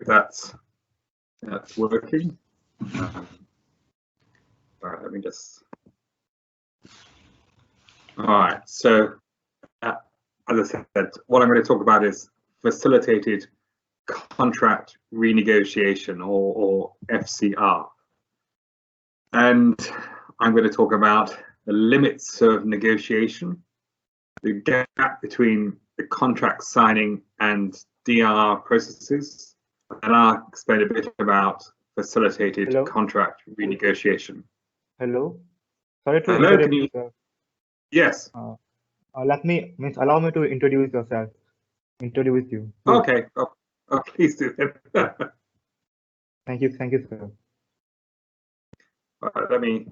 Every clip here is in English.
that's working. All right, let me just. All right, so as I said, what I'm going to talk about is facilitated contract renegotiation, or FCR. And I'm going to talk about the limits of negotiation, the gap between the contract signing and DRR processes, and I'll explain a bit about facilitated contract renegotiation. Hello. Sorry to Hello, interrupt can you? sir. Yes. Allow me to introduce yourself. Introduce you. Please. Okay. Oh, please do. Thank you, sir. Let me.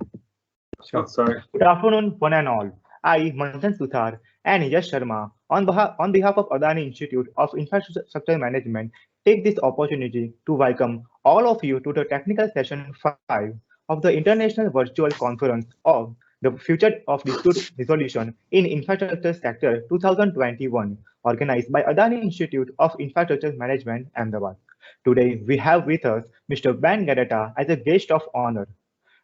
Sure. Oh, sorry. Good afternoon, one and all. I, Manthan Suthar, and Yash Sharma, on behalf of Adani Institute of Infrastructure Management, take this opportunity to welcome all of you to the technical session 5 of the International Virtual Conference of the Future of Dispute Resolution in Infrastructure Sector 2021, organized by Adani Institute of Infrastructure Management, Ahmedabad. Today, we have with us Mr. Ben Garetta as a guest of honor.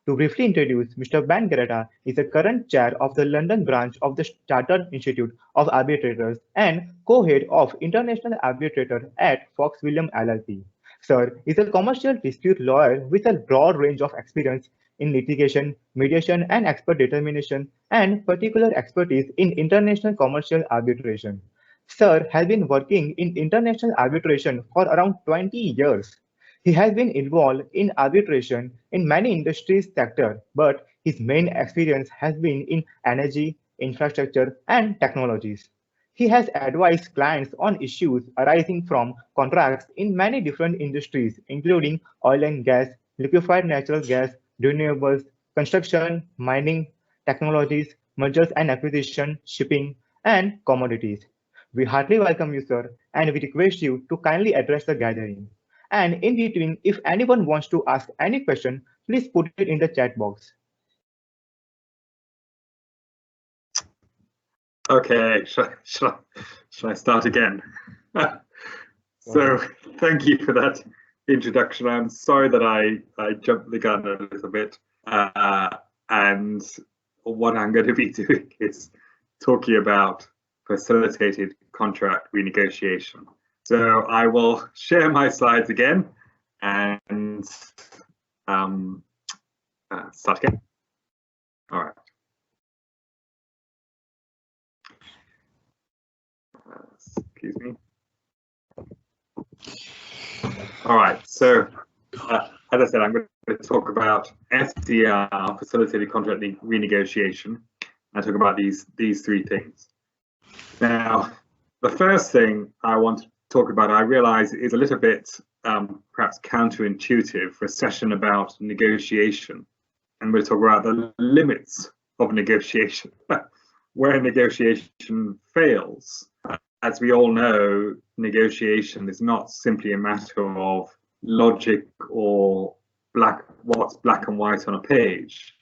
To briefly introduce, Mr. Ben Garetta is the current chair of the London branch of the Chartered Institute of Arbitrators and co-head of International Arbitrator at Fox Williams LLP. Sir is a commercial dispute lawyer with a broad range of experience in litigation, mediation, and expert determination, and particular expertise in international commercial arbitration. Sir has been working in international arbitration for around 20 years. He has been involved in arbitration in many industry sectors, but his main experience has been in energy, infrastructure, and technologies. He has advised clients on issues arising from contracts in many different industries, including oil and gas, liquefied natural gas, renewables, construction, mining, technologies, mergers and acquisition, shipping, and commodities. We heartily welcome you, sir, and we request you to kindly address the gathering. And in between, if anyone wants to ask any question, please put it in the chat box. Okay, shall I start again? So thank you for that introduction. I'm sorry that I jumped the gun a little bit. And what I'm going to be doing is talking about facilitated contract renegotiation. So I will share my slides again and start again. All right. Excuse me. All right. So as I said, I'm going to talk about FCR, facilitated contract renegotiation, and talk about these three things. Now, the first thing I want to talk about, I realize, is a little bit perhaps counterintuitive for a session about negotiation. And we'll talk about the limits of negotiation, where negotiation fails. As we all know, negotiation is not simply a matter of logic or what's black and white on a page.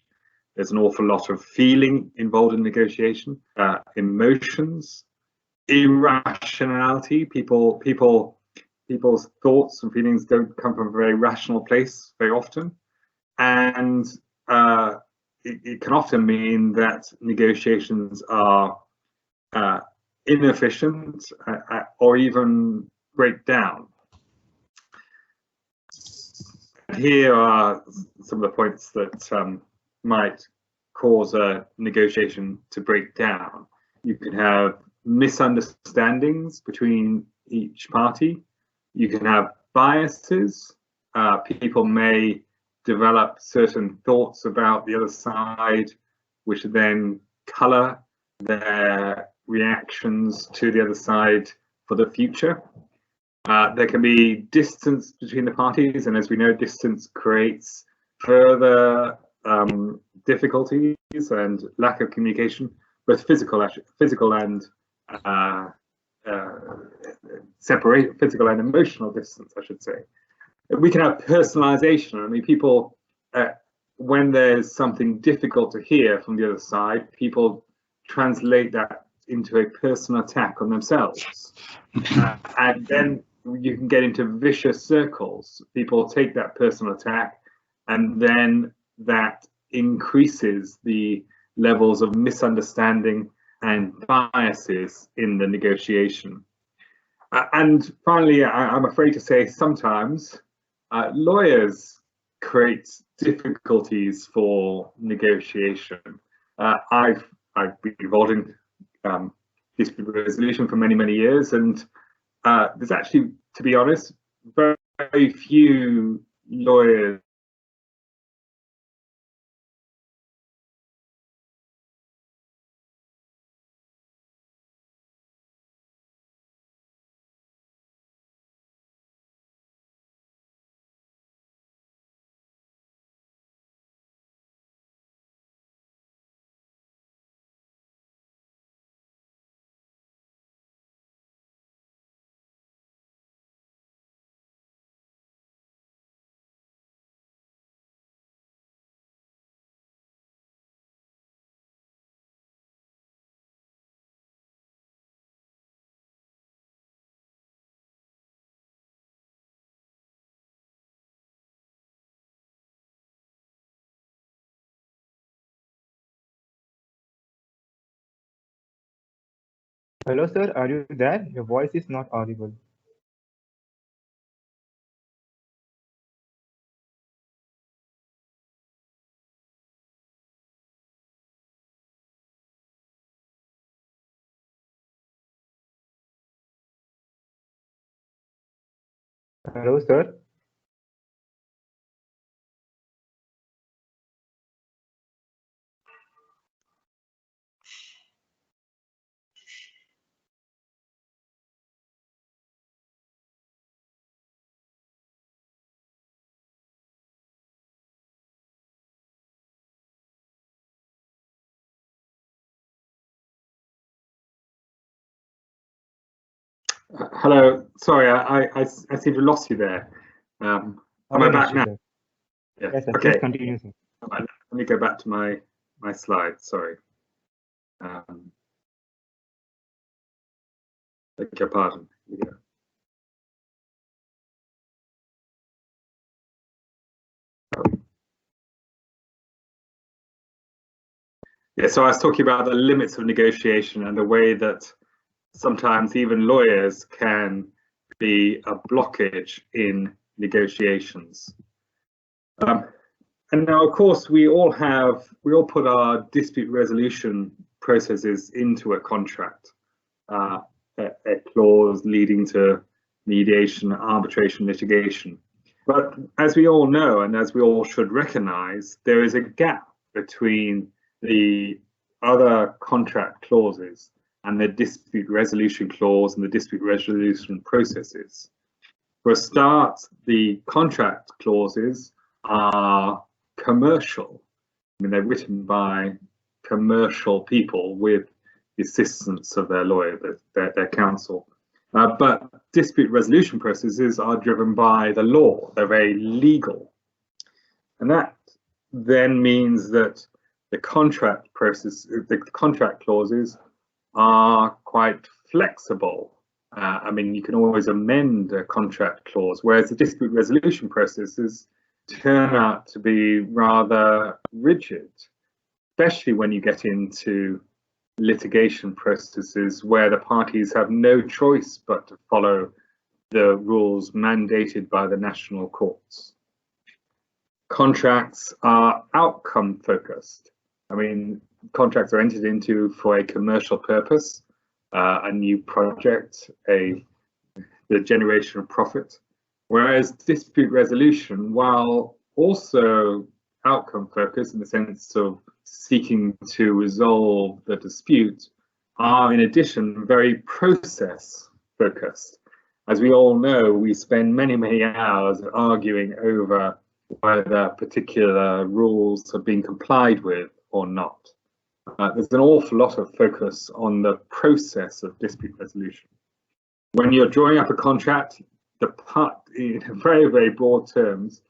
There's an awful lot of feeling involved in negotiation, emotions, irrationality. People's thoughts and feelings don't come from a very rational place very often, and it can often mean that negotiations are inefficient or even break down. Here are some of the points that might cause a negotiation to break down. You can have misunderstandings between each party. You can have biases. People may develop certain thoughts about the other side, which then color their reactions to the other side for the future. There can be distance between the parties, and as we know, distance creates further difficulties and lack of communication, both physical and physical and emotional distance, I should say. We can have personalization. I mean, people, when there's something difficult to hear from the other side, people translate that into a personal attack on themselves. And then you can get into vicious circles. People take that personal attack, and then that increases the levels of misunderstanding and biases in the negotiation. And finally, I'm afraid to say sometimes lawyers create difficulties for negotiation. I've been involved in dispute resolution for many years, and there's actually, to be honest, very few lawyers Hello, sir. Are you there? Your voice is not audible. Hello, sir. Hello, sorry, I seem to have lost you there. Am I back now? Yes, sir. Okay. Please continue, sir. Right, let me go back to my slides. Sorry. Beg your pardon. Here we go. Yeah, so I was talking about the limits of negotiation and the way that sometimes even lawyers can be a blockage in negotiations. And now, of course, we all put our dispute resolution processes into a contract, a clause leading to mediation, arbitration, litigation. But as we all know, and as we all should recognize, there is a gap between the other contract clauses and the dispute resolution clause and the dispute resolution processes. For a start, the contract clauses are commercial. I mean, they're written by commercial people with the assistance of their lawyer, their counsel. But dispute resolution processes are driven by the law. They're very legal. And that then means that the contract clauses are quite flexible. I mean, you can always amend a contract clause, whereas the dispute resolution processes turn out to be rather rigid, especially when you get into litigation processes where the parties have no choice but to follow the rules mandated by the national courts. Contracts are outcome focused. I mean, contracts are entered into for a commercial purpose, a new project, the generation of profit. Whereas dispute resolution, while also outcome focused in the sense of seeking to resolve the dispute, are in addition very process focused. As we all know, we spend many hours arguing over whether particular rules have been complied with or not. There's an awful lot of focus on the process of dispute resolution. When you're drawing up a contract, in very broad terms,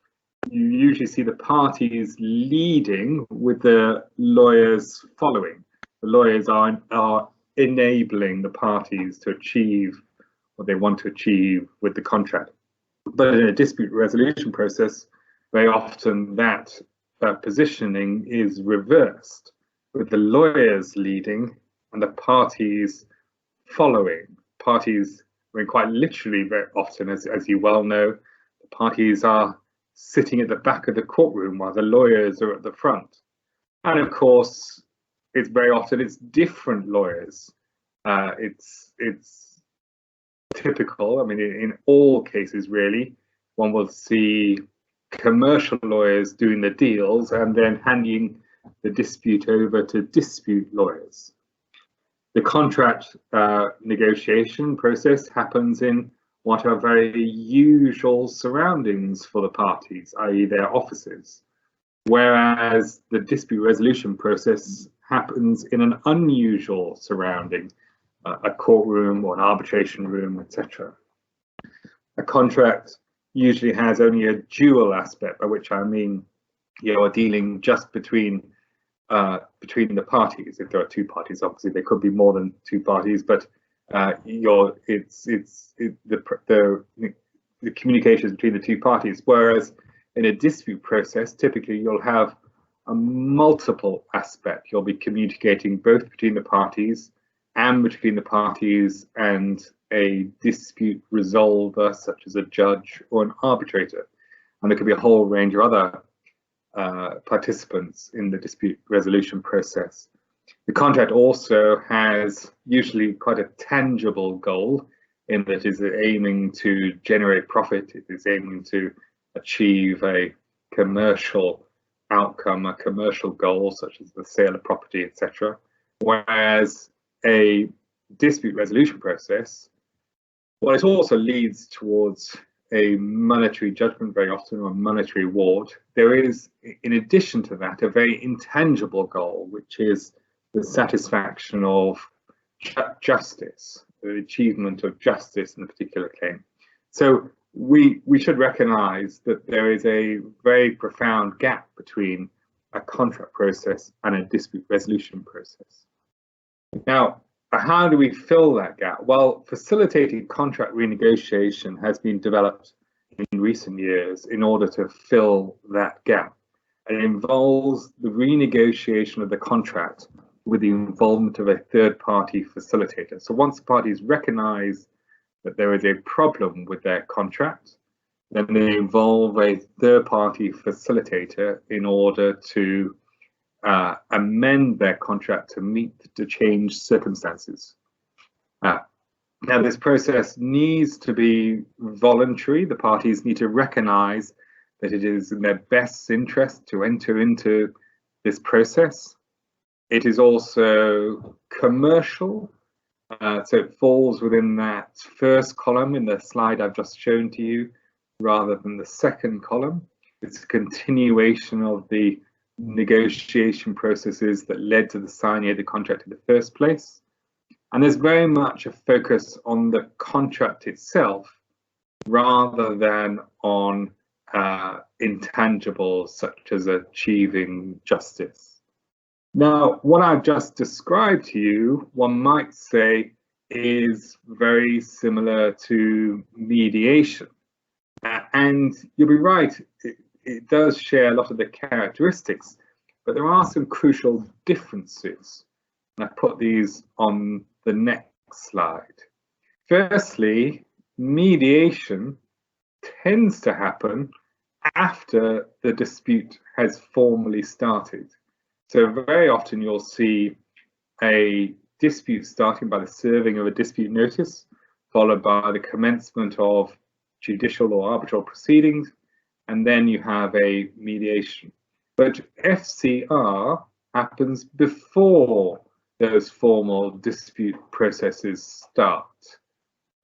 you usually see the parties leading with the lawyers following. The lawyers are enabling the parties to achieve what they want to achieve with the contract. But in a dispute resolution process, very often that positioning is reversed, with the lawyers leading and the parties following. Parties, I mean, quite literally, very often, as you well know, the parties are sitting at the back of the courtroom while the lawyers are at the front. And of course, it's very often it's different lawyers. It's typical. I mean, in all cases, really, one will see commercial lawyers doing the deals and then handing the dispute over to dispute lawyers. The contract negotiation process happens in what are very usual surroundings for the parties, i.e. their offices, whereas the dispute resolution process happens in an unusual surrounding, a courtroom or an arbitration room, etc. A contract usually has only a dual aspect, by which I mean you are dealing just between the parties. If there are two parties, obviously there could be more than two parties, but the communications between the two parties. Whereas in a dispute process, typically you'll have a multiple aspect. You'll be communicating both between the parties and between the parties and a dispute resolver, such as a judge or an arbitrator. And there could be a whole range of other participants in the dispute resolution process. The contract also has usually quite a tangible goal, in that it is aiming to generate profit. It is aiming to achieve a commercial outcome, a commercial goal, such as the sale of property, etc. Whereas a dispute resolution process, well, it also leads towards a monetary judgment very often, or a monetary award. There is, in addition to that, a very intangible goal, which is the satisfaction of justice, the achievement of justice in a particular claim. So we should recognize that there is a very profound gap between a contract process and a dispute resolution process. Now, how do we fill that gap? Well, facilitating contract renegotiation has been developed in recent years in order to fill that gap. And it involves the renegotiation of the contract with the involvement of a third-party facilitator. So once the parties recognize that there is a problem with their contract, then they involve a third-party facilitator in order to amend their contract to meet the changed circumstances. Now, this process needs to be voluntary. The parties need to recognize that it is in their best interest to enter into this process. It is also commercial, so it falls within that first column in the slide I've just shown to you, rather than the second column. It's a continuation of the negotiation processes that led to the signing of the contract in the first place. And there's very much a focus on the contract itself rather than on intangibles such as achieving justice. Now, what I've just described to you, one might say, is very similar to mediation. And you'll be right, it does share a lot of the characteristics, but there are some crucial differences. And I put these on the next slide. Firstly, mediation tends to happen after the dispute has formally started. So very often you'll see a dispute starting by the serving of a dispute notice, followed by the commencement of judicial or arbitral proceedings, and then you have a mediation. But FCR happens before those formal dispute processes start.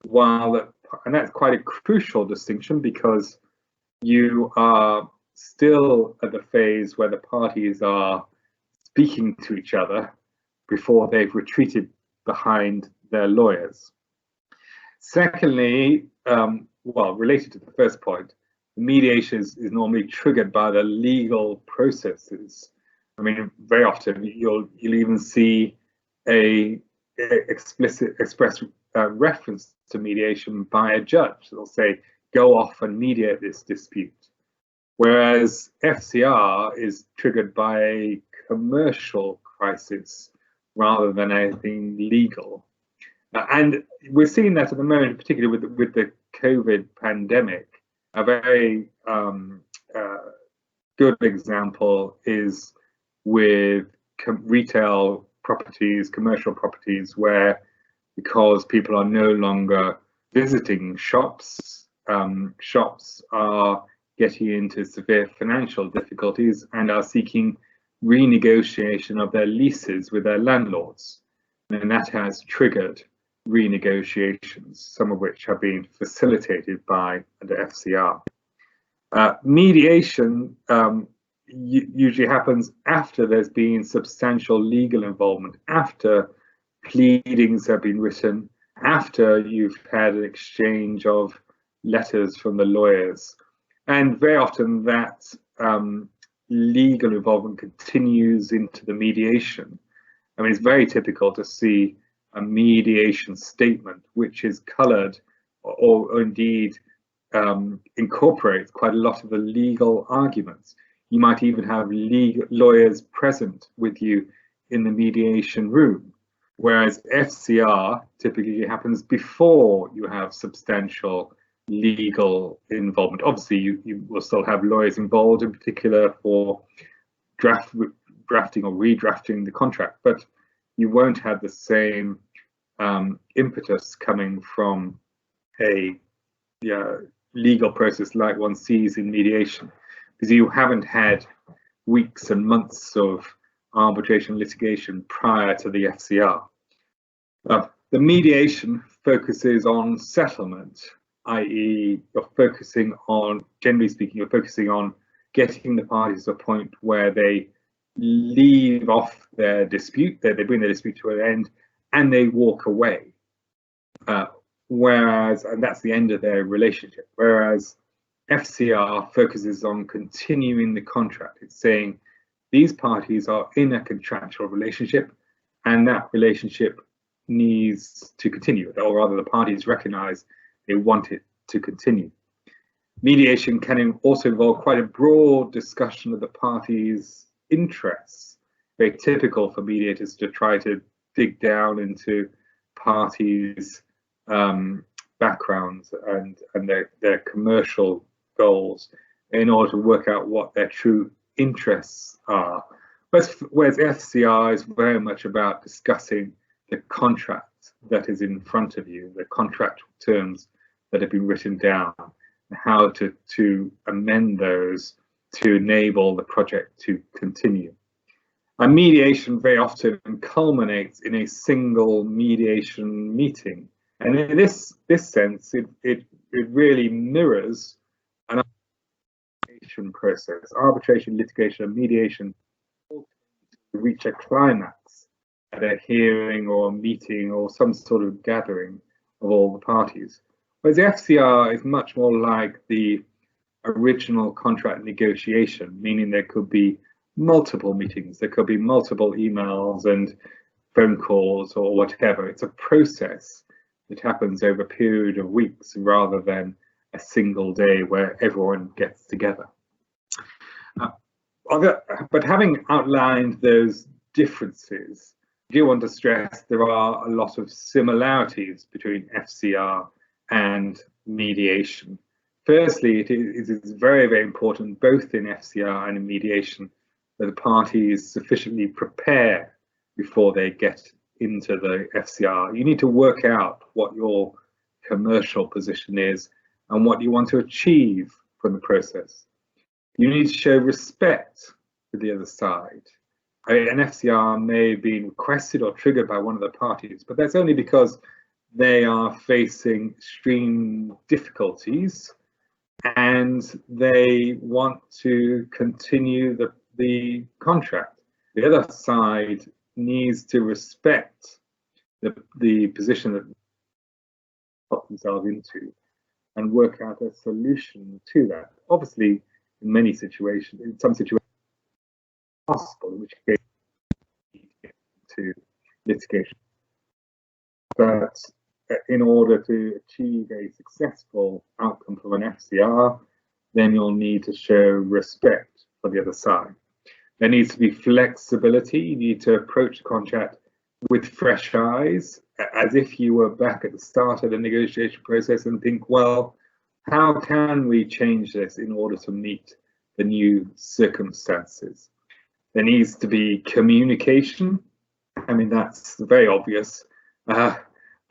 And that's quite a crucial distinction, because you are still at the phase where the parties are speaking to each other before they've retreated behind their lawyers. Secondly, well, related to the first point, mediation is normally triggered by the legal processes. I mean, very often you'll even see a express reference to mediation by a judge. They'll say, go off and mediate this dispute. Whereas FCR is triggered by a commercial crisis rather than anything legal. And we're seeing that at the moment, particularly with the COVID pandemic. A very good example is with retail properties, commercial properties, where because people are no longer visiting shops, shops are getting into severe financial difficulties and are seeking renegotiation of their leases with their landlords. And that has triggered renegotiations, some of which have been facilitated by the FCR. Mediation usually happens after there's been substantial legal involvement, after pleadings have been written, after you've had an exchange of letters from the lawyers. And very often that legal involvement continues into the mediation. I mean, it's very typical to see a mediation statement which is coloured or indeed incorporates quite a lot of the legal arguments. You might even have legal lawyers present with you in the mediation room, whereas FCR typically happens before you have substantial legal involvement. Obviously, you will still have lawyers involved, in particular for drafting or redrafting the contract, but you won't have the same impetus coming from a legal process like one sees in mediation, because you haven't had weeks and months of arbitration litigation prior to the FCR. The mediation focuses on settlement, i.e. you're focusing on, generally speaking, you're focusing on getting the parties to a point where they leave off their dispute, they bring their dispute to an end, and they walk away. And that's the end of their relationship. Whereas FCR focuses on continuing the contract. It's saying these parties are in a contractual relationship, and that relationship needs to continue, or rather the parties recognize they want it to continue. Mediation can also involve quite a broad discussion of the parties' interests. Very typical for mediators to try to dig down into parties' backgrounds and their commercial goals in order to work out what their true interests are. Whereas FCR is very much about discussing the contract that is in front of you, the contractual terms that have been written down, and how to amend those to enable the project to continue. And mediation very often culminates in a single mediation meeting. And in this sense, it really mirrors an arbitration process. Arbitration, litigation, and mediation reach a climax at a hearing or a meeting or some sort of gathering of all the parties. Whereas the FCR is much more like the original contract negotiation, meaning there could be multiple meetings, there could be multiple emails and phone calls or whatever. It's a process that happens over a period of weeks rather than a single day where everyone gets together. But having outlined those differences, I do want to stress there are a lot of similarities between FCR and mediation. Firstly, it is very, very important, both in FCR and in mediation, that the parties sufficiently prepare before they get into the FCR. You need to work out what your commercial position is and what you want to achieve from the process. You need to show respect to the other side. An FCR may have been requested or triggered by one of the parties, but that's only because they are facing extreme difficulties and they want to continue the contract. The other side needs to respect the position that they put themselves into and work out a solution to that. Obviously, in many situations, in some situations, it's possible, in which case to litigation. But in order to achieve a successful outcome from an FCR, then you'll need to show respect for the other side. There needs to be flexibility. You need to approach the contract with fresh eyes, as if you were back at the start of the negotiation process, and think, well, how can we change this in order to meet the new circumstances? There needs to be communication. I mean, that's very obvious, but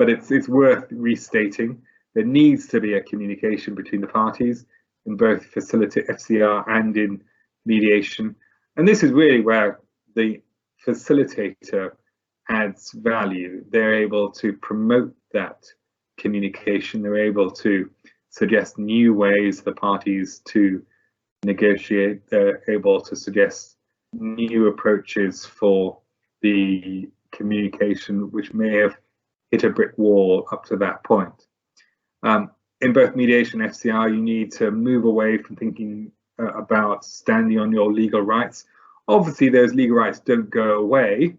it's worth restating. There needs to be a communication between the parties in both FCR and in mediation. And this is really where the facilitator adds value. They're able to promote that communication. They're able to suggest new ways for the parties to negotiate. They're able to suggest new approaches for the communication, which may have hit a brick wall up to that point. In both mediation and FCR, you need to move away from thinking about standing on your legal rights. Obviously, those legal rights don't go away.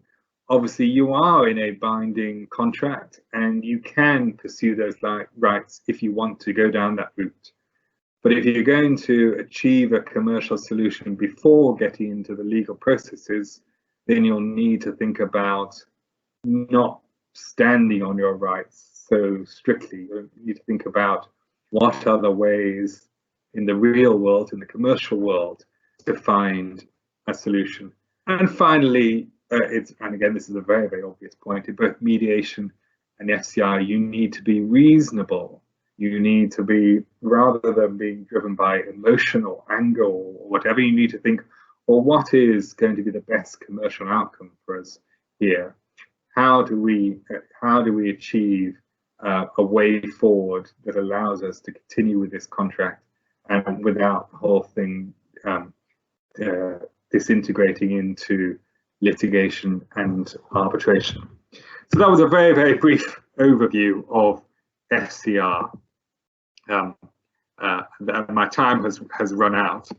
Obviously, you are in a binding contract and you can pursue those rights if you want to go down that route. But if you're going to achieve a commercial solution before getting into the legal processes, then you'll need to think about not standing on your rights so strictly. You need to think about what other ways in the real world, in the commercial world, to find a solution. And finally, and again, this is a very, very obvious point, in both mediation and FCR, you need to be reasonable. You need to be, rather than being driven by emotion or anger or whatever, you need to think, well, what is going to be the best commercial outcome for us here? How do we achieve a way forward that allows us to continue with this contract and without the whole thing disintegrating into litigation and arbitration? So that was a very, very brief overview of FCR. My time has run out.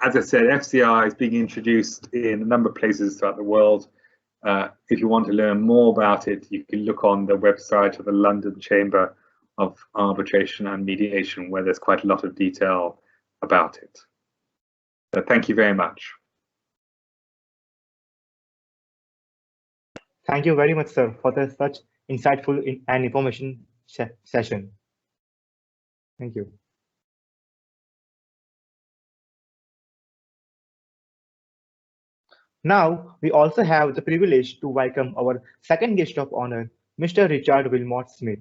As I said, FCR is being introduced in a number of places throughout the world. If you want to learn more about it, you can look on the website of the London Chamber of Arbitration and Mediation, where there's quite a lot of detail about it. So thank you very much. Thank you very much, sir, for such insightful and information session. Thank you. Now, we also have the privilege to welcome our second guest of honor, Mr. Richard Wilmot Smith.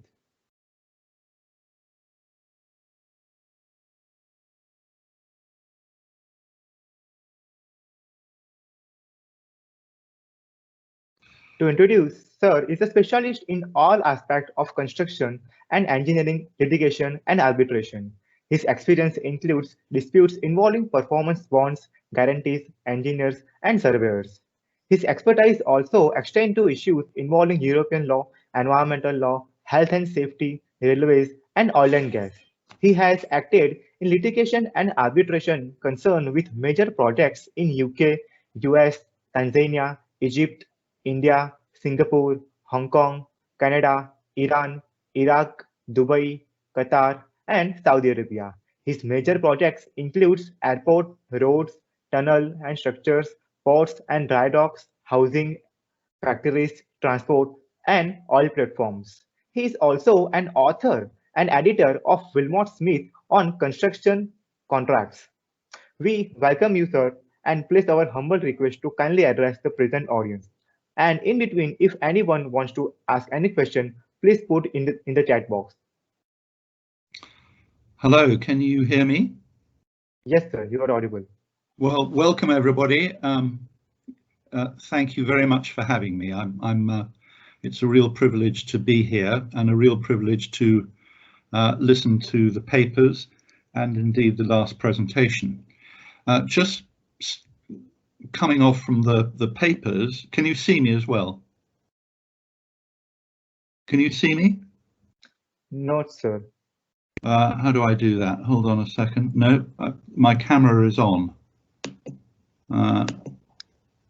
To introduce, sir is a specialist in all aspects of construction and engineering, litigation, and arbitration. His experience includes disputes involving performance bonds, guarantees, engineers, and surveyors. His expertise also extends to issues involving European law, environmental law, health and safety, railways, and oil and gas. He has acted in litigation and arbitration concerned with major projects in UK, US, Tanzania, Egypt, India, Singapore, Hong Kong, Canada, Iran, Iraq, Dubai, Qatar, and Saudi Arabia. His major projects includes airport, roads, tunnel and structures, ports and dry docks, housing, factories, transport, and oil platforms. He is also an author and editor of Wilmot Smith on construction contracts. We welcome you, sir, and place our humble request to kindly address the present audience. And in between, if anyone wants to ask any question, please put in the chat box. Hello, can you hear me? Yes, sir, you are audible. Well, welcome everybody. Thank you very much for having me. It's a real privilege to be here and a real privilege to listen to the papers and indeed the last presentation. Just coming off from the papers, can you see me as well? Can you see me? No, sir. How do I do that? Hold on a second. No, my camera is on.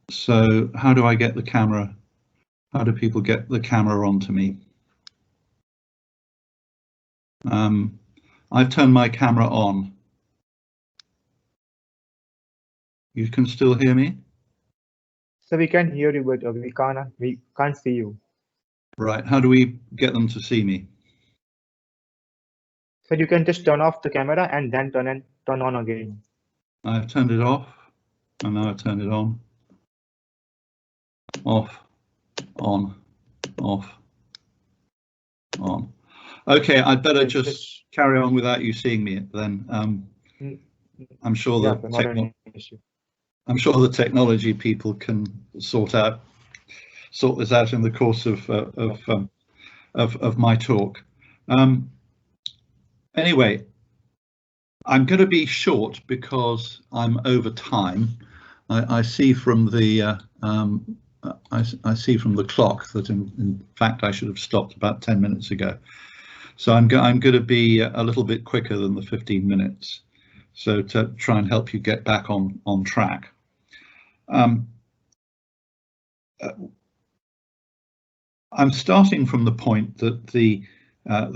So how do I get the camera? How do people get the camera onto me? I've turned my camera on. You can still hear me? So we can hear you, but we can't see you. Right. How do we get them to see me? So you can just turn off the camera and then turn on again. I've turned it off, and now I've turned it on. Off, on, off, on. Okay, I'd better just carry on without you seeing me then. I'm sure the technology people can sort this out in the course of my talk. Anyway, I'm going to be short because I'm over time. I see from the I see from the clock that in fact I should have stopped about 10 minutes ago. So I'm going to be a little bit quicker than the 15 minutes. So to try and help you get back on track. I'm starting from the point that the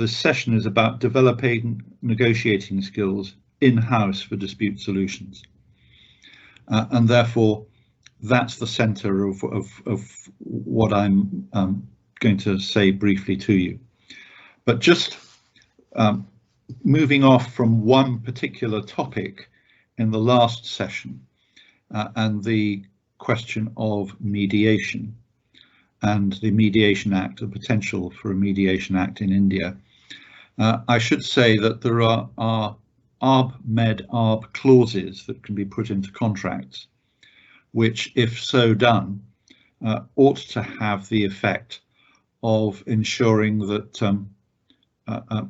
session is about developing negotiating skills in-house for dispute solutions, and therefore that's the centre of what I'm going to say briefly to you. But just moving off from one particular topic in the last session, and the question of mediation and the Mediation Act, the potential for a Mediation Act in India, I should say that there are Medarb clauses that can be put into contracts, which, if so done, ought to have the effect of ensuring that a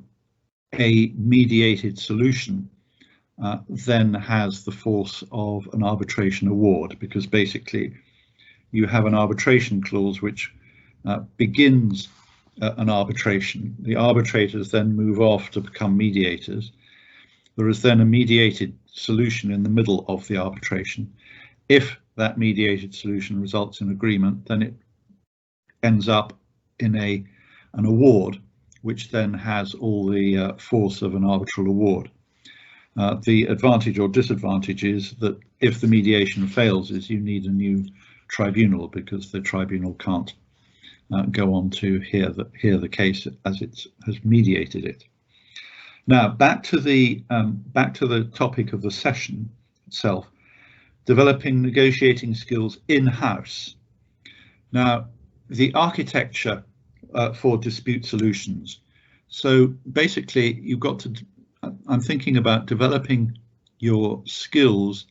mediated solution then has the force of an arbitration award, because basically you have an arbitration clause which begins an arbitration. The arbitrators then move off to become mediators. There is then a mediated solution in the middle of the arbitration. If that mediated solution results in agreement, then it ends up in an award, which then has all the force of an arbitral award. The advantage or disadvantage is that if the mediation fails, is you need a new tribunal, because the tribunal can't go on to hear the case as it has mediated it. Now back to the topic of the session itself, developing negotiating skills in-house. Now, the architecture for dispute solutions. So basically, you've got to, I'm thinking about developing your skills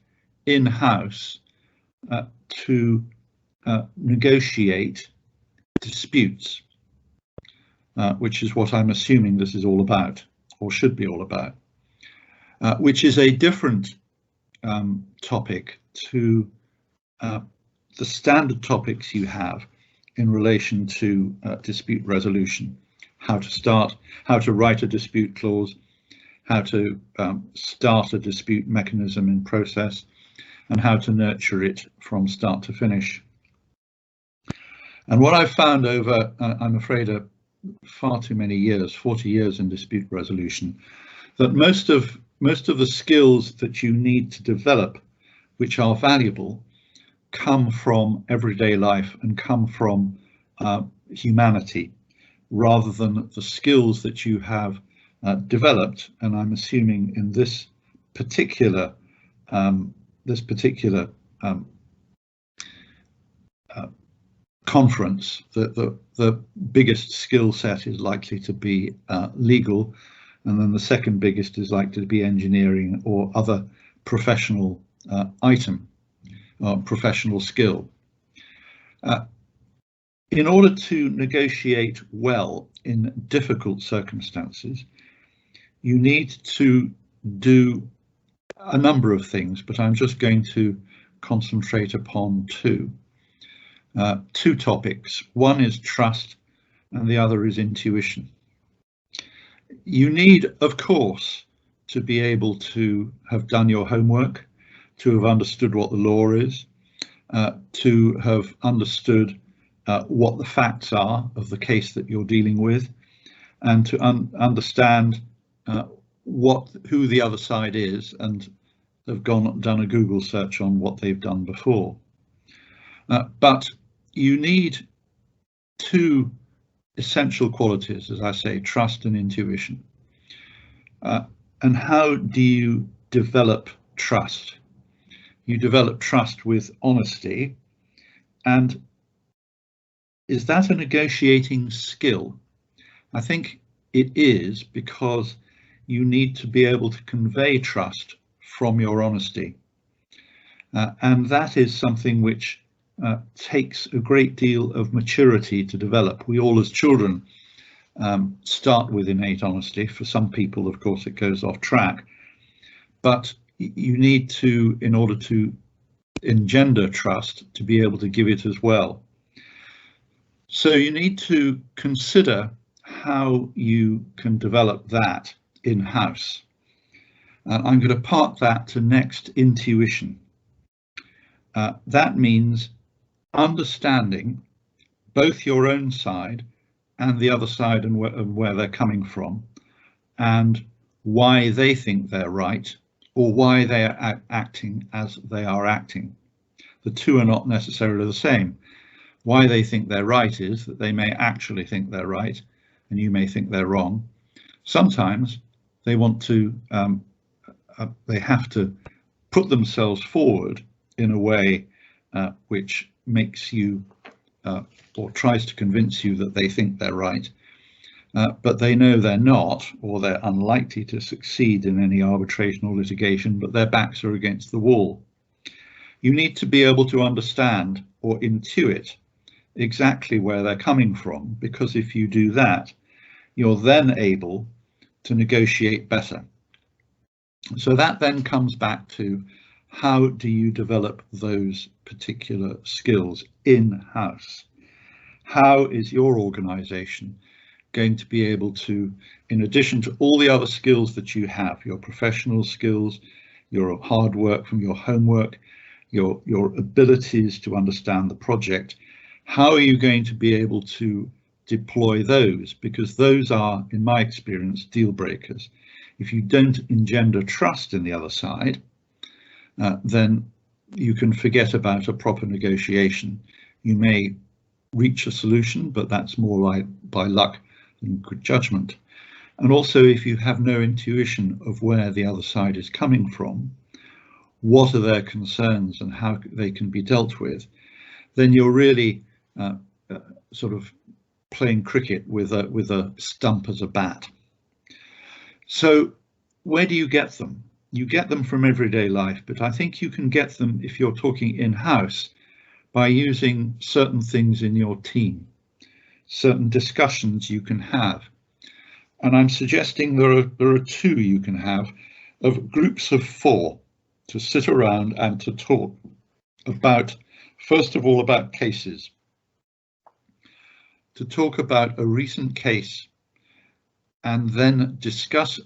in-house to negotiate disputes, which is what I'm assuming this is all about, or should be all about, which is a different topic to the standard topics you have in relation to dispute resolution, how to start, how to write a dispute clause, how to start a dispute mechanism in process, and how to nurture it from start to finish. And what I've found over, I'm afraid, far too many years, 40 years in dispute resolution, that most of the skills that you need to develop, which are valuable, come from everyday life and come from humanity, rather than the skills that you have developed. And I'm assuming in this particular conference, the biggest skill set is likely to be legal, and then the second biggest is likely to be engineering or other professional item, professional skill. In order to negotiate well in difficult circumstances, you need to do a number of things, but I'm just going to concentrate upon two topics. One is trust and the other is intuition. You need, of course, to be able to have done your homework, to have understood what the law is, to have understood what the facts are of the case that you're dealing with, and to understand who the other side is and have done a Google search on what they've done before. But you need two essential qualities, as I say, trust and intuition. And how do you develop trust? You develop trust with honesty. And is that a negotiating skill? I think it is, because you need to be able to convey trust from your honesty. And that is something which takes a great deal of maturity to develop. We all as children start with innate honesty. For some people, of course, it goes off track. But you need to, in order to engender trust, to be able to give it as well. So you need to consider how you can develop that in-house. I'm going to park that to next, intuition. That means understanding both your own side and the other side and where they're coming from, and why they think they're right, or why they are acting as they are acting. The two are not necessarily the same. Why they think they're right is that they may actually think they're right, and you may think they're wrong. Sometimes they want to, they have to put themselves forward in a way which makes you or tries to convince you that they think they're right, but they know they're not, or they're unlikely to succeed in any arbitration or litigation, but their backs are against the wall. You need to be able to understand or intuit exactly where they're coming from, because if you do that, you're then able to negotiate better. So that then comes back to, how do you develop those particular skills in-house? How is your organization going to be able to, in addition to all the other skills that you have, your professional skills, your hard work from your homework, your abilities to understand the project, how are you going to be able to deploy those? Because those are, in my experience, deal breakers. If you don't engender trust in the other side, then you can forget about a proper negotiation. You may reach a solution, but that's more like by luck than good judgment. And also, if you have no intuition of where the other side is coming from, what are their concerns and how they can be dealt with, then you're really sort of playing cricket with a stump as a bat. So where do you get them? You get them from everyday life, but I think you can get them, if you're talking in-house, by using certain things in your team, certain discussions you can have. And I'm suggesting there are two you can have, of groups of 4, to sit around and to talk about, first of all, about cases. To talk about a recent case and then discuss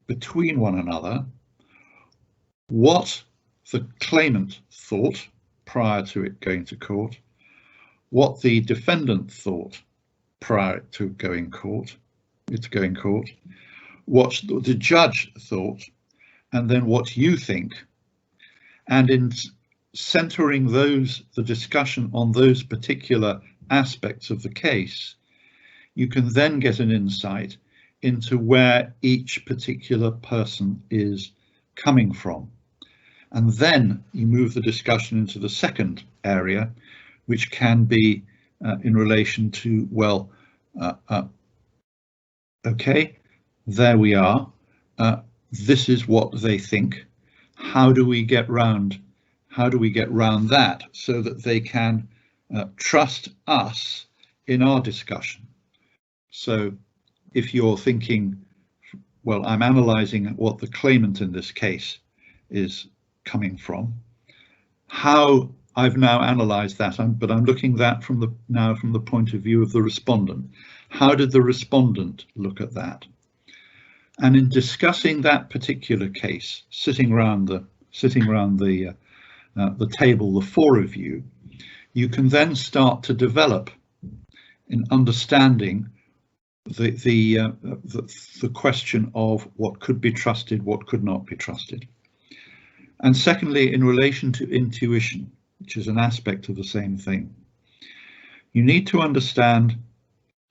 between one another what the claimant thought prior to it going to court, what the defendant thought prior to going court, what the judge thought, and then what you think. And in centering the discussion on those particular aspects of the case, you can then get an insight into where each particular person is coming from. And then you move the discussion into the second area, which can be in relation to, well, okay, there we are. This is what they think. How do we get round that so that they can trust us in our discussion? So if you're thinking, well, I'm analysing what the claimant in this case is coming from, how I've now analysed that, but I'm looking at that from the point of view of the respondent. How did the respondent look at that? And in discussing that particular case, sitting around the table, the 4 of you, you can then start to develop in understanding the question of what could be trusted, what could not be trusted. And secondly, in relation to intuition, which is an aspect of the same thing, you need to understand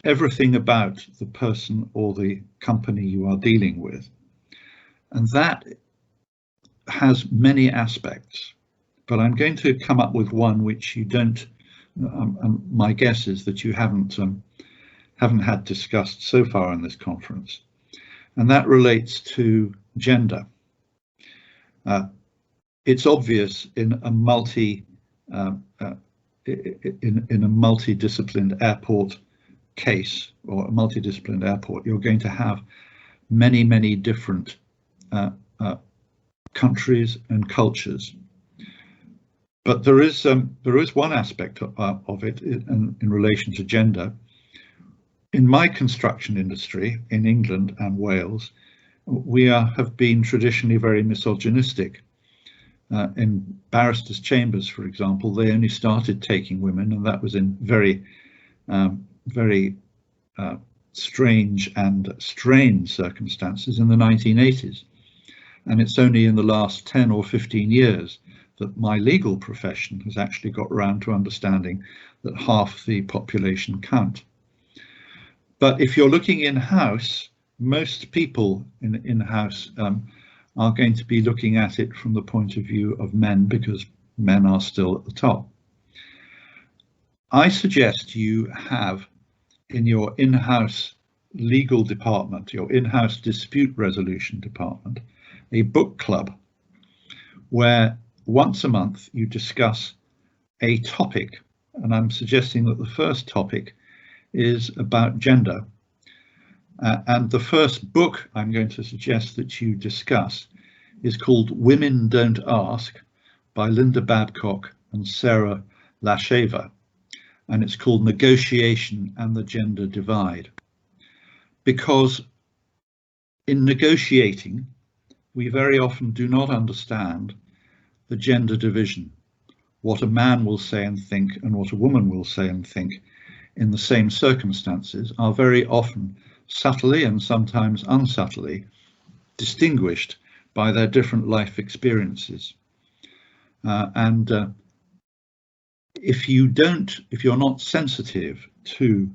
everything about the person or the company you are dealing with. And that has many aspects, but I'm going to come up with one which you don't, my guess is that you haven't had discussed so far in this conference, and that relates to gender. It's obvious in a multidisciplined airport case, or a multidisciplined airport, you're going to have many different countries and cultures. But there is one aspect of it in relation to gender. In my construction industry in England and Wales, we have been traditionally very misogynistic. In barristers' chambers, for example, they only started taking women, and that was in very strange and strained circumstances in the 1980s. And it's only in the last 10 or 15 years that my legal profession has actually got around to understanding that half the population count. But if you're looking in-house, most people in-house are going to be looking at it from the point of view of men, because men are still at the top. I suggest you have in your in-house legal department, your in-house dispute resolution department, a book club where once a month you discuss a topic, and I'm suggesting that the first topic is about gender. And the first book I'm going to suggest that you discuss is called Women Don't Ask by Linda Babcock and Sarah Lasheva, and it's called Negotiation and the Gender Divide. Because in negotiating, we very often do not understand the gender division, what a man will say and think and what a woman will say and think in the same circumstances are very often subtly and sometimes unsubtly distinguished by their different life experiences. If you're not sensitive to,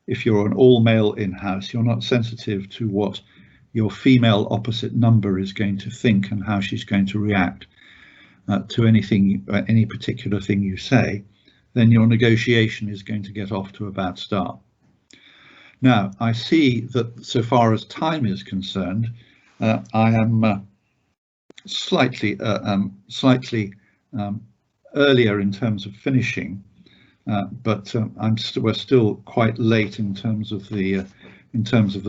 if you're an all-male in-house, you're not sensitive to what your female opposite number is going to think and how she's going to react to anything, any particular thing you say, then your negotiation is going to get off to a bad start. Now, I see that so far as time is concerned, I am slightly earlier in terms of finishing, but we're still quite late in terms of the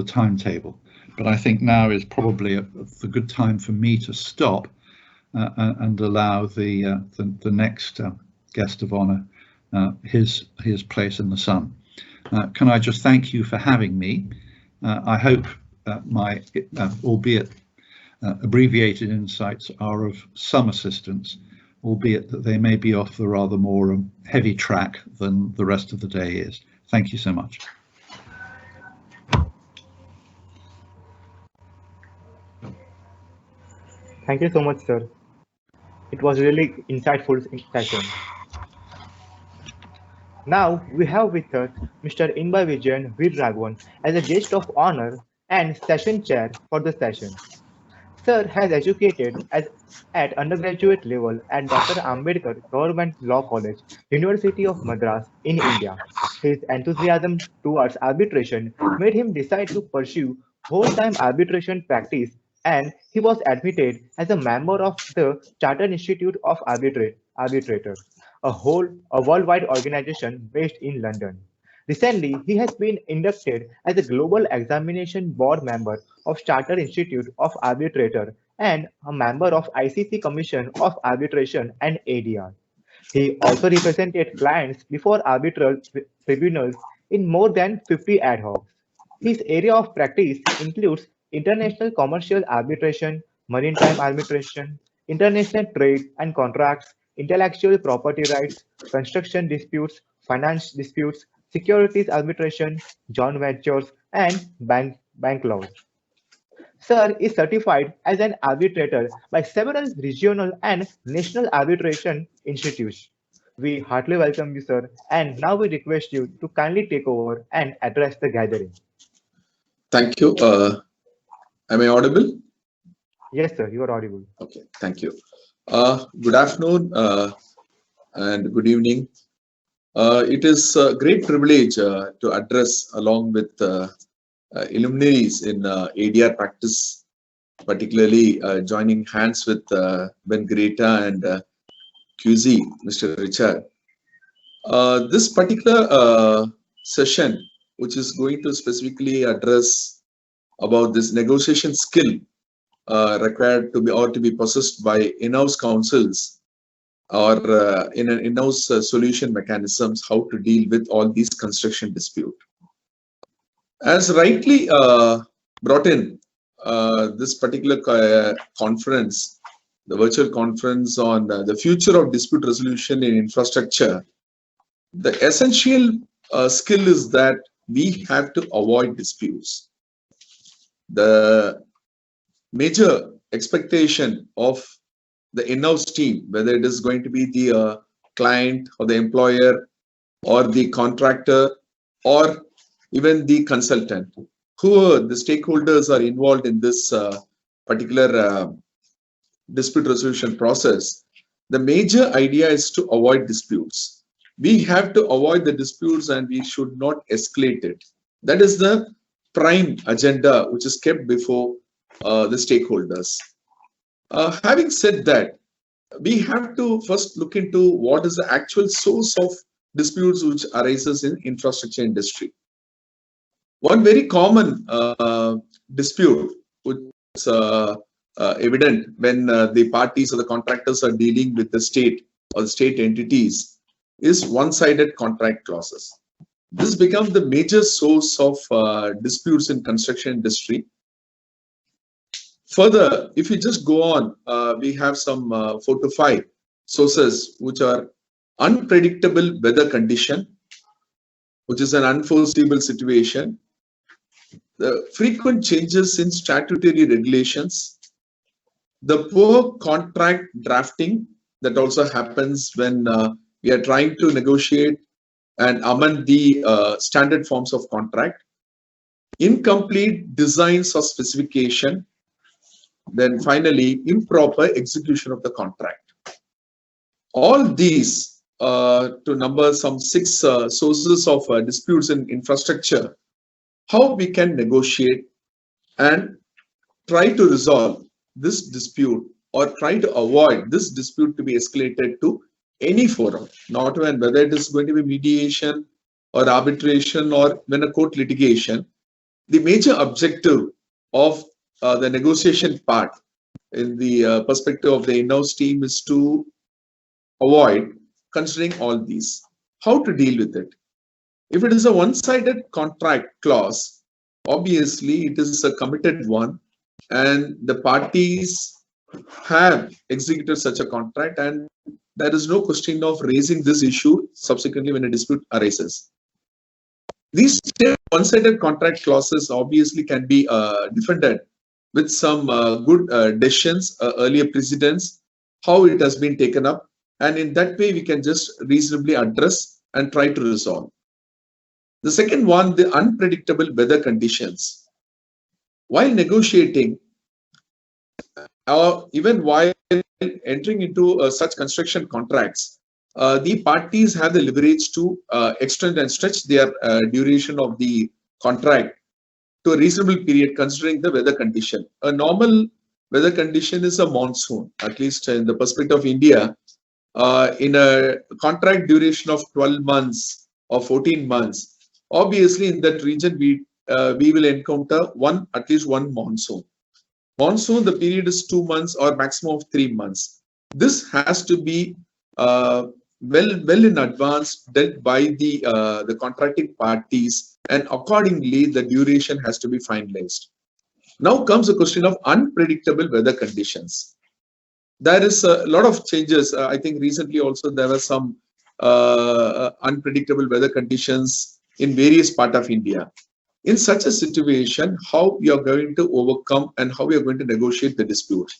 timetable. But I think now is probably a good time for me to stop and allow the next guest of honour his place in the sun. Can I just thank you for having me? I hope my albeit abbreviated insights are of some assistance, albeit that they may be off the rather more heavy track than the rest of the day is. Thank you so much. Thank you so much, sir. It was really insightful session. Now we have with us Mr. Vijayan Veeraraghavan as a guest of honor and session chair for the session. Sir has educated at undergraduate level at Dr. Ambedkar Government Law College, University of Madras in India. His enthusiasm towards arbitration made him decide to pursue whole-time arbitration practice, and he was admitted as a member of the Chartered Institute of Arbitrators, a worldwide organization based in London. Recently, he has been inducted as a Global Examination Board member of Chartered Institute of Arbitrators and a member of ICC Commission of Arbitration and ADR. He also represented clients before arbitral tribunals in more than 50 ad hocs. His area of practice includes international commercial arbitration, maritime arbitration, international trade and contracts, intellectual property rights, construction disputes, finance disputes, securities arbitration, joint ventures, and bank laws. Sir is certified as an arbitrator by several regional and national arbitration institutes. We heartily welcome you, sir, and now we request you to kindly take over and address the gathering. Thank you. Am I audible? Yes, sir, you are audible. Okay, thank you. Good afternoon and good evening. It is a great privilege to address along with luminaries in ADR practice, particularly joining hands with Ben Greta and QZ, Mr. Richard. This particular session, which is going to specifically address about this negotiation skill required to be or to be possessed by in-house counsels or in an in-house solution mechanisms, how to deal with all these construction dispute. As rightly brought in this particular conference, the virtual conference on the future of dispute resolution in infrastructure, the essential skill is that we have to avoid disputes. The major expectation of the in-house team, whether it is going to be the client or the employer or the contractor or even the consultant, who the stakeholders are involved in this particular dispute resolution process, the major idea is to avoid disputes. We have to avoid the disputes and we should not escalate it. That is the prime agenda which is kept before the stakeholders. Having said that, we have to first look into what is the actual source of disputes which arises in infrastructure industry. One very common dispute which is evident when the parties or the contractors are dealing with the state or the state entities is one-sided contract clauses. This becomes the major source of disputes in construction industry. Further, if you just go on, we have some 4 to 5 sources which are unpredictable weather condition, which is an unforeseeable situation, the frequent changes in statutory regulations, the poor contract drafting that also happens when we are trying to negotiate and amend the standard forms of contract, incomplete designs or specification, then finally improper execution of the contract. All these to number some 6 sources of disputes in infrastructure, how we can negotiate and try to resolve this dispute or try to avoid this dispute to be escalated to any forum, not when whether it is going to be mediation or arbitration or when a court litigation. The major objective of the negotiation part in the perspective of the in-house team is to avoid considering all these. How to deal with it? If it is a one-sided contract clause, obviously it is a committed one and the parties have executed such a contract and there is no question of raising this issue subsequently when a dispute arises. These one-sided contract clauses obviously can be defended with some good decisions, earlier precedents, how it has been taken up, and in that way we can just reasonably address and try to resolve. The second one, the unpredictable weather conditions. While negotiating, or even while entering into such construction contracts, the parties have the leverage to extend and stretch their duration of the contract to a reasonable period considering the weather condition. A normal weather condition is a monsoon, at least in the perspective of India. In a contract duration of 12 months or 14 months, obviously in that region we will encounter at least one monsoon. Monsoon, the period is 2 months or maximum of 3 months. This has to be well in advance dealt by the contracting parties, and accordingly the duration has to be finalized. Now comes the question of unpredictable weather conditions. There is a lot of changes. I think recently also there were some unpredictable weather conditions in various parts of India. In such a situation, how you are going to overcome and how you are going to negotiate the dispute?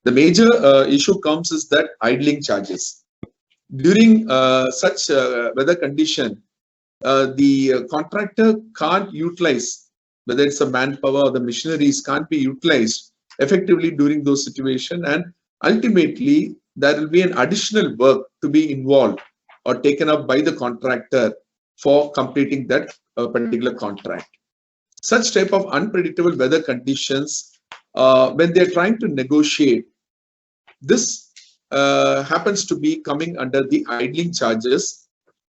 The major issue comes is that idling charges. During such weather condition, the contractor can't utilize, whether it's a manpower or the machineries can't be utilized effectively during those situations, and ultimately there will be an additional work to be involved or taken up by the contractor for completing that particular contract. Such type of unpredictable weather conditions, when they're trying to negotiate, this happens to be coming under the idling charges,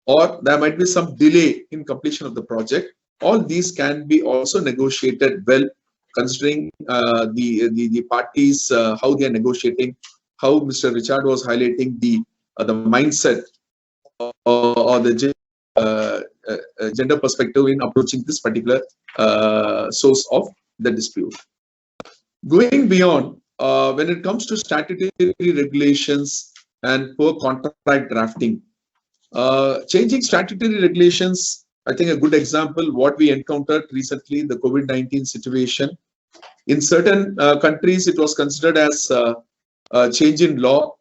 or there might be some delay in completion of the project. All these can be also negotiated well, considering the parties, how they are negotiating, how Mr. Richard was highlighting the mindset or the gender perspective in approaching this particular source of the dispute. Going beyond, when it comes to statutory regulations and poor contract drafting, changing statutory regulations, I think a good example, what we encountered recently, the COVID-19 situation. In certain countries, it was considered as a change in law.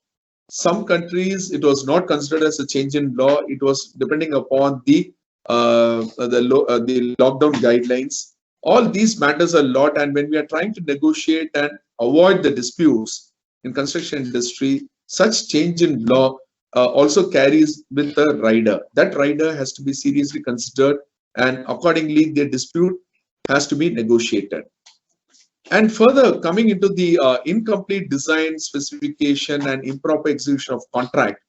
Some countries, it was not considered as a change in law. It was depending upon the lockdown guidelines. All these matters a lot, and when we are trying to negotiate and avoid the disputes in construction industry, such change in law also carries with a rider. That rider has to be seriously considered, and accordingly the dispute has to be negotiated. And further, coming into the incomplete design specification and improper execution of contract,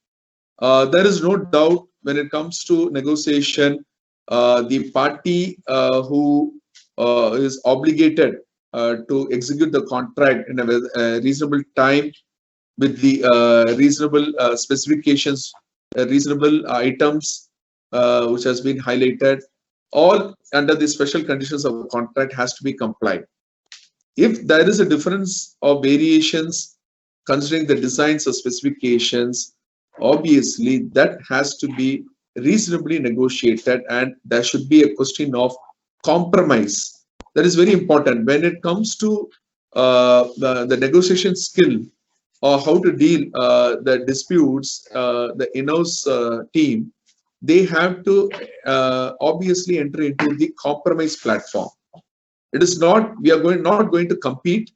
there is no doubt when it comes to negotiation, the party who is obligated to execute the contract in a reasonable time with the reasonable specifications, reasonable items which has been highlighted, all under the special conditions of the contract has to be complied. If there is a difference or variations considering the designs or specifications, obviously that has to be reasonably negotiated, and there should be a question of compromise. That is very important when it comes to the negotiation skill or how to deal the disputes. The in-house team, they have to obviously enter into the compromise platform. It is not, we are not going to compete.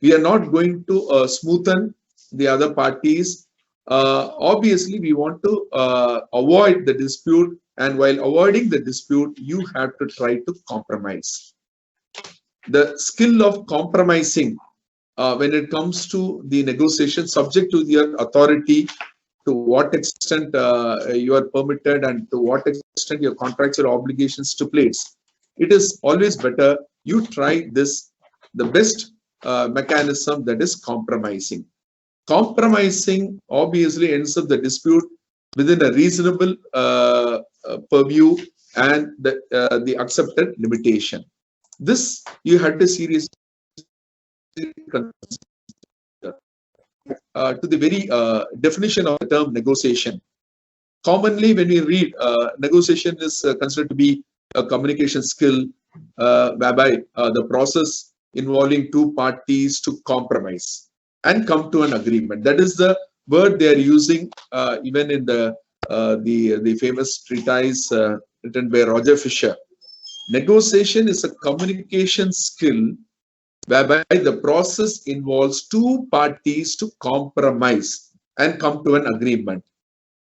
We are not going to smoothen the other parties. Obviously, we want to avoid the dispute, and while avoiding the dispute, you have to try to compromise. The skill of compromising when it comes to the negotiation, subject to your authority, to what extent you are permitted and to what extent your contractual obligations stipulates. It is always better you try this, the best mechanism, that is compromising. Compromising obviously ends up the dispute within a reasonable purview and the accepted limitation. This you had to seriously consider. To the very definition of the term negotiation. Commonly, when we read, negotiation is considered to be a communication skill whereby the process involving two parties to compromise and come to an agreement. That is the word they are using even in the famous treatise written by Roger Fisher. Negotiation is a communication skill whereby the process involves two parties to compromise and come to an agreement.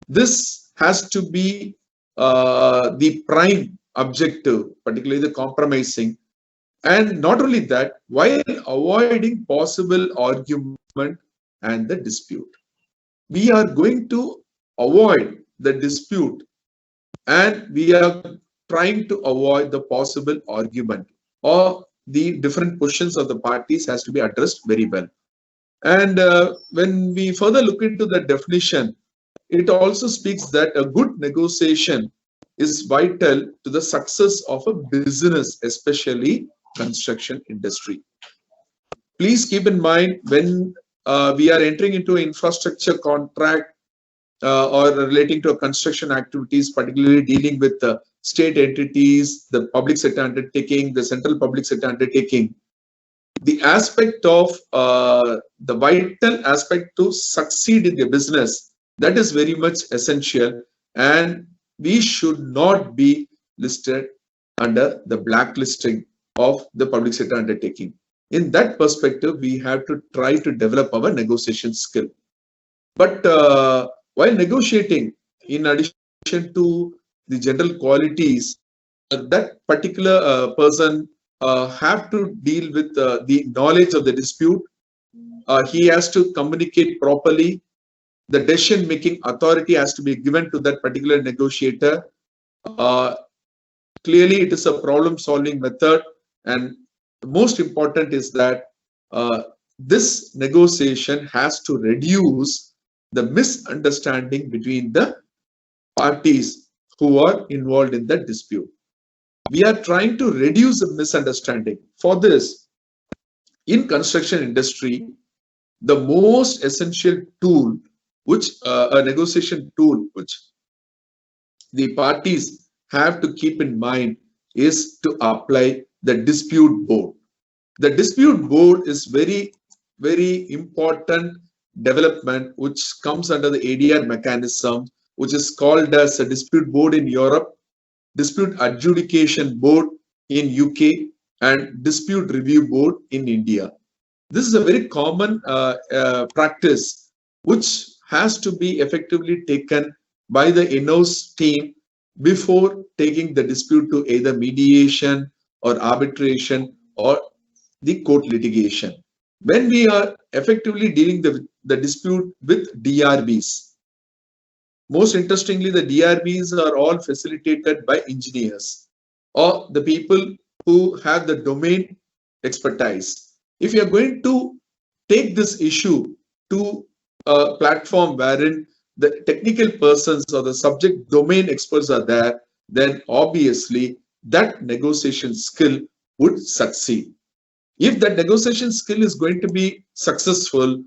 This has to be the prime objective, particularly the compromising. And not only that, while avoiding possible argument and the dispute. We are going to avoid the dispute, and we are trying to avoid the possible argument, or the different positions of the parties has to be addressed very well. And when we further look into the definition, it also speaks that a good negotiation is vital to the success of a business, especially construction industry. Please keep in mind, when we are entering into an infrastructure contract, or relating to construction activities, particularly dealing with state entities, the public sector undertaking, the central public sector undertaking, the aspect of the vital aspect to succeed in the business, that is very much essential, and we should not be listed under the blacklisting of the public sector undertaking. In that perspective, we have to try to develop our negotiation skill. But while negotiating, in addition to the general qualities, that particular person have to deal with the knowledge of the dispute. He has to communicate properly. The decision-making authority has to be given to that particular negotiator. Clearly, it is a problem-solving method, and the most important is that this negotiation has to reduce the misunderstanding between the parties who are involved in the dispute. We are trying to reduce the misunderstanding. For this, in construction industry, the most essential tool, which a negotiation tool, which the parties have to keep in mind, is to apply the dispute board. The dispute board is very, very important development which comes under the ADR mechanism, which is called as a dispute board in Europe, dispute adjudication board in UK, and dispute review board in India. This is a very common practice which has to be effectively taken by the in-house team before taking the dispute to either mediation or arbitration or the court litigation. When we are effectively dealing the dispute with DRBs, most interestingly, the DRBs are all facilitated by engineers or the people who have the domain expertise. If you are going to take this issue to a platform wherein the technical persons or the subject domain experts are there, then obviously that negotiation skill would succeed. If that negotiation skill is going to be successful,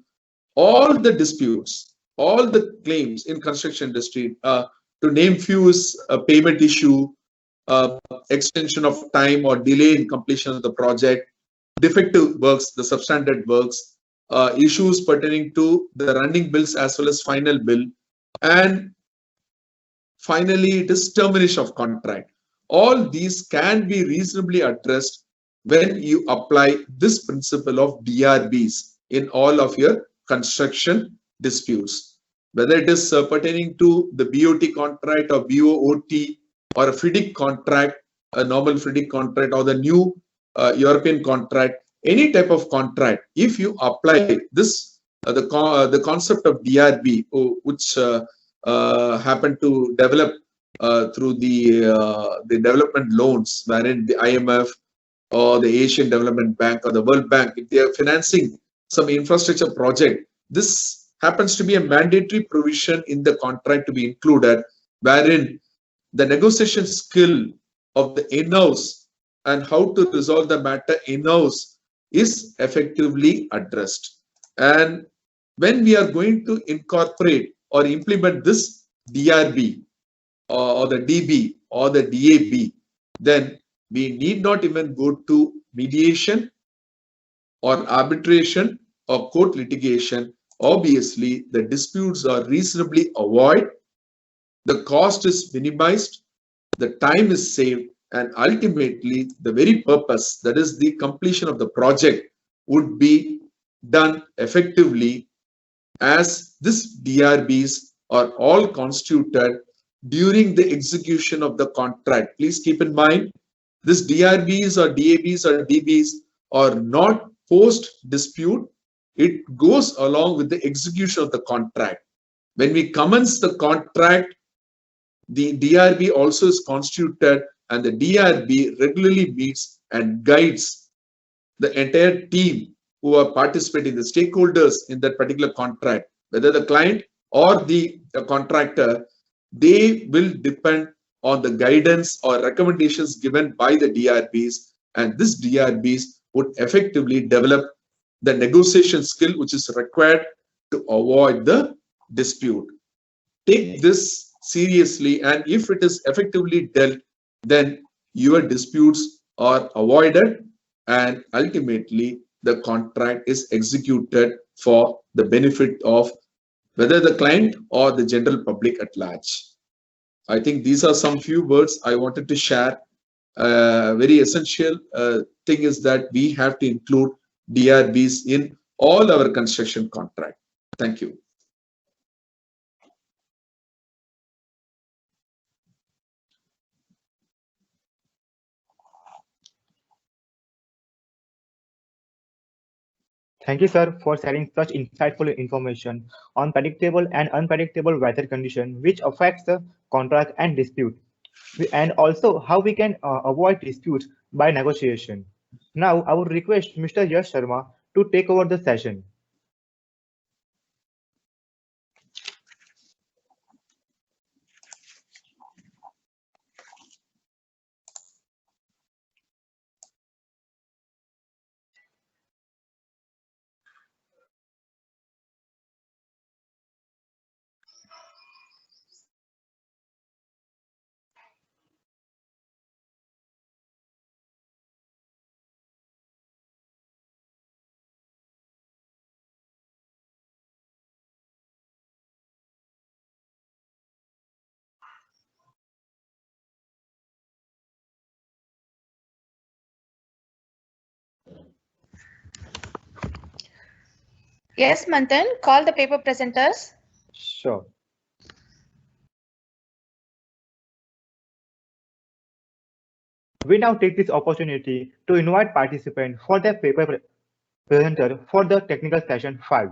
all the disputes, all the claims in construction industry, to name few, is a payment issue, extension of time or delay in completion of the project, defective works, the substandard works, issues pertaining to the running bills as well as final bill, and finally it is termination of contract. All these can be reasonably addressed when you apply this principle of DRBs in all of your construction disputes, whether it is pertaining to the BOT contract or BOOT or a FIDIC contract, a normal FIDIC contract, or the new European contract, any type of contract. If you apply this, the concept of DRB, which happened to develop through the development loans, wherein the IMF or the Asian Development Bank or the World Bank, if they are financing some infrastructure project, this happens to be a mandatory provision in the contract to be included, wherein the negotiation skill of the in-house and how to resolve the matter in-house is effectively addressed. And when we are going to incorporate or implement this DRB or the DB or the DAB, then we need not even go to mediation or arbitration or court litigation. Obviously, the disputes are reasonably avoided, the cost is minimized, the time is saved, and ultimately the very purpose, that is the completion of the project, would be done effectively, as these DRBs are all constituted during the execution of the contract. Please keep in mind, these DRBs or DABs or DBs are not post-dispute. It goes along with the execution of the contract. When we commence the contract, the DRB also is constituted, and the DRB regularly meets and guides the entire team who are participating, the stakeholders in that particular contract, whether the client or the contractor. They will depend on the guidance or recommendations given by the DRBs, and this DRBs would effectively develop the negotiation skill which is required to avoid the dispute. take this seriously, and if it is effectively dealt, then your disputes are avoided and ultimately the contract is executed for the benefit of whether the client or the general public at large. I think these are some few words I wanted to share. Very essential thing is that we have to include DRBs in all our construction contract. Thank you. Thank you, sir, for sharing such insightful information on predictable and unpredictable weather condition which affects the contract and dispute, and also how we can avoid disputes by negotiation. Now, I would request Mr. Yash Sharma to take over the session. Yes, Manthan, call the paper presenters. Sure. We now take this opportunity to invite participants for their paper presenter for the technical session 5.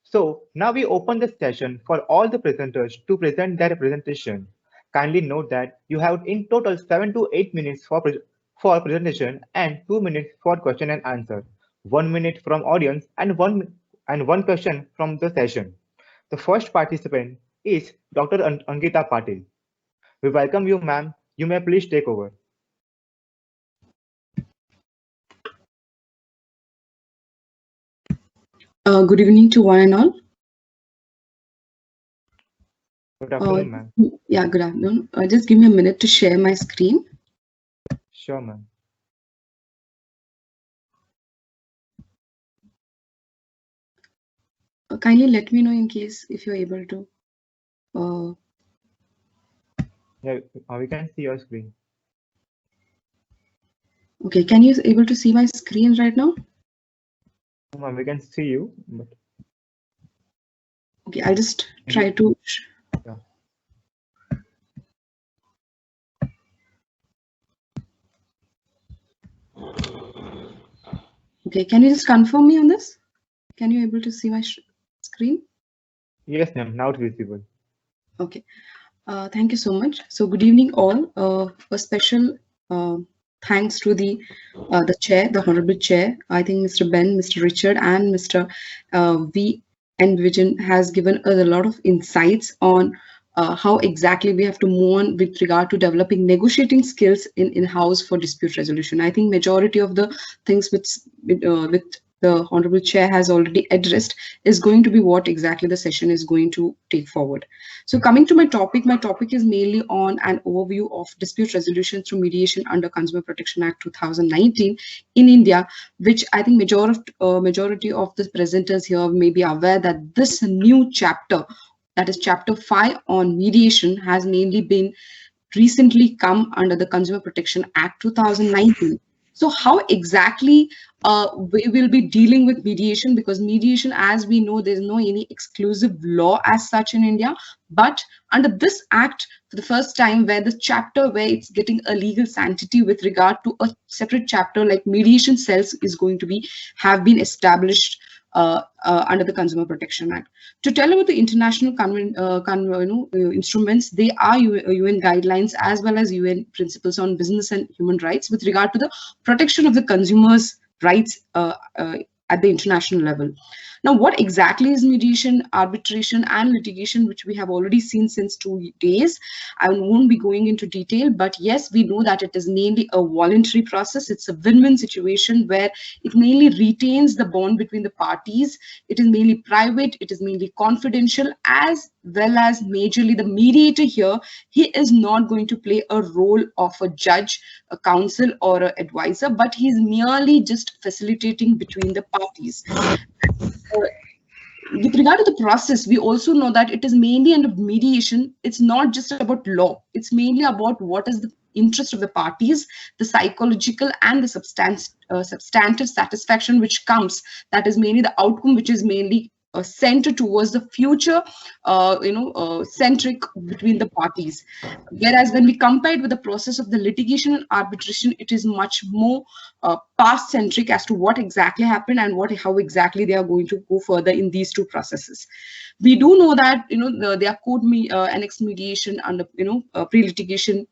So now we open the session for all the presenters to present their presentation. Kindly note that you have in total 7 to 8 minutes for presentation and 2 minutes for question and answer, 1 minute from audience and one question from the session. The first participant is Dr. Ankita Patil. We welcome you, ma'am. You may please take over. Good evening to one and all. Good afternoon, ma'am. Yeah, good afternoon. Just give me a minute to share my screen. Sure, ma'am. Kindly let me know in case if you're able to. Yeah, we can see your screen. Okay, can you able to see my screen right now? We can see you. But... Okay, I'll just try to. Yeah. Okay, can you just confirm me on this? Can you able to see my screen? Yes, ma'am. Now it's visible. Okay. Thank you so much. So good evening all. A special thanks to the chair, the honorable chair. I think Mr. Ben, Mr. Richard, and Mr. V. N. Vijan has given us a lot of insights on how exactly we have to move on with regard to developing negotiating skills in-house for dispute resolution. I think majority of the things with the honorable chair has already addressed is going to be what exactly the session is going to take forward. So coming to my topic is mainly on an overview of dispute resolution through mediation under Consumer Protection Act 2019 in India, which I think majority of the presenters here may be aware that this new chapter, that is chapter 5 on mediation, has mainly been recently come under the Consumer Protection Act 2019. So how exactly we will be dealing with mediation, because mediation, as we know, there's no any exclusive law as such in India, but under this act, for the first time, where the chapter where it's getting a legal sanctity with regard to a separate chapter like mediation cells is going to have been established under the Consumer Protection Act. To tell about the international instruments, they are UN guidelines as well as UN principles on business and human rights with regard to the protection of the consumers' rights at the international level. Now, what exactly is mediation, arbitration, and litigation, which we have already seen since 2 days? I won't be going into detail, but yes, we know that it is mainly a voluntary process. It's a win-win situation where it mainly retains the bond between the parties. It is mainly private, it is mainly confidential, as well as majorly the mediator here, he is not going to play a role of a judge, a counsel, or an advisor, but he is merely just facilitating between the parties. With regard to the process, we also know that it is mainly under mediation. It's not just about law. It's mainly about what is the interest of the parties, the psychological and the substantive satisfaction which comes. That is mainly the outcome, which is mainly centered towards the future, centric between the parties. Whereas when we compare it with the process of the litigation and arbitration, it is much more past centric as to what exactly happened and how exactly they are going to go further in these two processes. We do know that there are court annex mediation and pre-litigation.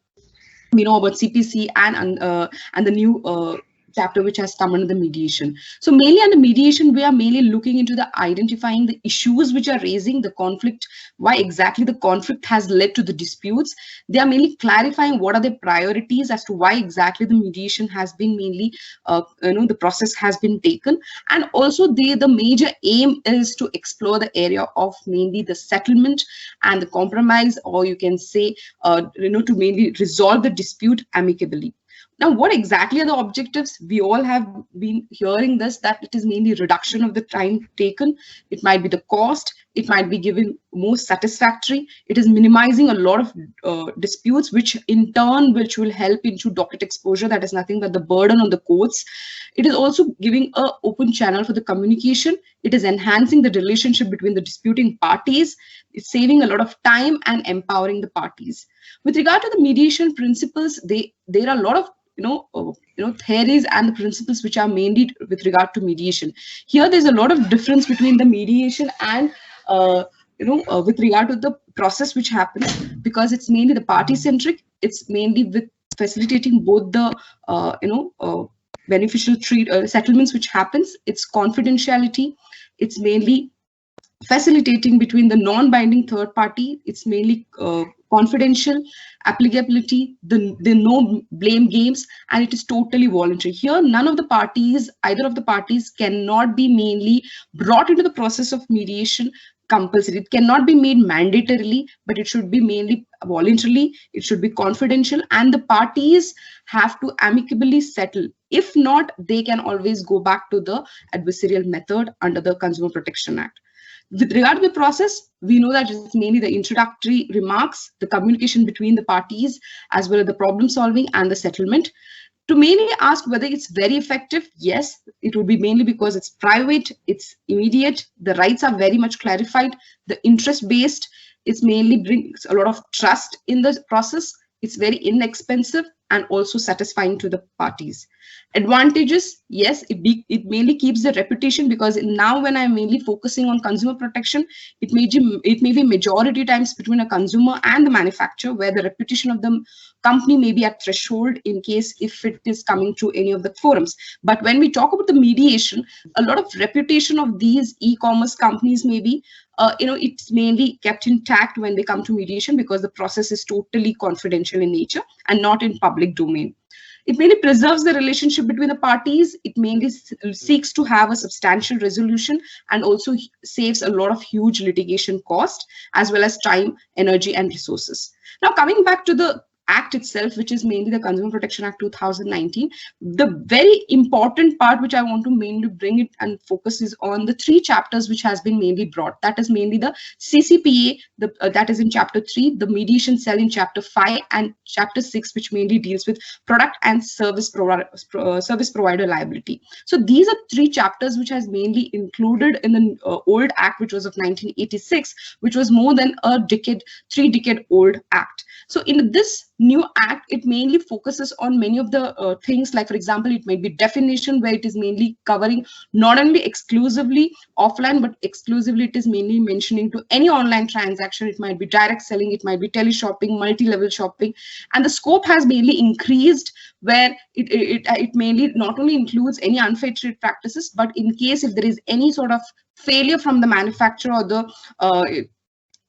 We know about CPC and the new chapter which has come under the mediation. So mainly under mediation, we are mainly looking into the identifying the issues which are raising the conflict, why exactly the conflict has led to the disputes. They are mainly clarifying what are the priorities as to why exactly the mediation has been mainly, the process has been taken. And also the major aim is to explore the area of mainly the settlement and the compromise, or you can say, to mainly resolve the dispute amicably. Now, what exactly are the objectives? We all have been hearing this, that it is mainly reduction of the time taken. It might be the cost. It might be given more satisfactory. It is minimizing a lot of disputes, which in turn, which will help into docket exposure. That is nothing but the burden on the courts. It is also giving an open channel for the communication. It is enhancing the relationship between the disputing parties. It's saving a lot of time and empowering the parties. With regard to the mediation principles, there are a lot of theories and the principles which are mainly with regard to mediation. Here, there's a lot of difference between the mediation and with regard to the process which happens, because it's mainly the party centric. It's mainly with facilitating both the beneficial settlements which happens. It's confidentiality. It's mainly facilitating between the non-binding third party. It's mainly confidential, applicability, the no blame games, and it is totally voluntary. Here, none of the parties, either of the parties, cannot be mainly brought into the process of mediation compulsory. It cannot be made mandatorily, but it should be mainly voluntarily. It should be confidential, and the parties have to amicably settle. If not, they can always go back to the adversarial method under the Consumer Protection Act. With regard to the process, we know that it's mainly the introductory remarks, the communication between the parties, as well as the problem solving and the settlement. To mainly ask whether it's very effective, yes, it would be mainly because it's private, it's immediate, the rights are very much clarified, the interest based, it's mainly brings a lot of trust in the process, it's very inexpensive and also satisfying to the parties. Advantages, yes, it mainly keeps the reputation, because now when I'm mainly focusing on consumer protection, it may be majority times between a consumer and the manufacturer, where the reputation of the company may be at threshold in case if it is coming to any of the forums. But when we talk about the mediation, a lot of reputation of these e-commerce companies may be it's mainly kept intact when they come to mediation, because the process is totally confidential in nature and not in public domain. It mainly preserves the relationship between the parties. It mainly seeks to have a substantial resolution and also saves a lot of huge litigation cost, as well as time, energy, and resources. Now, coming back to the Act itself, which is mainly the Consumer Protection Act 2019, the very important part which I want to mainly bring it and focus is on the 3 chapters which has been mainly brought. That is mainly the Ccpa, that is in Chapter 3, the Mediation Cell in Chapter 5, and Chapter 6, which mainly deals with product and service provider liability. So these are 3 chapters which has mainly included in the old Act, which was of 1986, which was more than a 3-decade old Act. So in this new act, it mainly focuses on many of the things, like for example, it may be definition, where it is mainly covering not only exclusively offline, but exclusively it is mainly mentioning to any online transaction. It might be direct selling, it might be teleshopping, multi-level shopping, and the scope has mainly increased, where it mainly not only includes any unfair trade practices, but in case if there is any sort of failure from the manufacturer or the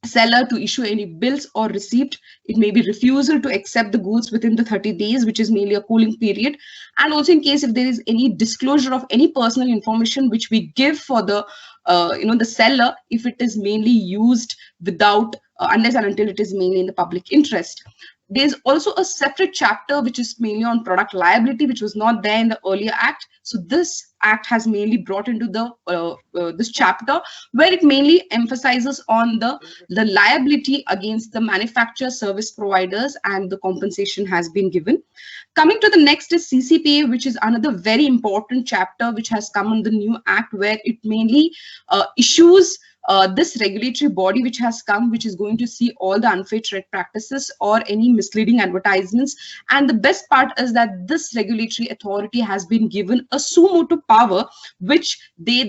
seller to issue any bills or receipt, it may be refusal to accept the goods within the 30 days, which is mainly a cooling period. And also in case if there is any disclosure of any personal information which we give for the the seller, if it is mainly used without unless and until it is mainly in the public interest. There's also a separate chapter which is mainly on product liability, which was not there in the earlier act. So this act has mainly brought into the this chapter, where it mainly emphasizes on the liability against the manufacturer, service providers, and the compensation has been given. Coming to the next is CCPA, which is another very important chapter which has come in the new act, where it mainly issues this regulatory body which has come, which is going to see all the unfair trade practices or any misleading advertisements. And the best part is that this regulatory authority has been given a suo motu power, which they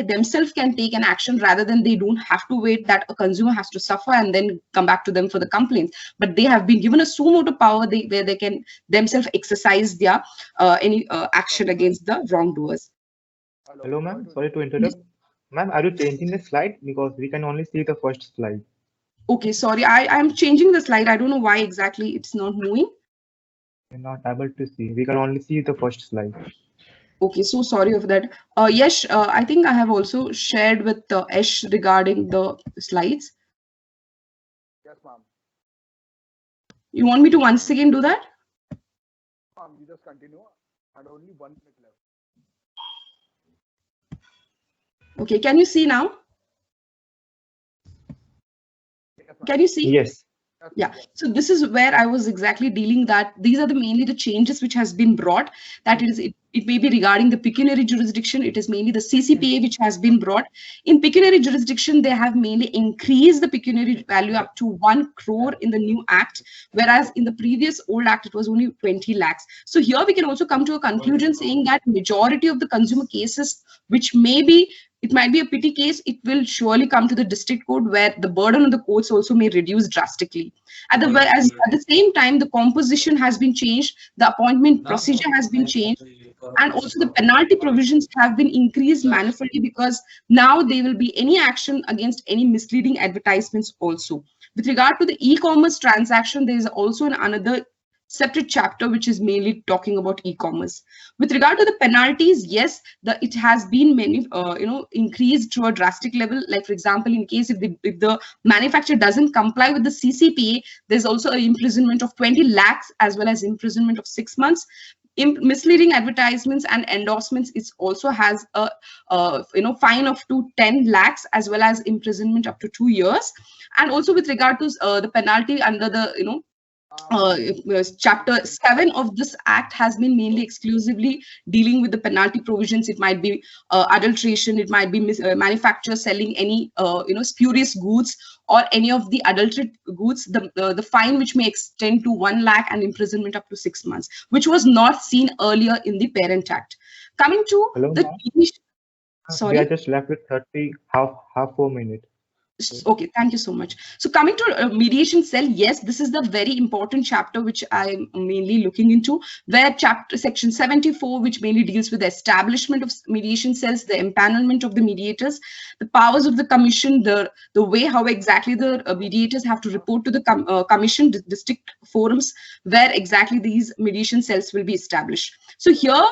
themselves can take an action, rather than they don't have to wait that a consumer has to suffer and then come back to them for the complaints. But they have been given a suo motu power where they can themselves exercise their any action against the wrongdoers. Hello, ma'am. Sorry to interrupt. Ma'am, are you changing the slide? Because we can only see the first slide. Okay, sorry, I'm changing the slide. I don't know why exactly it's not moving. We're not able to see. We can only see the first slide. Okay, so sorry for that. Yes, I think I have also shared with Ash regarding the slides. Yes, ma'am. You want me to once again do that? Ma'am, you just continue, and only 1 minute left. Okay, can you see now? Can you see? Yes. Yeah, so this is where I was exactly dealing that these are mainly the changes which has been brought. That is, it may be regarding the pecuniary jurisdiction. It is mainly the CCPA which has been brought. In pecuniary jurisdiction, they have mainly increased the pecuniary value up to 1 crore in the new act, whereas in the previous old act, it was only 20 lakhs. So here we can also come to a conclusion saying that majority of the consumer cases, which it might be a petty case, it will surely come to the district court, where the burden on the courts also may reduce drastically. At the same time, the composition has been changed, the appointment procedure has been changed, and also the penalty provisions have been increased manifoldly, because now there will be any action against any misleading advertisements also. With regard to the e-commerce transaction, there is also another separate chapter which is mainly talking about e-commerce. With regard to the penalties, yes, it has been increased to a drastic level. Like for example, in case if the manufacturer doesn't comply with the CCPA, there's also an imprisonment of 20 lakhs as well as imprisonment of 6 months. Misleading advertisements and endorsements, it also has a fine of 10 lakhs as well as imprisonment up to 2 years. And also with regard to the penalty under the chapter 7 of this act has been mainly exclusively dealing with the penalty provisions. It might be adulteration, it might be manufacturer selling any spurious goods or any of the adulterated goods. The fine which may extend to 1 lakh and imprisonment up to 6 months, which was not seen earlier in the Parent Act. Coming to we are just left with half 4 minutes. Okay, thank you so much. So coming to mediation cell, yes, this is the very important chapter which I'm mainly looking into, where section 74, which mainly deals with the establishment of mediation cells, the empanelment of the mediators, the powers of the commission, the way how exactly the mediators have to report to the commission, district forums, where exactly these mediation cells will be established. So here,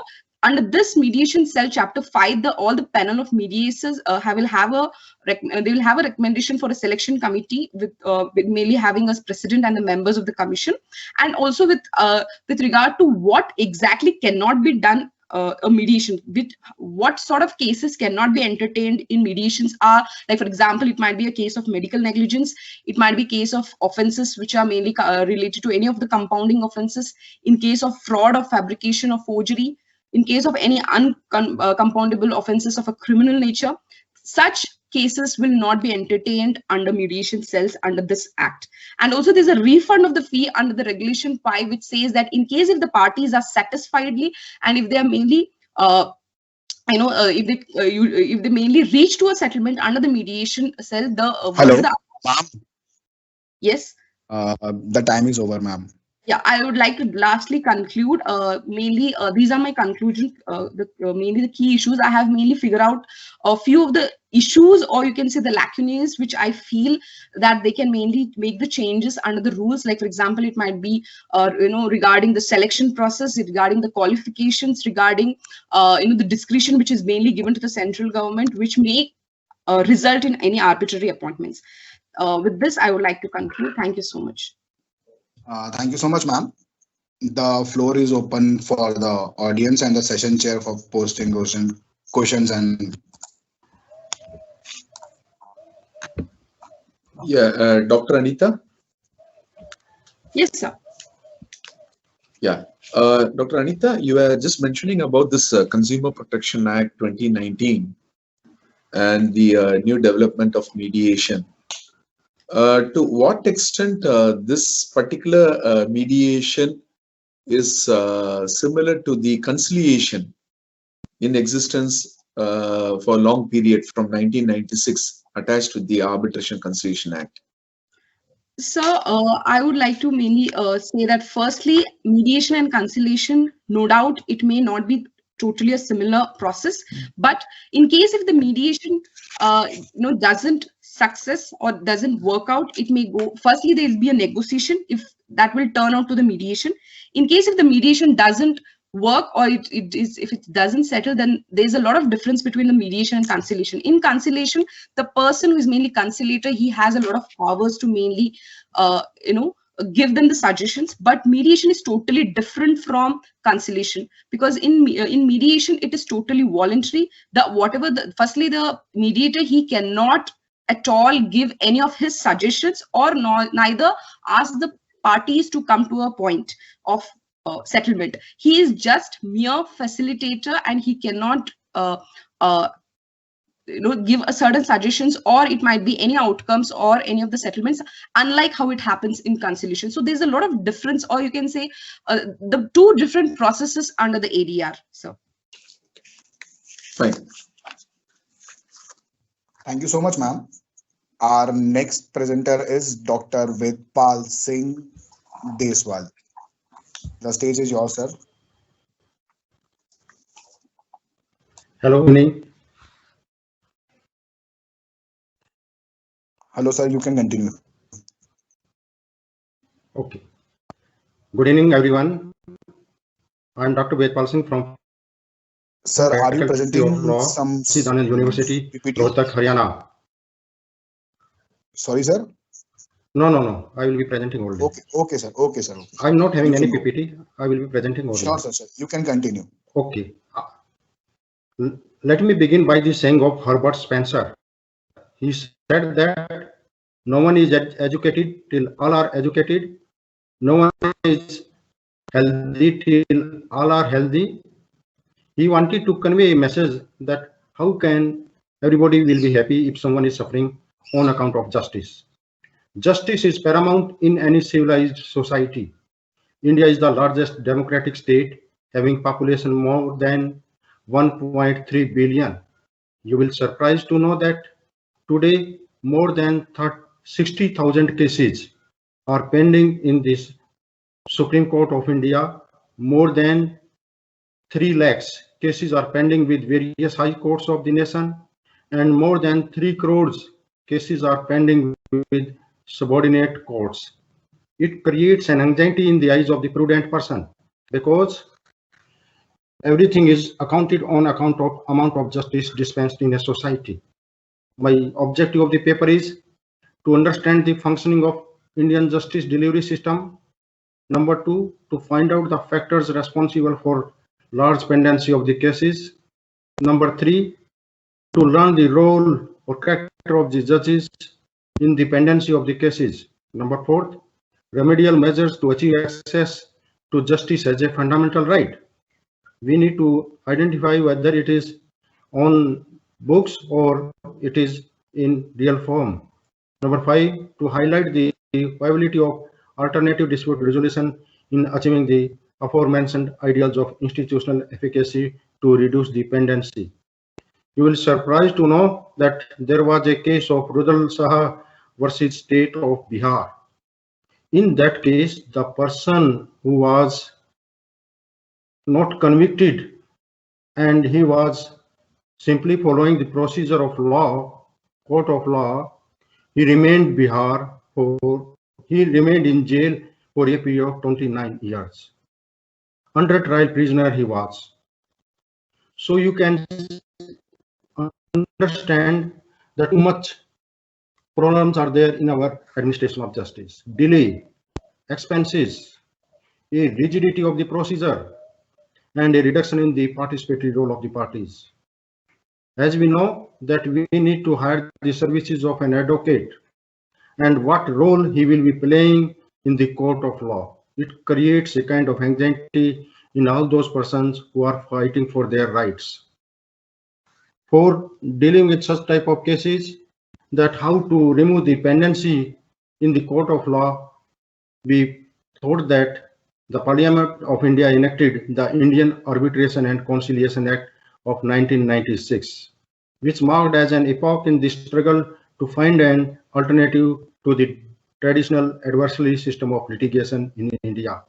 under this mediation cell, chapter 5, all the panel of mediators they will have a recommendation for a selection committee with mainly having as president and the members of the commission, and also with regard to what exactly cannot be done a mediation, with what sort of cases cannot be entertained in mediations are, like for example, it might be a case of medical negligence, it might be case of offenses which are mainly related to any of the compounding offenses, in case of fraud or fabrication or forgery, in case of any uncompoundable offenses of a criminal nature. Such cases will not be entertained under mediation cells under this act. And also there's a refund of the fee under the regulation 5, which says that in case if the parties are satisfiedly and if they are mainly if they mainly reach to a settlement under the mediation cell, Hello, ma'am. Yes. The time is over, ma'am. Yeah, I would like to lastly conclude. Mainly, these are my conclusions. Mainly the key issues. I have mainly figured out a few of the issues, or you can say the lacunae, which I feel that they can mainly make the changes under the rules. Like, for example, it might be, regarding the selection process, regarding the qualifications, regarding, the discretion which is mainly given to the central government, which may result in any arbitrary appointments. With this, I would like to conclude. Thank you so much. Thank you so much, ma'am. The floor is open for the audience and the session chair for posting questions and. Yeah, Dr. Anita. Yes, sir. Yeah, Dr. Anita, you were just mentioning about this Consumer Protection Act 2019 and the new development of mediation. To what extent this particular mediation is similar to the conciliation in existence for a long period from 1996 attached to the Arbitration Conciliation Act? Sir, I would like to mainly say that firstly, mediation and conciliation, no doubt it may not be totally a similar process, but in case if the mediation doesn't success or doesn't work out, it may go, firstly there will be a negotiation if that will turn out to the mediation. In case if the mediation doesn't work or if it doesn't settle, then there's a lot of difference between the mediation and conciliation. In conciliation, the person who is mainly conciliator, he has a lot of powers to mainly give them the suggestions, but mediation is totally different from conciliation, because in mediation it is totally voluntary. Firstly the mediator, he cannot at all give any of his suggestions or neither ask the parties to come to a point of settlement. He is just mere facilitator and he cannot give a certain suggestions, or it might be any outcomes or any of the settlements, unlike how it happens in conciliation. So there's a lot of difference, or you can say the two different processes under the ADR. So fine. Thank you so much, ma'am. Our next presenter is Dr. Vedpal Singh Deswal. The stage is yours, sir. Hello, good evening. Hello, sir. You can continue. Okay. Good evening, everyone. I'm Dr. Vedpal Singh from. Sir, are you presenting some University, Rohtak, Haryana? Sorry, sir. No. I will be presenting all day. Okay, sir. Okay, sir. I'm not having any PPT. I will be presenting all day. Sure, sir. You can continue. Okay. Let me begin by the saying of Herbert Spencer. He said that no one is educated till all are educated. No one is healthy till all are healthy. He wanted to convey a message that how can everybody will be happy if someone is suffering on account of justice. Justice is paramount in any civilized society. India is the largest democratic state, having population more than 1.3 billion. You will be surprised to know that today more than 60,000 cases are pending in this Supreme Court of India. More than 3 lakhs cases are pending with various high courts of the nation, and more than 3 crores cases are pending with subordinate courts. It creates an anxiety in the eyes of the prudent person, because everything is accounted on account of amount of justice dispensed in a society. My objective of the paper is to understand the functioning of Indian justice delivery system. Number 2, to find out the factors responsible for large pendency of the cases. Number 3, to learn the role or character of the judges in the pendency of the cases. Number 4, remedial measures to achieve access to justice as a fundamental right. We need to identify whether it is on books or it is in real form. Number 5, to highlight the viability of alternative dispute resolution in achieving the aforementioned ideals of institutional efficacy to reduce dependency. You will be surprised to know that there was a case of Rudal Saha versus State of Bihar. In that case, the person who was not convicted and he was simply following the procedure of law, court of law, he remained in jail for a period of 29 years. Under trial prisoner he was. So you can understand that too much problems are there in our administration of justice. Delay, expenses, a rigidity of the procedure, and a reduction in the participatory role of the parties. As we know that we need to hire the services of an advocate and what role he will be playing in the court of law. It creates a kind of anxiety in all those persons who are fighting for their rights. For dealing with such type of cases, that how to remove the pendency in the court of law, we thought that the Parliament of India enacted the Indian Arbitration and Conciliation Act of 1996, which marked as an epoch in the struggle to find an alternative to the traditional adversary system of litigation in India.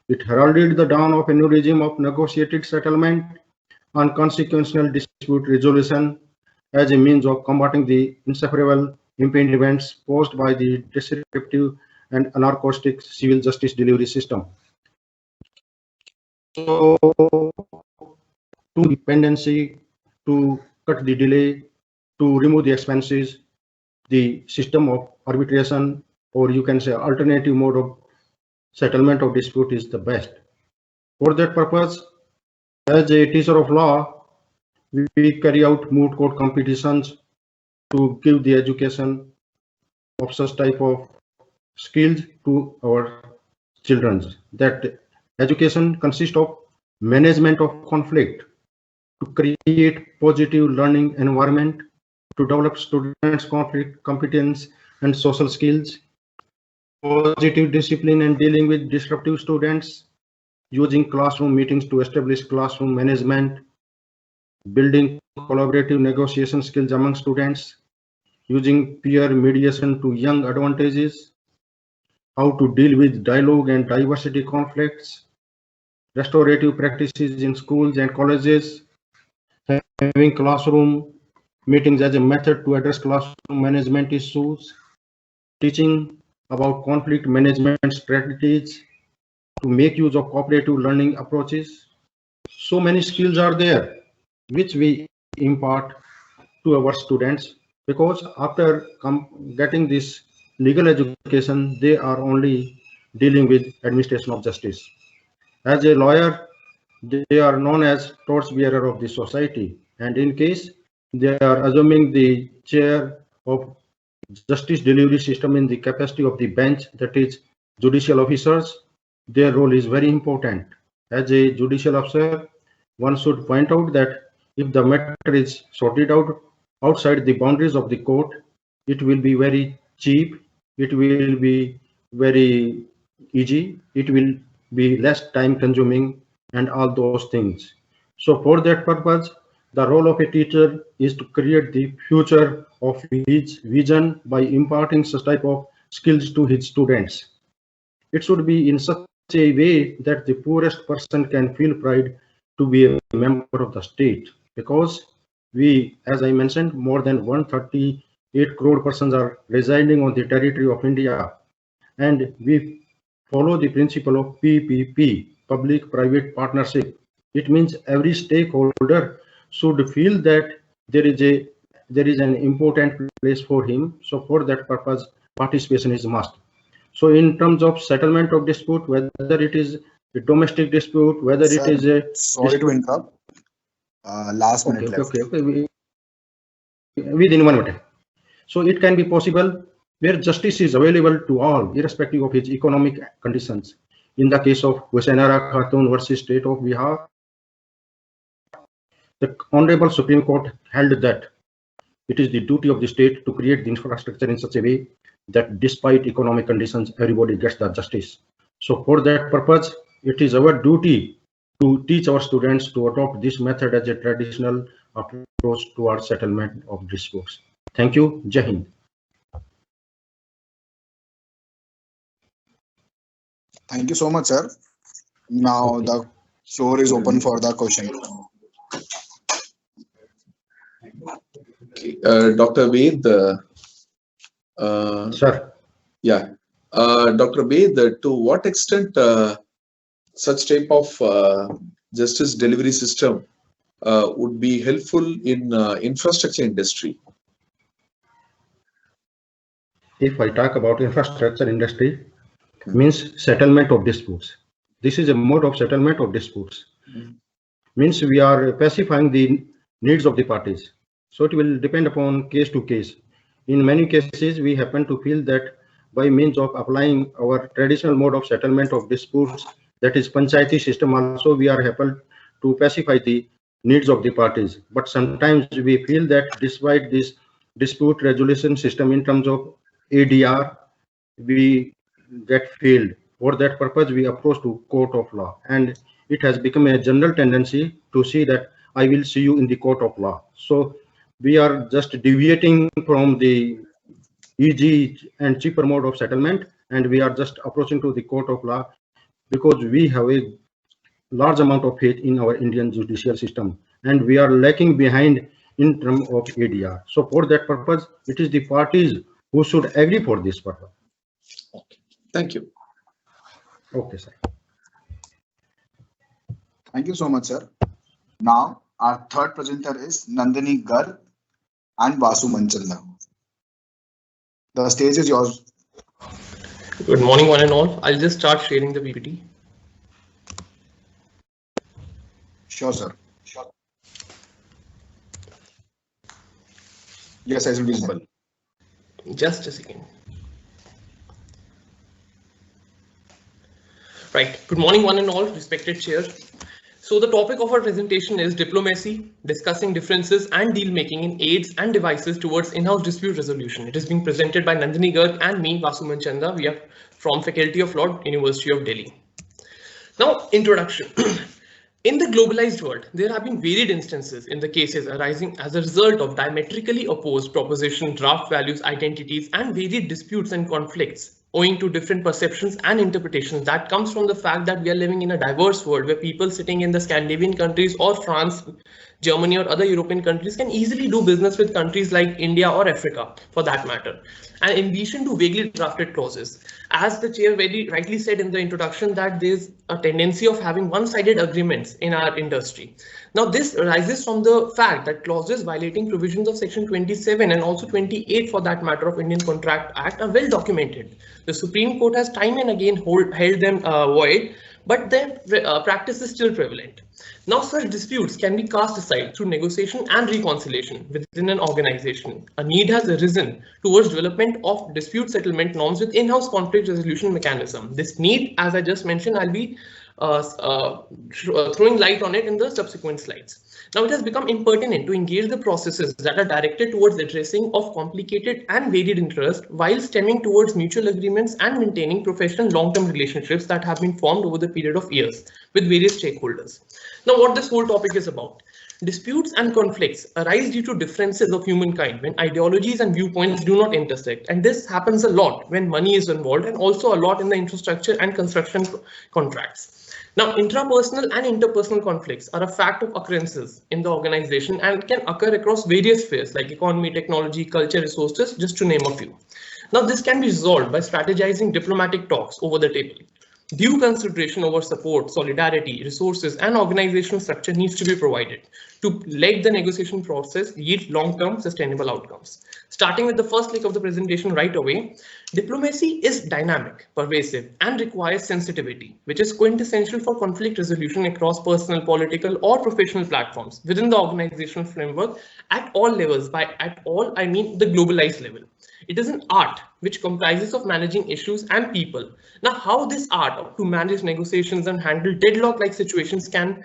It heralded the dawn of a new regime of negotiated settlement and consequential dispute resolution as a means of combating the insufferable impediments posed by the disruptive and anarchistic civil justice delivery system. So, to dependency, to cut the delay, to remove the expenses, the system of arbitration, or you can say alternative mode of settlement of dispute is the best. For that purpose, as a teacher of law, we carry out moot court competitions to give the education of such type of skills to our children. That education consists of management of conflict, to create positive learning environment, to develop students' conflict competence and social skills, positive discipline and dealing with disruptive students, using classroom meetings to establish classroom management, building collaborative negotiation skills among students, using peer mediation to young advantages, how to deal with dialogue and diversity conflicts, restorative practices in schools and colleges, having classroom meetings as a method to address classroom management issues, teaching about conflict management strategies, to make use of cooperative learning approaches. So many skills are there which we impart to our students, because after getting this legal education, they are only dealing with administration of justice. As a lawyer, they are known as torchbearer of the society, and in case they are assuming the chair of justice delivery system in the capacity of the bench, that is judicial officers, their role is very important. As a judicial officer, one should point out that if the matter is sorted out outside the boundaries of the court, it will be very cheap, it will be very easy, it will be less time consuming and all those things. So for that purpose, the role of a teacher is to create the future of his vision by imparting such type of skills to his students. It should be in such a way that the poorest person can feel pride to be a member of the state, because we, as I mentioned, more than 138 crore persons are residing on the territory of India, and we follow the principle of PPP, public-private partnership. It means every stakeholder should feel that there is an important place for him. So for that purpose, participation is must. So in terms of settlement of dispute, whether it is a domestic dispute, whether Sir, it is a sorry to interrupt. Last minute left. Okay. Within 1 minute. So it can be possible where justice is available to all, irrespective of his economic conditions. In the case of Husainara Khatun versus State of Bihar, the Honorable Supreme Court held that it is the duty of the state to create the infrastructure in such a way that despite economic conditions, everybody gets the justice. So for that purpose, it is our duty to teach our students to adopt this method as a traditional approach towards settlement of disputes. Thank you. Jai Hind. Thank you so much, sir. Now the floor is open for the question. Okay. Dr. Ved, Sir. Yeah. Dr. Ved, to what extent such type of justice delivery system would be helpful in infrastructure industry? If I talk about infrastructure industry, means settlement of disputes. This is a mode of settlement of disputes. Means we are pacifying the needs of the parties. So it will depend upon case to case. In many cases, we happen to feel that by means of applying our traditional mode of settlement of disputes, that is panchayati system, also we are able to pacify the needs of the parties. But sometimes we feel that despite this dispute resolution system in terms of ADR, we get failed. For that purpose, we approach to court of law, and it has become a general tendency to see that I will see you in the court of law. So we are just deviating from the easy and cheaper mode of settlement, and we are just approaching to the court of law because we have a large amount of faith in our Indian judicial system, and we are lacking behind in terms of ADR. So for that purpose, it is the parties who should agree for this purpose. Okay. Thank you. Okay, sir. Thank you so much, sir. Now, our third presenter is Nandini Garg and Vasu Manchanda. The stage is yours. Good morning, one and all. I'll just start sharing the PPT. Sure, sir. Sure. Yes, I will be visible. Just a second. Right. Good morning, one and all, respected chair. So the topic of our presentation is diplomacy, discussing differences and deal making in aids and devices towards in-house dispute resolution. It is being presented by Nandini Garg and me, Vasu Manchanda. We are from Faculty of Law, University of Delhi. Now, introduction. In the globalized world, there have been varied instances in the cases arising as a result of diametrically opposed proposition, draft values, identities, and varied disputes and conflicts owing to different perceptions and interpretations. That comes from the fact that we are living in a diverse world where people sitting in the Scandinavian countries or France, Germany or other European countries can easily do business with countries like India or Africa for that matter. And in addition to vaguely drafted clauses, as the chair very rightly said in the introduction, that there's a tendency of having one-sided agreements in our industry. Now this arises from the fact that clauses violating provisions of section 27 and also 28 for that matter of Indian Contract Act are well documented. The Supreme Court has time and again held them void, but their practice is still prevalent. Now such disputes can be cast aside through negotiation and reconciliation within an organization. A need has arisen towards development of dispute settlement norms with in-house conflict resolution mechanism. This need, as I just mentioned, I'll be throwing light on it in the subsequent slides. Now it has become impertinent to engage the processes that are directed towards addressing of complicated and varied interests while stemming towards mutual agreements and maintaining professional long-term relationships that have been formed over the period of years with various stakeholders. Now what this whole topic is about. Disputes and conflicts arise due to differences of humankind when ideologies and viewpoints do not intersect, and this happens a lot when money is involved and also a lot in the infrastructure and construction contracts. Now, intrapersonal and interpersonal conflicts are a fact of occurrences in the organization and can occur across various spheres like economy, technology, culture, resources, just to name a few. Now, this can be resolved by strategizing diplomatic talks over the table. Due consideration over support, solidarity, resources, and organizational structure needs to be provided to let the negotiation process yield long-term sustainable outcomes. Starting with the first leg of the presentation right away, diplomacy is dynamic, pervasive, and requires sensitivity, which is quintessential for conflict resolution across personal, political, or professional platforms within the organizational framework at all levels. By at all, I mean the globalized level. It is an art which comprises of managing issues and people. Now, how this art to manage negotiations and handle deadlock-like situations can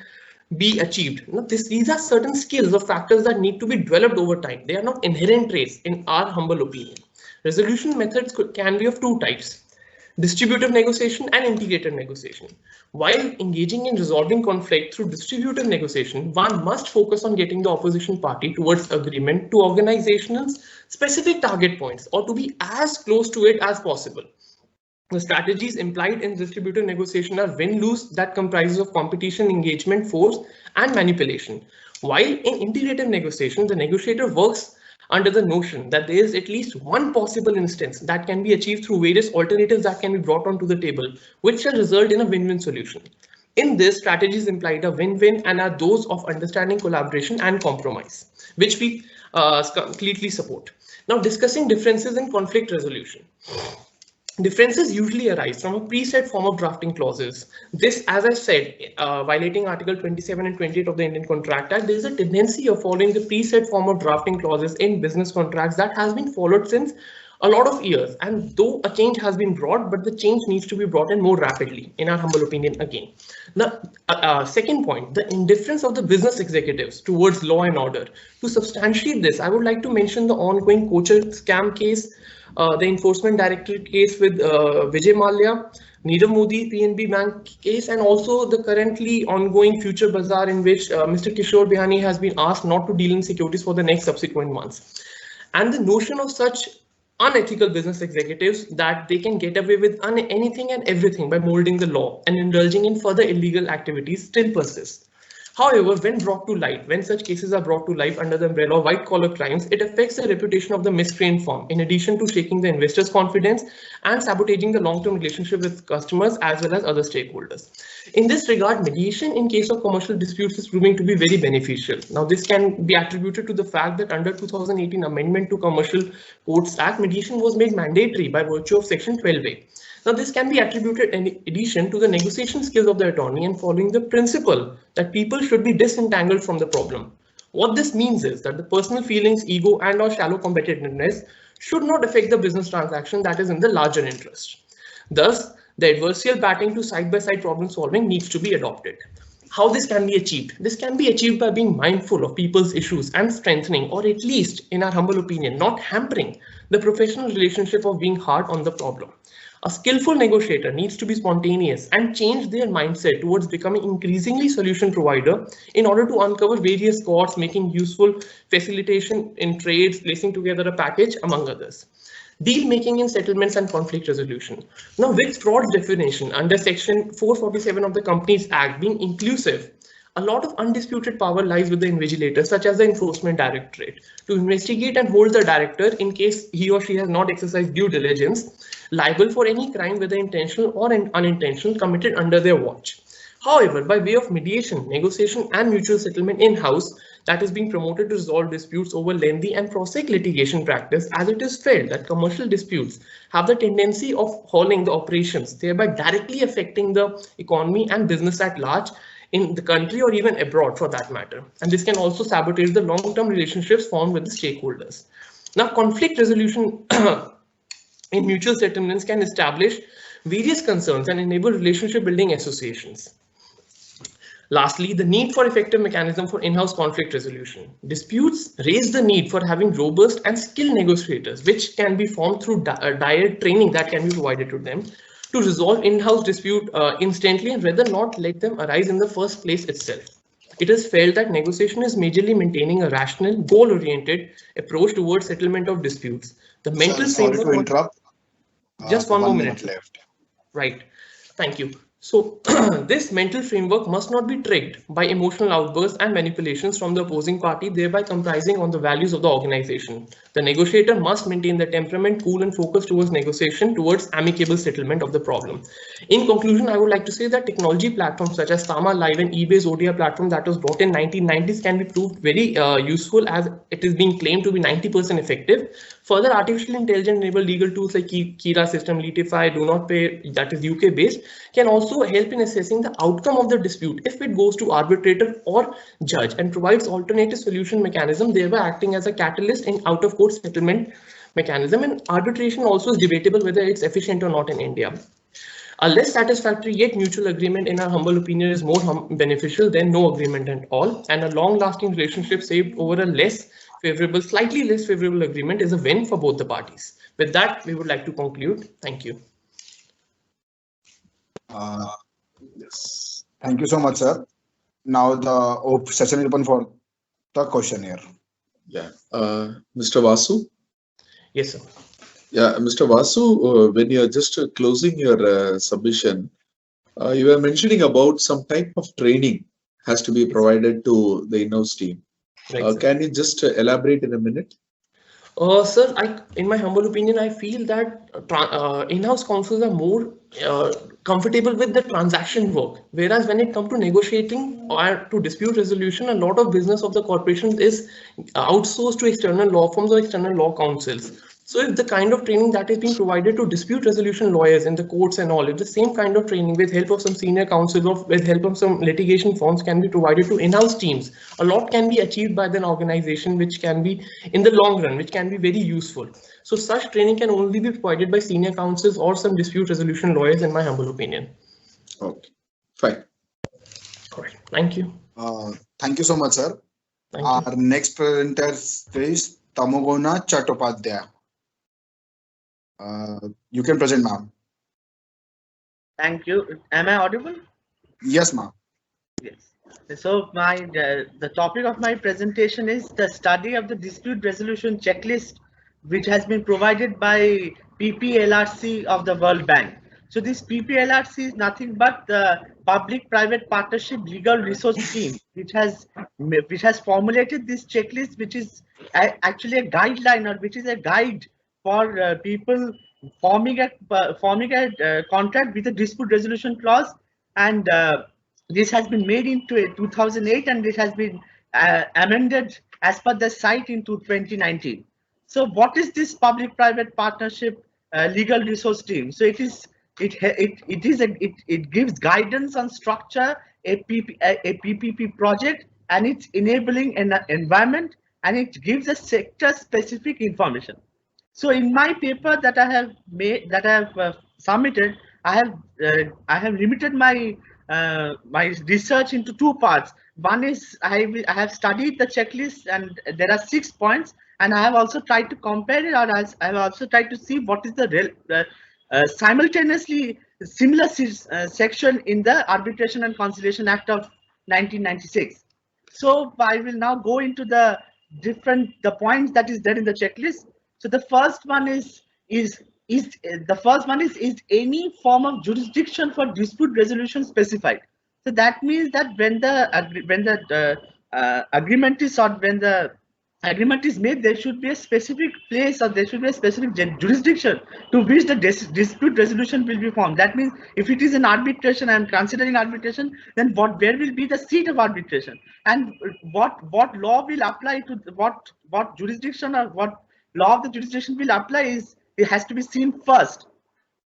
be achieved. Now, these are certain skills or factors that need to be developed over time. They are not inherent traits in our humble opinion. Resolution methods can be of two types: distributive negotiation and integrated negotiation. While engaging in resolving conflict through distributive negotiation, one must focus on getting the opposition party towards agreement to organizational specific target points, or to be as close to it as possible. The strategies implied in distributive negotiation are win-lose that comprises of competition, engagement, force, and manipulation. While in integrative negotiation, the negotiator works under the notion that there is at least one possible instance that can be achieved through various alternatives that can be brought onto the table, which shall result in a win-win solution. In this, strategies implied a win-win and are those of understanding, collaboration, and compromise, which we completely support. Now, discussing differences in conflict resolution. Differences usually arise from a preset form of drafting clauses. This, as I said, violating Article 27 and 28 of the Indian Contract Act, there is a tendency of following the preset form of drafting clauses in business contracts that has been followed since a lot of years. And though a change has been brought, but the change needs to be brought in more rapidly, in our humble opinion again. The second point, the indifference of the business executives towards law and order. To substantiate this, I would like to mention the ongoing Kocher scam case, the Enforcement Directorate case with Vijay Mallya, Nirav Modi PNB Bank case, and also the currently ongoing Future Bazaar, in which Mr. Kishore Bihani has been asked not to deal in securities for the next subsequent months. And the notion of such unethical business executives that they can get away with anything and everything by molding the law and indulging in further illegal activities still persists. However, when brought to light, when such cases are brought to light under the umbrella of white-collar crimes, it affects the reputation of the miscreant firm, in addition to shaking the investors' confidence and sabotaging the long-term relationship with customers as well as other stakeholders. In this regard, mediation in case of commercial disputes is proving to be very beneficial. Now, this can be attributed to the fact that under 2018 Amendment to Commercial Courts Act, mediation was made mandatory by virtue of Section 12A. Now, this can be attributed in addition to the negotiation skills of the attorney and following the principle that people should be disentangled from the problem. What this means is that the personal feelings, ego, and or shallow competitiveness should not affect the business transaction that is in the larger interest. Thus, the adversarial batting to side-by-side problem solving needs to be adopted. How this can be achieved? This can be achieved by being mindful of people's issues and strengthening, or at least, in our humble opinion, not hampering the professional relationship of being hard on the problem. A skillful negotiator needs to be spontaneous and change their mindset towards becoming increasingly solution provider in order to uncover various costs, making useful facilitation in trades, placing together a package, among others. Deal making in settlements and conflict resolution. Now, with fraud definition under Section 447 of the Companies Act being inclusive, a lot of undisputed power lies with the invigilator, such as the Enforcement Directorate, to investigate and hold the director, in case he or she has not exercised due diligence, liable for any crime, whether intentional or unintentional, committed under their watch. However, by way of mediation, negotiation, and mutual settlement in-house, that is being promoted to resolve disputes over lengthy and prosaic litigation practice, as it is felt that commercial disputes have the tendency of halting the operations, thereby directly affecting the economy and business at large, in the country or even abroad for that matter. And this can also sabotage the long-term relationships formed with the stakeholders. Now, conflict resolution in mutual settlements can establish various concerns and enable relationship building associations. Lastly, the need for effective mechanism for in-house conflict resolution. Disputes raise the need for having robust and skilled negotiators, which can be formed through direct training that can be provided to them, to resolve in-house dispute instantly and rather not let them arise in the first place itself. It is felt that negotiation is majorly maintaining a rational, goal-oriented approach towards settlement of disputes. The mental sorry framework. to interrupt. Just one more minute left. Right. Thank you. So this mental framework must not be trigged by emotional outbursts and manipulations from the opposing party, thereby compromising on the values of the organization. The negotiator must maintain the temperament, cool and focus towards negotiation, towards amicable settlement of the problem. In conclusion, I would like to say that technology platforms such as Tama Live and eBay's ODI platform that was brought in 1990s can be proved very useful, as it is being claimed to be 90% effective. Further, artificial intelligence enabled legal tools like Kira system, Litify, Do Not Pay, that is UK based, can also help in assessing the outcome of the dispute if it goes to arbitrator or judge, and provides alternative solution mechanism, thereby acting as a catalyst in out-of-court settlement mechanism. And arbitration also is debatable whether it's efficient or not in India. A less satisfactory yet mutual agreement, in our humble opinion, is more beneficial than no agreement at all. And a long-lasting relationship saved over a less favorable, slightly less favorable agreement is a win for both the parties. With that, we would like to conclude. Thank you. Yes. Thank you so much, sir. Now the session is open for the questionnaire. Yeah. Mr. Vasu? Yes, sir. Yeah, Mr. Vasu, when you're just closing your submission, you were mentioning about some type of training has to be provided to the in-house team. Right, can you just elaborate in a minute? Sir, in my humble opinion, I feel that in-house counsels are more comfortable with the transaction work. Whereas when it comes to negotiating or to dispute resolution, a lot of business of the corporation is outsourced to external law firms or external law counsels. So if the kind of training that is being provided to dispute resolution lawyers in the courts and all, if the same kind of training with help of some senior counsel or with help of some litigation firms can be provided to in-house teams, a lot can be achieved by an organization which can be in the long run, which can be very useful. So such training can only be provided by senior counsels or some dispute resolution lawyers, in my humble opinion. Okay, fine. All right, thank you. Thank you so much, sir. Our next presenter is Tamogona Chattopadhyay. You can present, ma'am. Thank you. Am I audible? Yes, ma'am. Yes. So the topic of my presentation is the study of the dispute resolution checklist, which has been provided by PPLRC of the World Bank. So this PPLRC is nothing but the Public-Private Partnership Legal Resource Team, which has formulated this checklist, which is actually a guideline, or which is a guide for people forming a contract with a dispute resolution clause. And this has been made into 2008, and it has been amended as per the site into 2019. So what is this Public-Private Partnership Legal Resource Team? So it gives guidance on structure a PPP project and its enabling an environment, and it gives a sector specific information. So in my paper that I have made, that I have submitted, I have limited my my research into two parts. One is I have studied the checklist, and there are 6 points, and I have also tried to compare it, or I have also tried to see what is the simultaneously similar section in the Arbitration and Conciliation Act of 1996. So I will now go into the points that is there in the checklist. So the first one is any form of jurisdiction for dispute resolution specified. So that means that when the agreement is, or when the agreement is made, there should be a specific place, or there should be a specific jurisdiction to which the dispute resolution will be formed. That means if it is an arbitration, I am considering arbitration, then where will be the seat of arbitration, and what law will apply to what jurisdiction, or what law of the jurisdiction will apply it has to be seen first.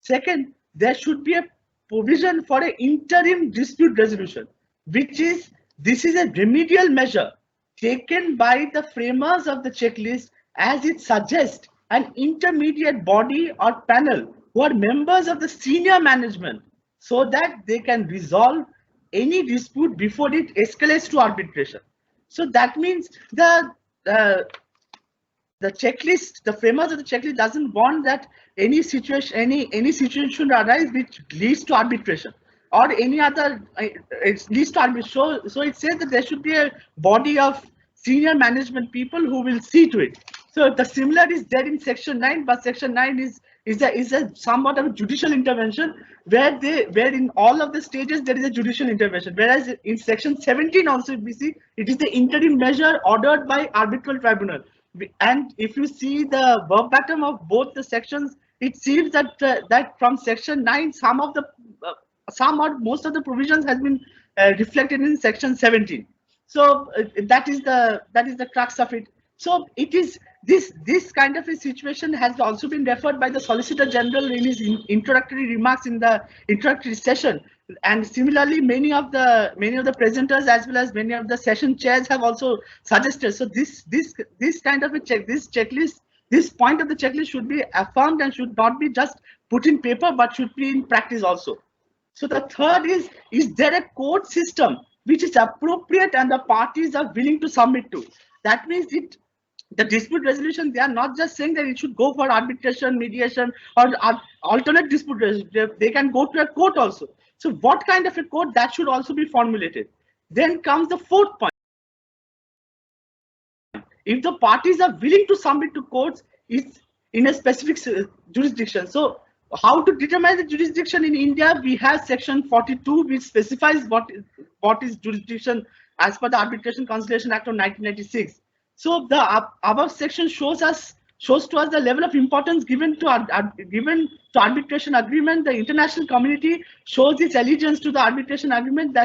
Second, there should be a provision for an interim dispute resolution, this is a remedial measure taken by the framers of the checklist, as it suggests an intermediate body or panel who are members of the senior management, so that they can resolve any dispute before it escalates to arbitration. So that means the checklist, the framers of the checklist doesn't want that any situation arise which leads to arbitration, or any other it leads to arbitration. So it says that there should be a body of senior management people who will see to it. So the similar is there in section 9, but section 9 is a somewhat of a judicial intervention, where in all of the stages there is a judicial intervention, whereas in section 17 also we see it is the interim measure ordered by arbitral tribunal. And if you see the verbatim of both the sections, it seems that that from section 9 some or most of the provisions has been reflected in section 17. So that is the crux of it. So it is this kind of a situation has also been referred by the Solicitor General in his introductory remarks in the introductory session, and similarly many of the presenters as well as many of the session chairs have also suggested. So this kind of a checklist, this point of the checklist should be affirmed and should not be just put in paper, but should be in practice also. So the third is there a court system which is appropriate and the parties are willing to submit to? That means the dispute resolution, they are not just saying that it should go for arbitration, mediation, or alternate dispute resolution. They can go to a court also. So what kind of a court, that should also be formulated. Then comes the fourth point. If the parties are willing to submit to courts, it's in a specific jurisdiction. So how to determine the jurisdiction in India? We have section 42, which specifies what is jurisdiction as per the Arbitration Conciliation Act of 1996. So the above section shows to us the level of importance given to arbitration agreement. The international community shows its allegiance to the arbitration agreement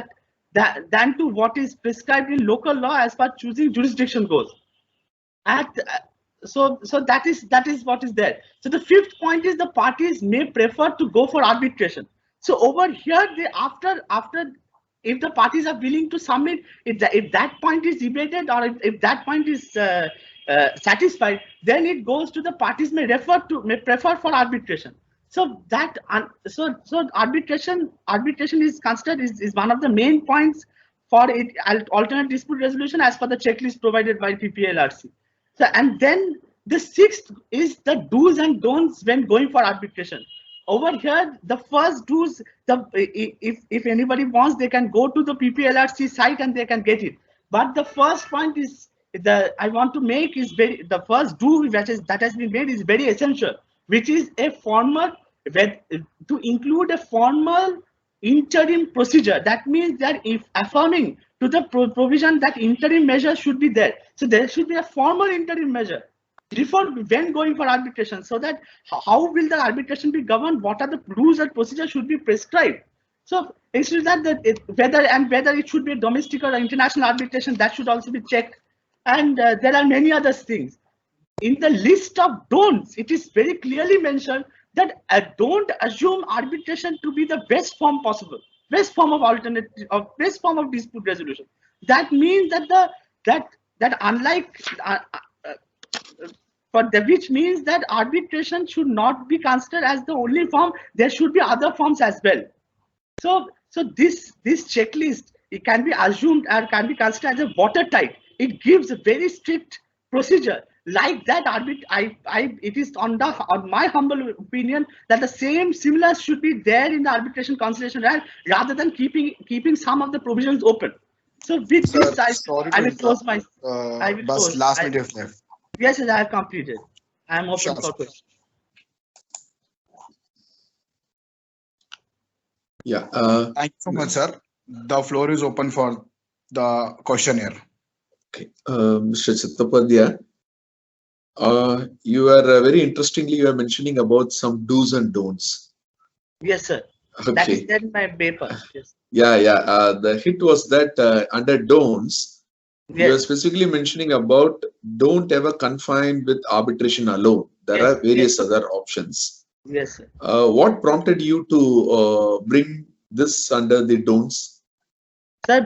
than to what is prescribed in local law as per choosing jurisdiction goes. So that is what is there. So the fifth point is the parties may prefer to go for arbitration. So over here, after if the parties are willing to submit, if that point is debated or if that point is satisfied, then it goes to the parties may prefer for arbitration. So that arbitration is considered is one of the main points for alternate dispute resolution as per the checklist provided by PPLRC. So, and then the sixth is the do's and don'ts when going for arbitration. Over here, the first do's, if anybody wants, they can go to the PPLRC site and they can get it. But the first point is I want to make is the first do that has been made is very essential, which is a formal to include a formal interim procedure. That means that if affirming to the provision that interim measure should be there. So there should be a formal interim measure before when going for arbitration, so that how will the arbitration be governed? What are the rules and procedures should be prescribed? So it's that whether it should be a domestic or international arbitration, that should also be checked. And there are many other things. In the list of don'ts, it is very clearly mentioned that don't assume arbitration to be the best form possible, best form of best form of dispute resolution. That means that unlike which means that arbitration should not be considered as the only form. There should be other forms as well. So this checklist, it can be assumed or can be considered as a watertight. It gives a very strict procedure. Like that, it is on my humble opinion that the similar should be there in the Arbitration Conciliation Act rather than keeping some of the provisions open. So with this, I will close my. Last minute is left. Yes, I have completed. I am open for questions. Yeah. Thank you so much, sir. The floor is open for the questionnaire. Okay, Mr. Chittapadhyay, you are very interestingly, you are mentioning about some do's and don'ts. Yes, sir. Okay. That is in my paper. Yes. Yeah. The hit was that under don'ts, you are specifically mentioning about don't ever confine with arbitration alone. There are various other options. Yes, sir. What prompted you to bring this under the don'ts? Sir,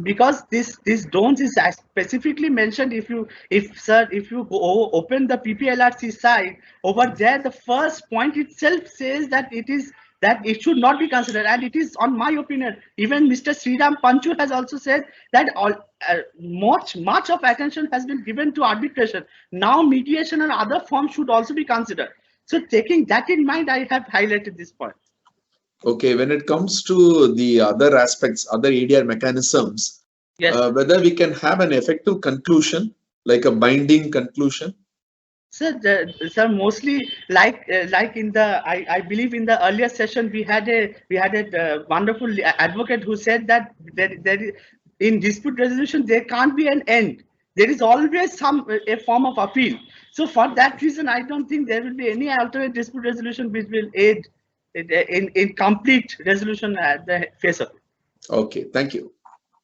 because this don'ts is specifically mentioned. If you go open the PPLRC site, over there the first point itself says that it should not be considered, and it is, on my opinion, even Mr. Sriram Panchu has also said that much of attention has been given to arbitration. Now mediation and other forms should also be considered. So taking that in mind, I have highlighted this point. Okay, when it comes to the other aspects, other ADR mechanisms, yes, whether we can have an effective conclusion, like a binding conclusion? Sir, mostly like in the I believe in the earlier session we had a wonderful advocate who said that there in dispute resolution there can't be an end. There is always a form of appeal. So for that reason, I don't think there will be any alternate dispute resolution which will aid in complete resolution at the face of it. Okay, thank you.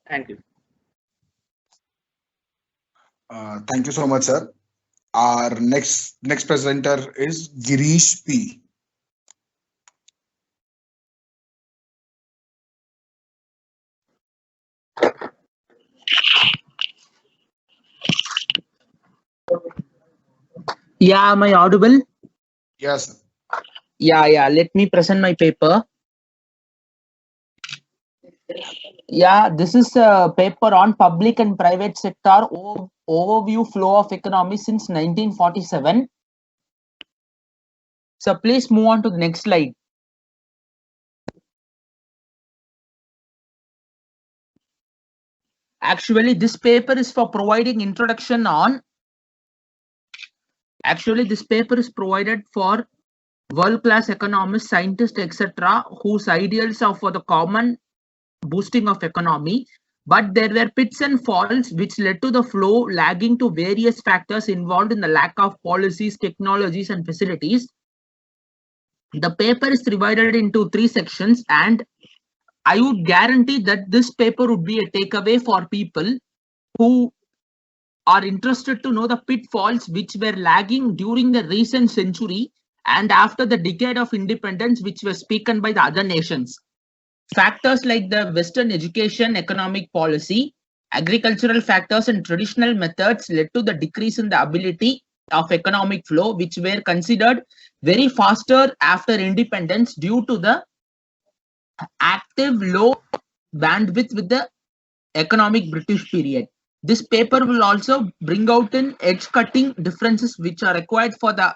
Thank you. Thank you so much, sir. Our next presenter is Girish P. Yeah, am I audible? Yes. Yeah, let me present my paper. Yeah, this is a paper on public and private sector overview flow of economy since 1947. So please move on to the next slide. Actually, this paper is for providing introduction on. Actually, this paper is provided for world-class economists, scientists, etc., whose ideals are for the common boosting of economy. But there were pits and falls which led to the flow lagging to various factors involved in the lack of policies, technologies, and facilities. The paper is divided into 3 sections, and I would guarantee that this paper would be a takeaway for people who are interested to know the pitfalls which were lagging during the recent century and after the decade of independence, which were spoken by the other nations. Factors like the Western education, economic policy, agricultural factors, and traditional methods led to the decrease in the ability of economic flow, which were considered very faster after independence due to the active low bandwidth with the economic British period. This paper will also bring out in edge-cutting differences which are required for the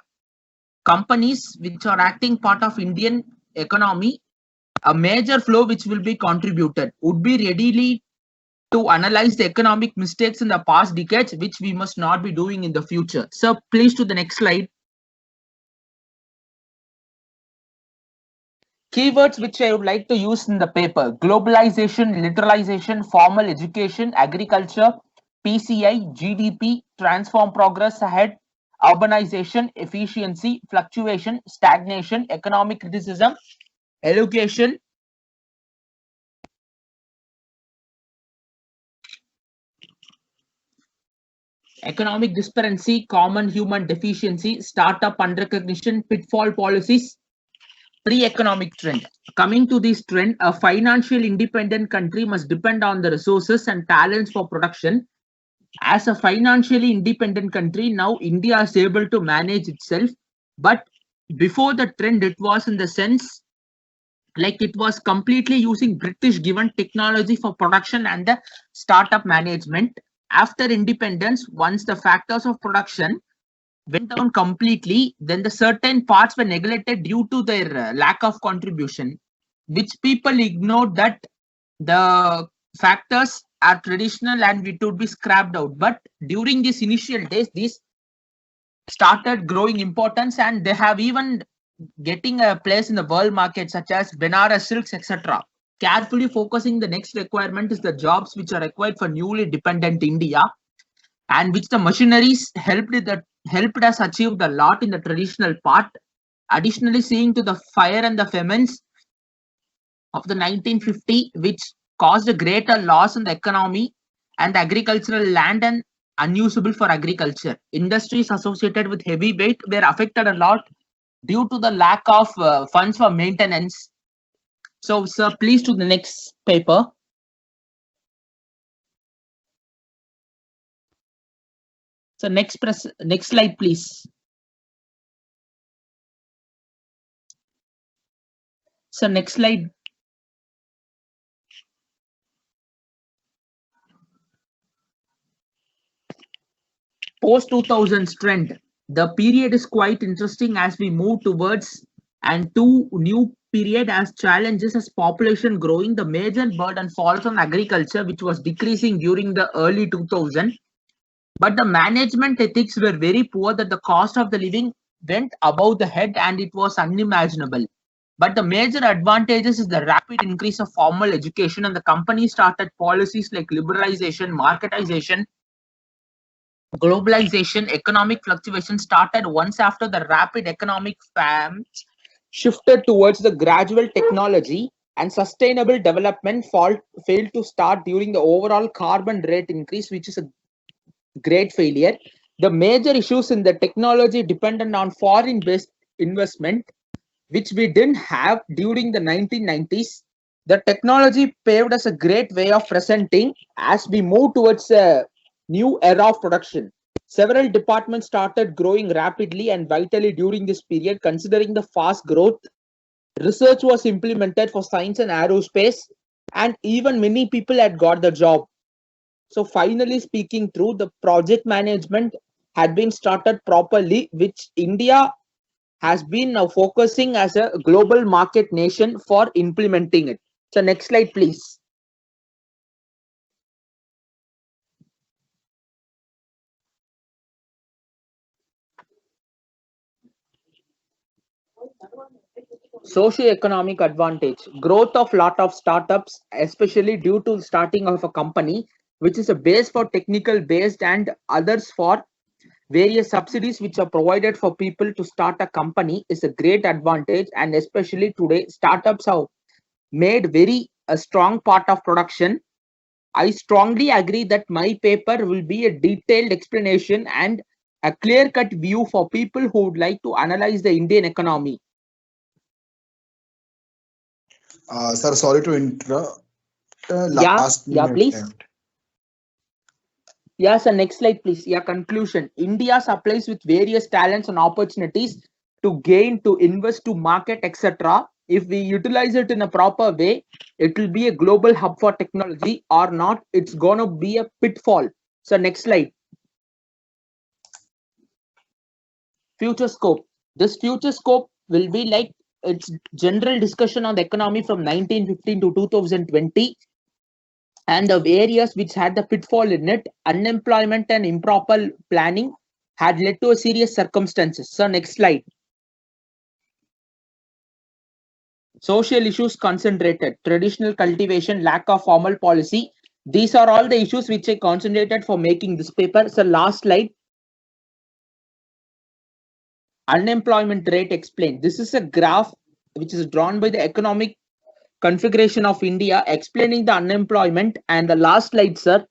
companies which are acting part of Indian economy. A major flow which will be contributed would be readily to analyze the economic mistakes in the past decades, which we must not be doing in the future. So please to the next slide. Keywords which I would like to use in the paper: globalization, literalization, formal education, agriculture, PCI, GDP, transform progress ahead, urbanization, efficiency, fluctuation, stagnation, economic criticism, education, economic disparity, common human deficiency, startup unrecognition, pitfall policies, pre-economic trend. Coming to this trend, a financial independent country must depend on the resources and talents for production. As a financially independent country, now India is able to manage itself. But before the trend, it was in the sense like it was completely using British given technology for production and the startup management. After independence, once the factors of production went down completely, then the certain parts were neglected due to their lack of contribution, which people ignored that the factors are traditional and it would be scrapped out. But during these initial days, these started growing importance and they have even getting a place in the world market such as Benares silks, etc. Carefully focusing the next requirement is the jobs which are required for newly dependent India, and which the machineries helped us achieve the lot in the traditional part. Additionally, seeing to the fire and the famines of the 1950, which caused a greater loss in the economy and the agricultural land and unusable for agriculture. Industries associated with heavy weight were affected a lot due to the lack of funds for maintenance. So, sir, please to the next paper. So next slide, please. So next slide. Post 2000s trend. The period is quite interesting as we move towards and to new period as challenges as population growing. The major burden falls on agriculture, which was decreasing during the early 2000s. But the management ethics were very poor that the cost of the living went above the head and it was unimaginable. But the major advantages is the rapid increase of formal education, and the company started policies like liberalization, marketization, globalization. Economic fluctuation started once after the rapid economic fams shifted towards the gradual technology, and sustainable development failed to start during the overall carbon rate increase, which is a great failure. The major issues in the technology dependent on foreign-based investment, which we didn't have during the 1990s. The technology paved us a great way of presenting as we move towards a new era of production. Several departments started growing rapidly and vitally during this period. Considering the fast growth, research was implemented for science and aerospace, and even many people had got the job. So finally speaking through, the project management had been started properly, which India has been now focusing as a global market nation for implementing it. So next slide, please. Socio-economic advantage. Growth of lot of startups, especially due to starting of a company, which is a base for technical based and others for various subsidies which are provided for people to start a company, is a great advantage. And especially today, startups have made a strong part of production. I strongly agree that my paper will be a detailed explanation and a clear-cut view for people who would like to analyze the Indian economy. Sir, sorry to interrupt. Yeah, please. Left. Yeah, sir, next slide, please. Yeah, conclusion. India supplies with various talents and opportunities to gain, to invest, to market, etc. If we utilize it in a proper way, it will be a global hub for technology. Or not, it's gonna be a pitfall. So next slide. Future scope. This future scope will be like its general discussion on the economy from 1915 to 2020. And the areas which had the pitfall in it, unemployment and improper planning had led to a serious circumstances. So next slide. Social issues concentrated, traditional cultivation, lack of formal policy. These are all the issues which I concentrated for making this paper. So last slide. Unemployment rate explained. This is a graph which is drawn by the economic configuration of India, explaining the unemployment. And the last slide, sir.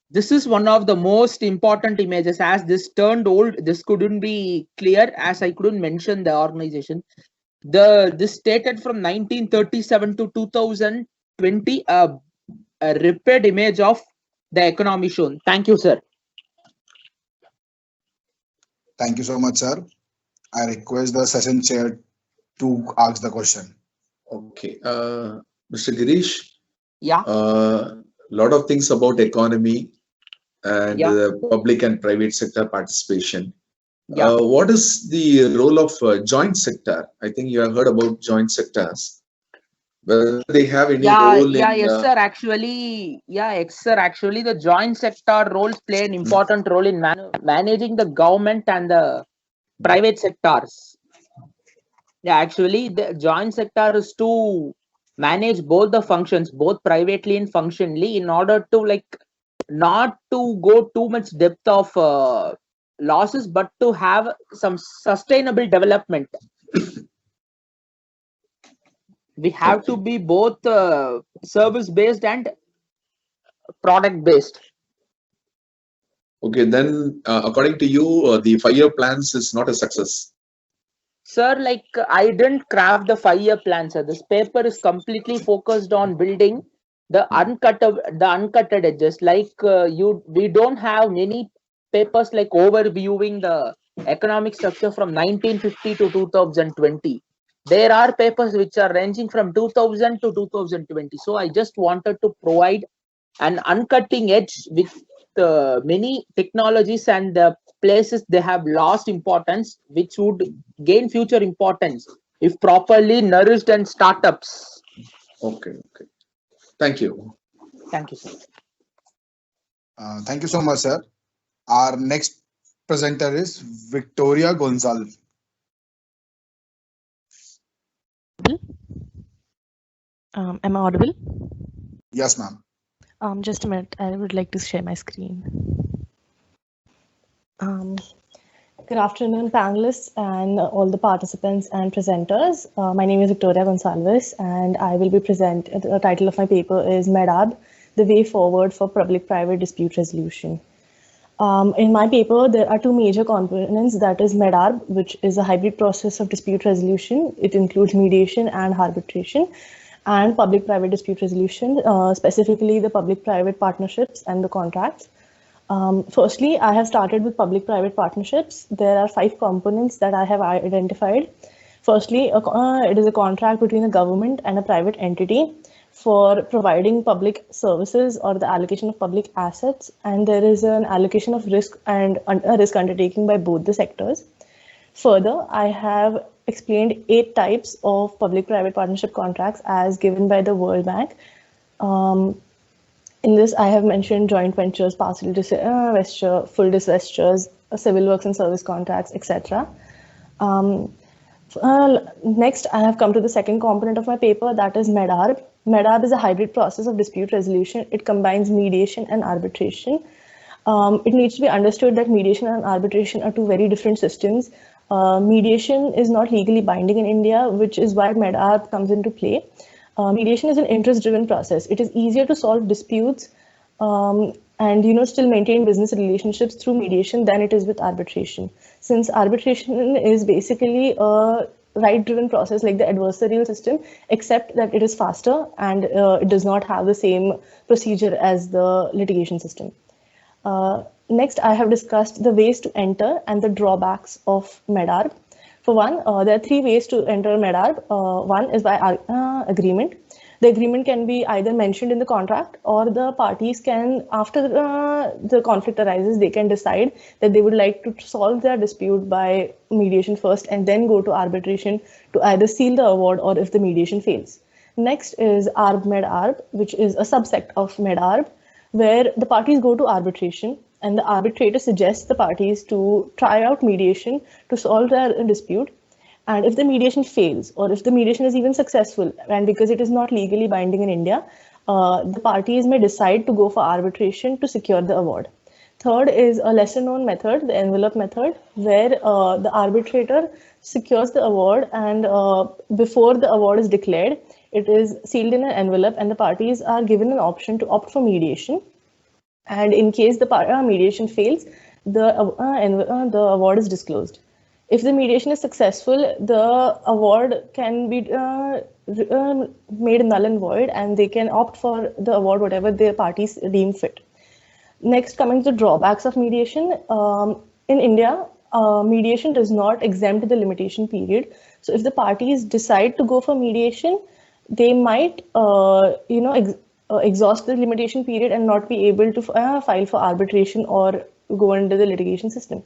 This is one of the most important images. As this turned old, this couldn't be clear as I couldn't mention the organization. This stated from 1937 to 2020, a repaired image of the economy shown. Thank you, sir. Thank you so much, sir. I request the session chair to ask the question. Okay, Mr. Girish. Yeah. Lot of things about economy and the public and private sector participation. Yeah. What is the role of joint sector? I think you have heard about joint sectors. Whether they have any role in... Yes, sir. Actually, Actually, the joint sector roles play an important role in managing the government and the private sectors. Yeah, actually, the joint sector is to manage both the functions, both privately and functionally, in order to not to go too much depth of losses, but to have some sustainable development. We have to be both service based and product based. Okay, then according to you, the 5-year plans is not a success. Sir, I didn't craft the 5-year plan, sir. This paper is completely focused on building the uncutted edges. We don't have many papers overviewing the economic structure from 1950 to 2020. There are papers which are ranging from 2000 to 2020. So I just wanted to provide an uncutting edge with many technologies and places they have lost importance, which would gain future importance if properly nourished and startups. Okay. Thank you. Thank you, sir. Thank you so much, sir. Our next presenter is Victoria Gonzalez. Am I audible? Yes, ma'am. Just a minute. I would like to share my screen. Good afternoon, panelists and all the participants and presenters. My name is Victoria Gonzalez, and I will be the title of my paper is Medarb, the way forward for public-private dispute resolution. In my paper, there are two major components, that is Medarb, which is a hybrid process of dispute resolution. It includes mediation and arbitration, and public-private dispute resolution, specifically the public-private partnerships and the contracts. Firstly, I have started with public-private partnerships. There are 5 components that I have identified. Firstly, it is a contract between a government and a private entity for providing public services or the allocation of public assets, and there is an allocation of risk and a risk undertaking by both the sectors. Further, I have explained 8 types of public-private partnership contracts as given by the World Bank. In this, I have mentioned joint ventures, partial divestiture, full divestitures, civil works and service contracts, etc. Next, I have come to the second component of my paper, that is Medarb. Medarb is a hybrid process of dispute resolution. It combines mediation and arbitration. It needs to be understood that mediation and arbitration are 2 very different systems. Mediation is not legally binding in India, which is why Medarb comes into play. Mediation is an interest-driven process. It is easier to solve disputes and still maintain business relationships through mediation than it is with arbitration. Since arbitration is basically a right-driven process like the adversarial system, except that it is faster and it does not have the same procedure as the litigation system. Next, I have discussed the ways to enter and the drawbacks of Medarb. For one, there are 3 ways to enter Medarb. One is by agreement. The agreement can be either mentioned in the contract, or the parties can, after the conflict arises, they can decide that they would like to solve their dispute by mediation first and then go to arbitration to either seal the award or if the mediation fails. Next is Medarb, which is a subsect of Medarb, where the parties go to arbitration and the arbitrator suggests the parties to try out mediation to solve their dispute. And if the mediation fails, or if the mediation is even successful, and because it is not legally binding in India, the parties may decide to go for arbitration to secure the award. Third is a lesser known method, the envelope method, where the arbitrator secures the award and before the award is declared, it is sealed in an envelope and the parties are given an option to opt for mediation. And in case the mediation fails, the award is disclosed. If the mediation is successful, the award can be made null and void, and they can opt for the award whatever their parties deem fit. Next, coming to the drawbacks of mediation. In India, mediation does not exempt the limitation period. So if the parties decide to go for mediation, they might exhaust the limitation period and not be able to file for arbitration or go under the litigation system.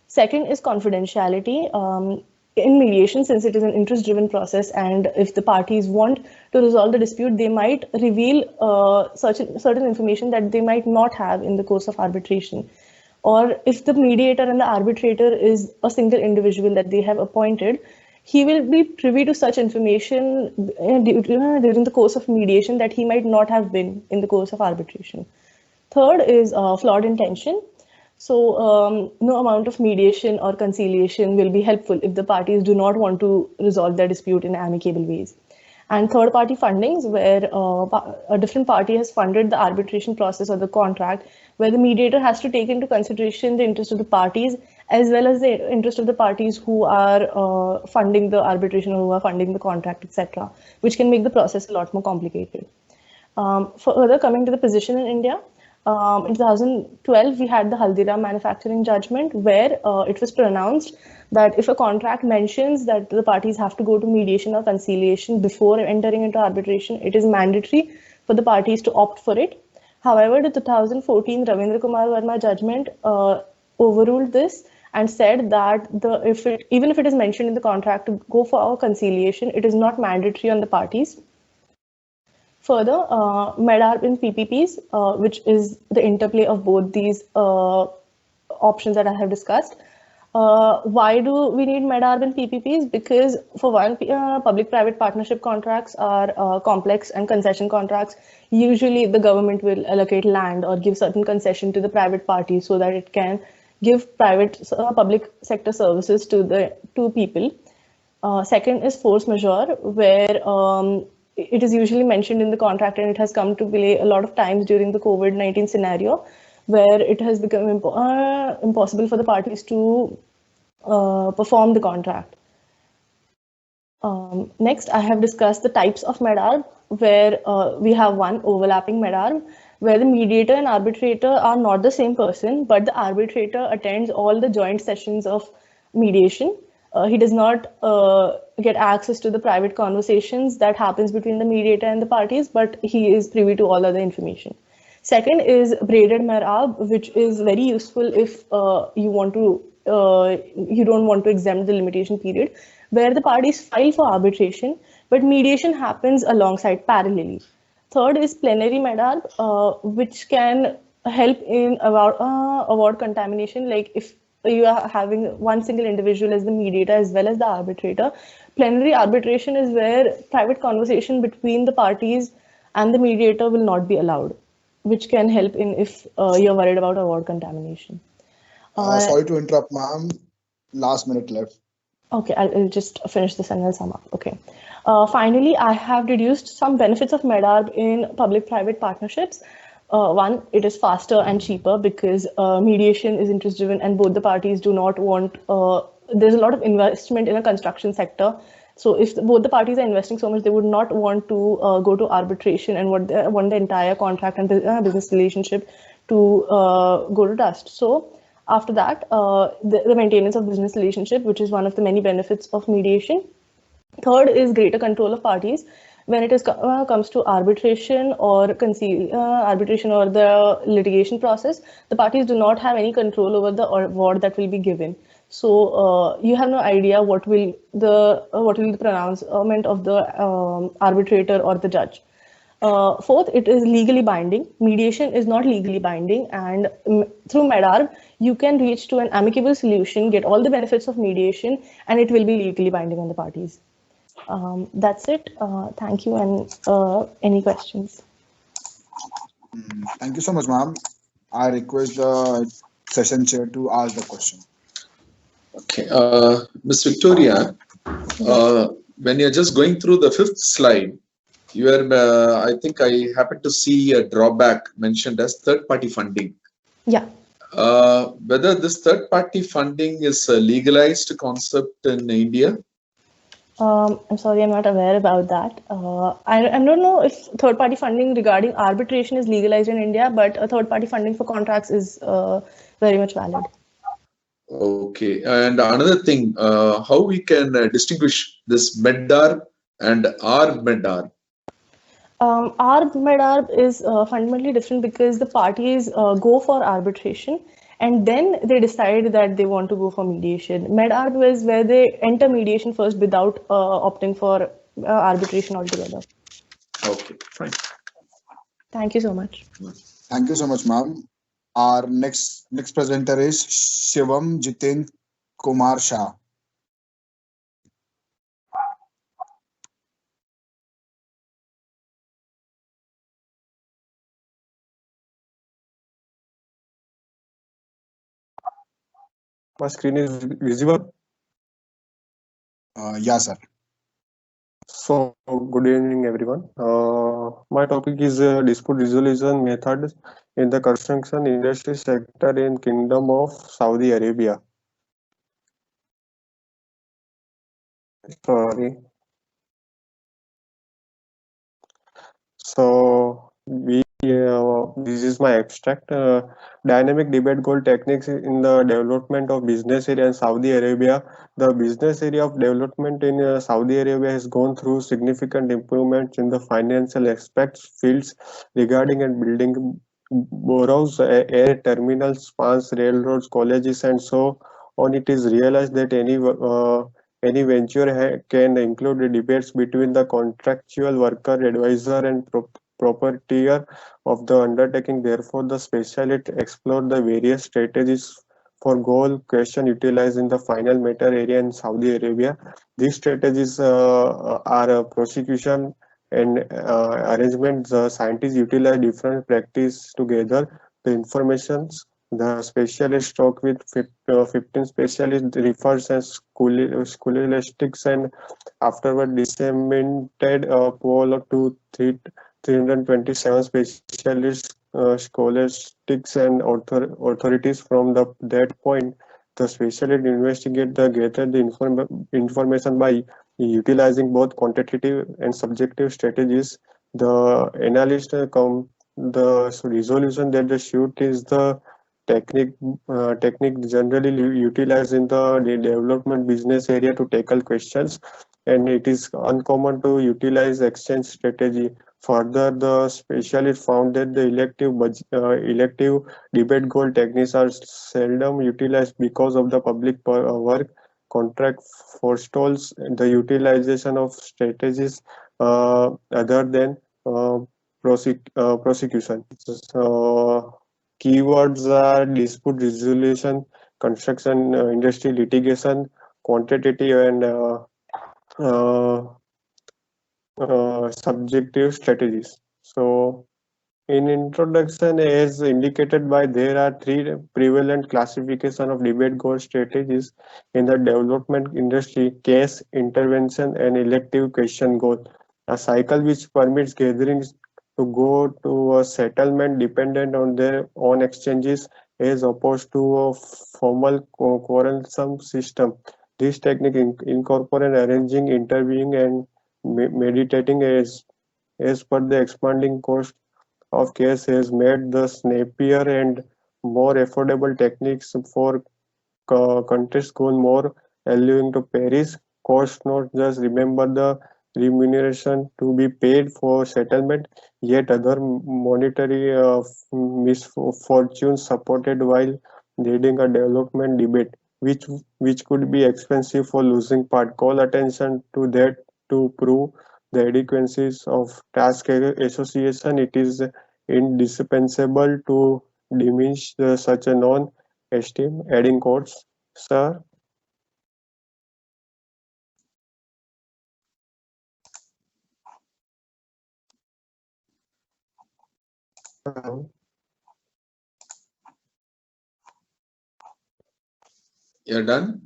Second is confidentiality. In mediation, since it is an interest-driven process, and if the parties want to resolve the dispute, they might reveal certain information that they might not have in the course of arbitration. Or if the mediator and the arbitrator is a single individual that they have appointed, he will be privy to such information during the course of mediation that he might not have been in the course of arbitration. Third is flawed intention. So no amount of mediation or conciliation will be helpful if the parties do not want to resolve their dispute in amicable ways. And third-party fundings, where a different party has funded the arbitration process or the contract, where the mediator has to take into consideration the interest of the parties as well as the interest of the parties who are funding the arbitration or who are funding the contract, etc., which can make the process a lot more complicated. Further, coming to the position in India, in 2012, we had the Haldiram manufacturing judgment, where it was pronounced that if a contract mentions that the parties have to go to mediation or conciliation before entering into arbitration, it is mandatory for the parties to opt for it. However, the 2014 Ravindra Kumar Verma judgment overruled this and said that even if it is mentioned in the contract to go for conciliation, it is not mandatory on the parties. Further, Medarb in PPPs, which is the interplay of both these options that I have discussed. Why do we need Medarb in PPPs? Because for one, public-private partnership contracts are complex, and concession contracts, usually the government will allocate land or give certain concession to the private party so that it can give public sector services to people. Second is force majeure, where it is usually mentioned in the contract, and it has come to play a lot of times during the COVID-19 scenario, where it has become impossible for the parties to perform the contract. Next, I have discussed the types of Medarb, where we have one overlapping Medarb. where the mediator and arbitrator are not the same person, but the arbitrator attends all the joint sessions of mediation. He does not get access to the private conversations that happens between the mediator and the parties, but he is privy to all other information. Second is braided Medarb, which is very useful if you don't want to exempt the limitation period, where the parties file for arbitration, but mediation happens alongside parallelly. Third is plenary Medarb, which can help in award contamination. Like if you are having one single individual as the mediator as well as the arbitrator, plenary arbitration is where private conversation between the parties and the mediator will not be allowed, which can help in if you're worried about award contamination. Sorry to interrupt, ma'am. Last minute left. Okay, I'll just finish this and I'll sum up. Okay. Finally, I have deduced some benefits of Medarb in public-private partnerships. One, it is faster and cheaper because mediation is interest-driven and both the parties do not want, there's a lot of investment in a construction sector. So if both the parties are investing so much, they would not want to go to arbitration and want the entire contract and business relationship to go to dust. So after that, the maintenance of business relationship, which is one of the many benefits of mediation. Third is greater control of parties. When it comes to arbitration or arbitration or the litigation process, the parties do not have any control over the award that will be given. So you have no idea what will the pronouncement of the arbitrator or the judge. Fourth, it is legally binding. Mediation is not legally binding, and through Medarb, you can reach to an amicable solution, get all the benefits of mediation, and it will be legally binding on the parties. That's it. Thank you. And any questions? Thank you so much, ma'am. I request the session chair to ask the question. Okay, Ms. Victoria, when you're just going through the fifth slide, you are, I think I happened to see a drawback mentioned as third-party funding. Yeah. Whether this third-party funding is a legalized concept in India? I'm sorry, I'm not aware about that. I don't know if third-party funding regarding arbitration is legalized in India, but third-party funding for contracts is very much valid. Okay, and another thing, how we can distinguish this Medar and Medar? Medarb is fundamentally different because the parties go for arbitration and then they decide that they want to go for mediation. Medarb is where they enter mediation first without opting for arbitration altogether. Okay, fine. Thank you so much. Thank you so much, ma'am. Our next presenter is Shivam Jiten Kumar Shah. My screen is visible? Yeah, sir. So, good evening, everyone. My topic is dispute resolution methods in the construction industry sector in Kingdom of Saudi Arabia. Sorry. So, this is my abstract. Dynamic debate goal techniques in the development of business area in Saudi Arabia. The business area of development in Saudi Arabia has gone through significant improvements in the financial aspects, fields regarding and building boroughs, air terminals, spans, railroads, colleges, and so on. It is realized that any venture can include debates between the contractual worker, advisor, and proprietor of the undertaking. Therefore, the specialist explored the various strategies for goal question utilized in the final matter area in Saudi Arabia. These strategies are prosecution and arrangement. The scientists utilize different practice together. The informations the specialist talk with 15 specialists refers as scholastics and afterward disseminated a poll to 327 specialists, scholastics and authorities. From that point, the specialist investigate gather the information by utilizing both quantitative and subjective strategies. The analyst the resolution that the suit is the technique generally utilized in the development business area to tackle questions, and it is uncommon to utilize exchange strategy. Further, the specialist found that the elective debate goal techniques are seldom utilized because of the public work contract forestalls the utilization of strategies other than prosecution. So, keywords are dispute resolution, construction industry litigation, quantitative and subjective strategies. So, in introduction, as indicated by, there are three prevalent classification of debate goal strategies in the development industry: case, intervention, and elective question goal. A cycle which permits gatherings to go to a settlement dependent on their own exchanges as opposed to a formal quarrelsome system. This technique incorporates arranging, interviewing, and meditating as per the expanding cost of case has made the snappier and more affordable techniques for contest goal more allowing to Paris cost, not just remember the remuneration to be paid for settlement, yet other monetary misfortunes supported while leading a development debate, which could be expensive for losing part. Call attention to that to prove the adequacies of task association. It is indispensable to diminish such a non-esteem. Adding quotes, sir. You're done?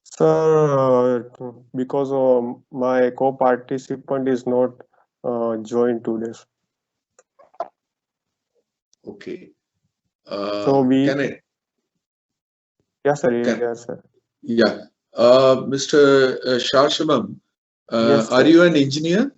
Sir, because my co-participant is not joined today. Okay. So we can I? Yes, sir. Can, yes, sir. Yeah. Mr. Shashamam, Yes, are sir. you an engineer?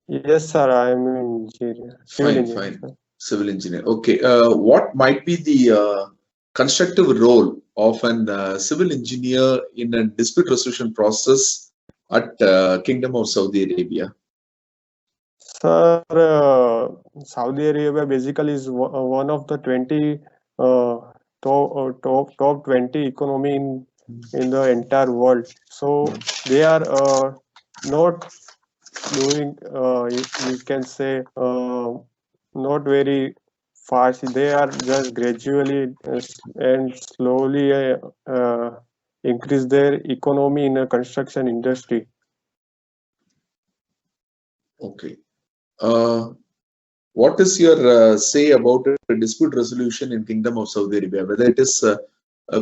Yes, sir. I am an engineer. Civil engineer. Fine. Civil engineer. Okay. What might be the constructive role of an civil engineer in a dispute resolution process at Kingdom of Saudi Arabia? Sir, Saudi Arabia basically is one of the 20 top 20 economy in the entire world. So they are not doing you can say not very fast. They are just gradually and slowly increase their economy in the construction industry. Okay. What is your say about a dispute resolution in Kingdom of Saudi Arabia? Whether it is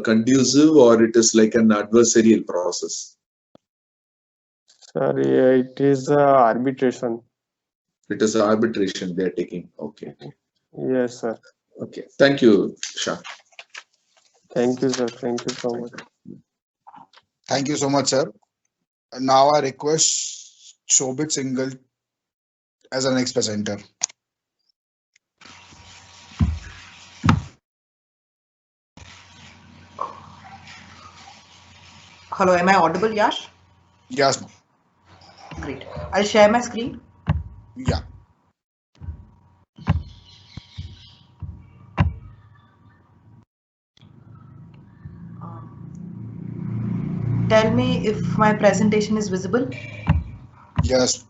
conducive or it is like an adversarial process? Sorry, it is arbitration. It is arbitration they are taking. Okay. Yes, sir. Okay. Thank you, Shah. Thank you, sir. Thank you so much. Thank you so much, sir. Now I request Shobit Singhal as our next presenter. Hello, am I audible, Yash? Yes, ma'am. Great. I'll share my screen. Yeah. Tell me if my presentation is visible. Yes.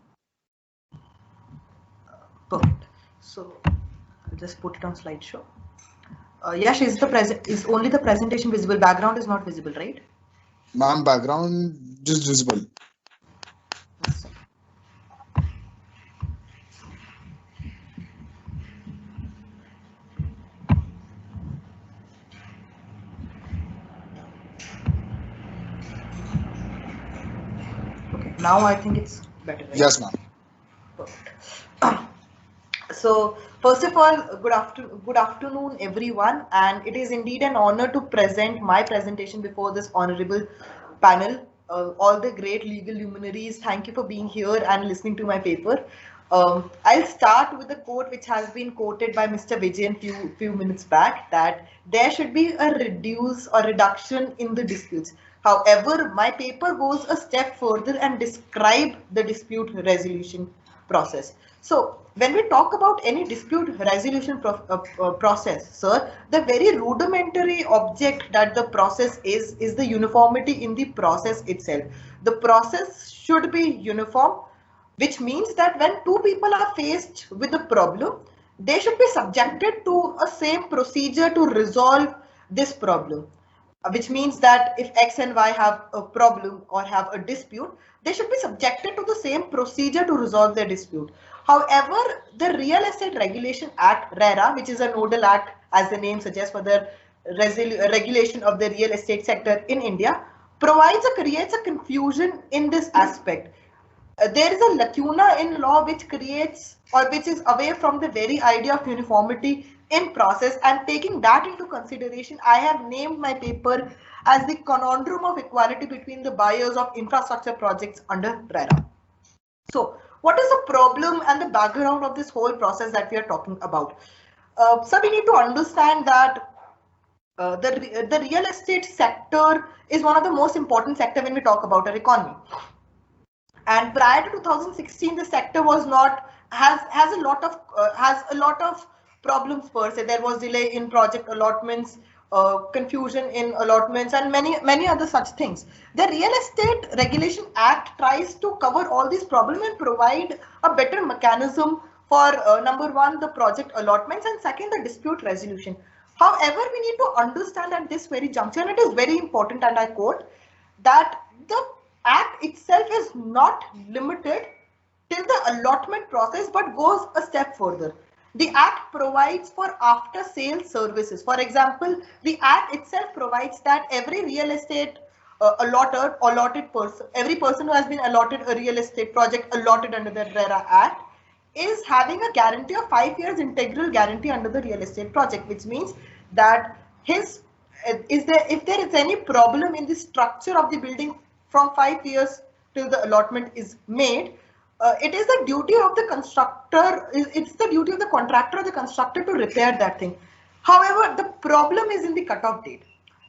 Perfect. So I'll just put it on slideshow. Yash, is only the presentation visible? Background is not visible, right? Ma'am, background is visible. Okay. Now I think it's better, right? Yes, ma'am. Perfect. So first of all, good afternoon, everyone, and it is indeed an honor to present my presentation before this honorable panel. All the great legal luminaries, thank you for being here and listening to my paper. I'll start with a quote which has been quoted by Mr. Vijayan few minutes back, that there should be a reduction in the disputes. However, my paper goes a step further and describe the dispute resolution process. So when we talk about any dispute resolution process, sir, the very rudimentary object that the process is the uniformity in the process itself. The process should be uniform, which means that when two people are faced with a problem, they should be subjected to a same procedure to resolve this problem. Which means that if X and Y have a problem or have a dispute, they should be subjected to the same procedure to resolve their dispute. However, the Real Estate Regulation Act, RERA, which is a nodal act, as the name suggests, for the regulation of the real estate sector in India, creates a confusion in this aspect. There is a lacuna in law which creates, or which is away from the very idea of uniformity in process, and taking that into consideration, I have named my paper as the conundrum of equality between the buyers of infrastructure projects under RERA. So what is the problem and the background of this whole process that we are talking about? So we need to understand that the real estate sector is one of the most important sector when we talk about our economy. And prior to 2016, the sector was not has a lot of problems per se. There was delay in project allotments, confusion in allotments, and many other such things. The Real Estate Regulation Act tries to cover all these problems and provide a better mechanism for number one, the project allotments, and second, the dispute resolution. However, we need to understand at this very juncture, and it is very important, and I quote, that the Act itself is not limited till the allotment process, but goes a step further. The Act provides for after sale services. For example, the Act itself provides that every real estate allotted person, every person who has been allotted a real estate project allotted under the RERA Act is having a guarantee of 5 years integral guarantee under the real estate project, which means that if there is any problem in the structure of the building from 5 years till the allotment is made, it is the duty of the constructor, it's the duty of the contractor or the constructor to repair that thing. However, the problem is in the cutoff date.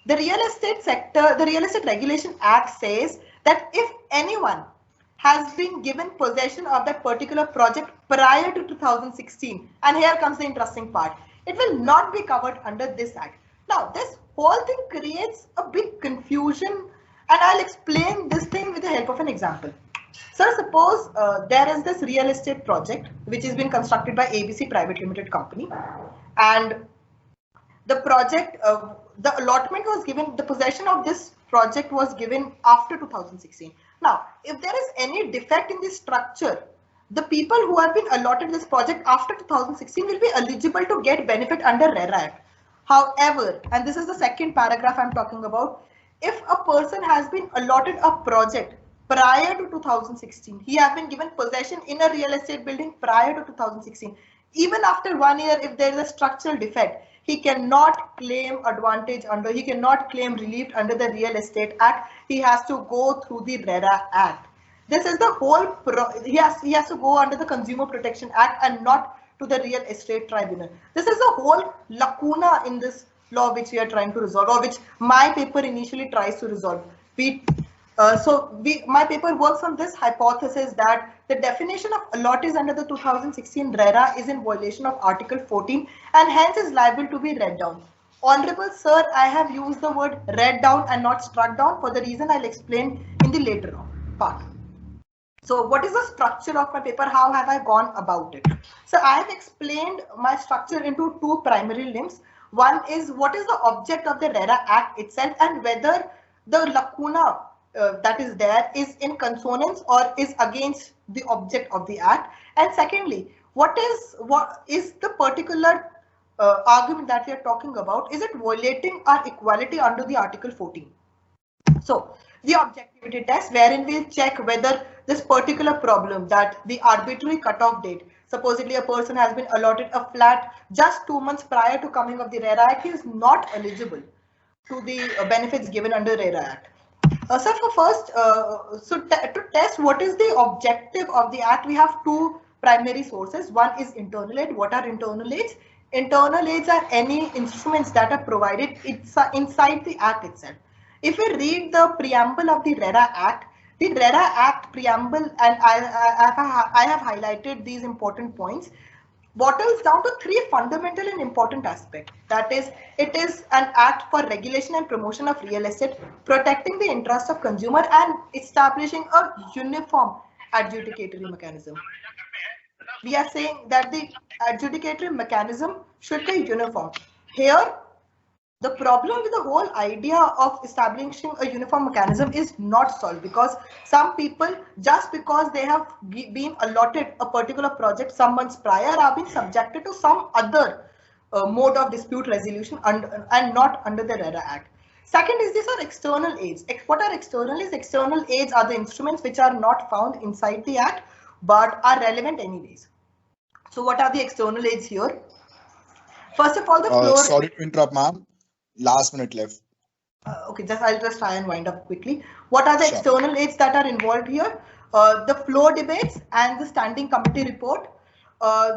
The real estate sector, the Real Estate Regulation Act says that if anyone has been given possession of that particular project prior to 2016, and here comes the interesting part, it will not be covered under this Act. Now, this whole thing creates a big confusion, and I'll explain this thing with the help of an example. Sir, suppose there is this real estate project which has been constructed by ABC Private Limited Company, and the project, the allotment was given, the possession of this project was given after 2016. Now, if there is any defect in the structure, the people who have been allotted this project after 2016 will be eligible to get benefit under RERA Act. However, and this is the second paragraph I'm talking about, if a person has been allotted a project prior to 2016, he has been given possession in a real estate building prior to 2016, even after 1 year, if there is a structural defect, he cannot claim advantage under, he cannot claim relief under the Real Estate Act. He has to go through the RERA Act. This is the whole, he has to go under the Consumer Protection Act and not to the Real Estate Tribunal. This is a whole lacuna in this law which we are trying to resolve, or which my paper initially tries to resolve. My paper works on this hypothesis that the definition of allottees under the 2016 RERA is in violation of Article 14 and hence is liable to be read down. Honorable Sir, I have used the word read down and not struck down for the reason I'll explain in the later part. So what is the structure of my paper? How have I gone about it? So I have explained my structure into two primary limbs. One is what is the object of the RERA Act itself and whether the lacuna that is there is in consonance or is against the object of the Act. And secondly, what is the particular argument that we are talking about? Is it violating our equality under the Article 14? So the objectivity test, wherein we'll check whether this particular problem, that the arbitrary cutoff date, supposedly a person has been allotted a flat just 2 months prior to coming of the RERA Act, he is not eligible to the benefits given under RERA Act. So for first, to test what is the objective of the Act, we have two primary sources. One is internal aid. What are internal aids? Internal aids are any instruments that are provided inside the Act itself. If we read the preamble of the RERA Act, the RERA Act preamble, and I have highlighted these important points, boils down to three fundamental and important aspects. That is, it is an act for regulation and promotion of real estate, protecting the interests of consumer and establishing a uniform adjudicatory mechanism. We are saying that the adjudicatory mechanism should be uniform. Here, the problem with the whole idea of establishing a uniform mechanism is not solved, because some people, just because they have been allotted a particular project some months prior, are being subjected to some other mode of dispute resolution and not under the RERA Act. Second is these are external aids. What are external aids? External aids are the instruments which are not found inside the Act but are relevant anyways. So what are the external aids here? First of all, the floor. Sorry to interrupt, ma'am. Last minute left. Okay, I'll just try and wind up quickly. What are the external aids that are involved here? The floor debates and the standing committee report.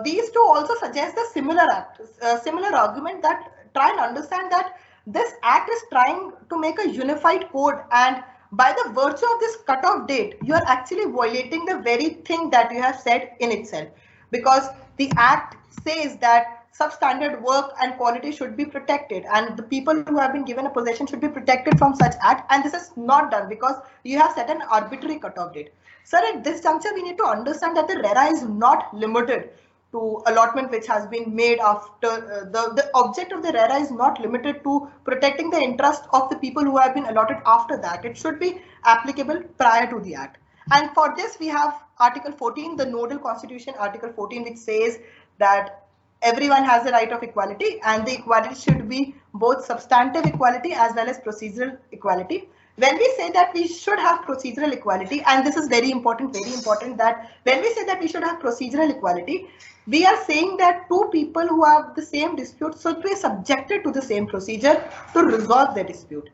These two also suggest the similar argument that try and understand that this act is trying to make a unified code, and by the virtue of this cutoff date, you are actually violating the very thing that you have said in itself, because the act says that substandard work and quality should be protected, and the people who have been given a possession should be protected from such act, and this is not done because you have set an arbitrary cutoff date. Sir, at this juncture, we need to understand that the RERA is not limited to allotment which has been made after the object of the RERA is not limited to protecting the interest of the people who have been allotted after that. It should be applicable prior to the act. And for this, we have Article 14, the nodal constitution, Article 14, which says that everyone has the right of equality, and the equality should be both substantive equality as well as procedural equality. When we say that we should have procedural equality, and this is very important that when we say that we should have procedural equality, we are saying that two people who have the same dispute should be subjected to the same procedure to resolve their dispute.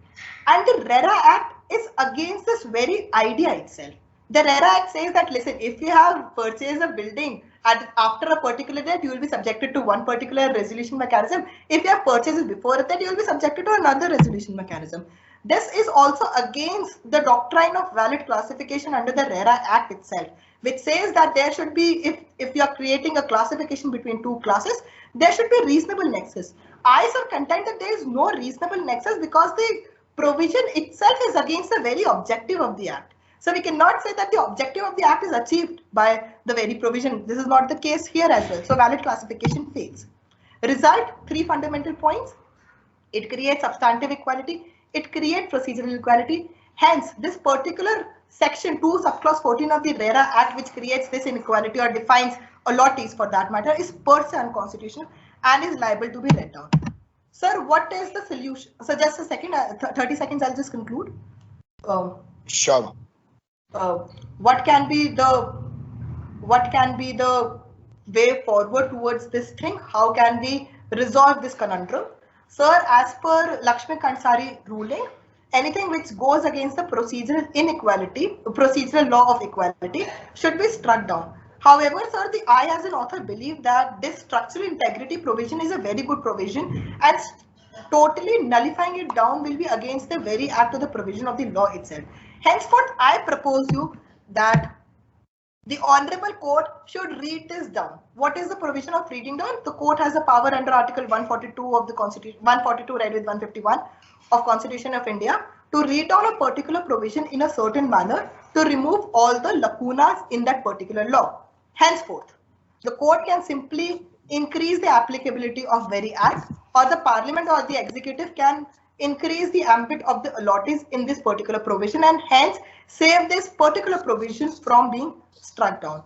And the RERA Act is against this very idea itself. The RERA Act says that, listen, if you have purchased a building after a particular date, you will be subjected to one particular resolution mechanism. If you have purchased it before that, you will be subjected to another resolution mechanism. This is also against the doctrine of valid classification under the RERA Act itself, which says that there should be, if you are creating a classification between two classes, there should be reasonable nexus. I sir contend that there is no reasonable nexus because the provision itself is against the very objective of the Act. So we cannot say that the objective of the Act is achieved by the very provision. This is not the case here as well. So valid classification fails. Result, three fundamental points. It creates substantive equality. It creates procedural equality. Hence, this particular section 2 subclause 14 of the RERA Act, which creates this inequality or defines allottees for that matter, is per se unconstitutional and is liable to be read down. Sir, what is the solution? So just a second, 30 seconds, I'll just conclude. Sure. What can be the way forward towards this thing? How can we resolve this conundrum? Sir, as per Lakshmi Kansari ruling, anything which goes against the procedural inequality, procedural law of equality, should be struck down. However, sir, I as an author believe that this structural integrity provision is a very good provision, and totally nullifying it down will be against the very act of the provision of the law itself. Henceforth, I propose you that the Honorable Court should read this down. What is the provision of reading down? The court has the power under Article 142 of the Constitution, 142 read with 151 of Constitution of India, to read down a particular provision in a certain manner to remove all the lacunas in that particular law. Henceforth, the court can simply increase the applicability of very act, or the Parliament or the executive can increase the ambit of the allottees in this particular provision, and hence save this particular provision from being struck down.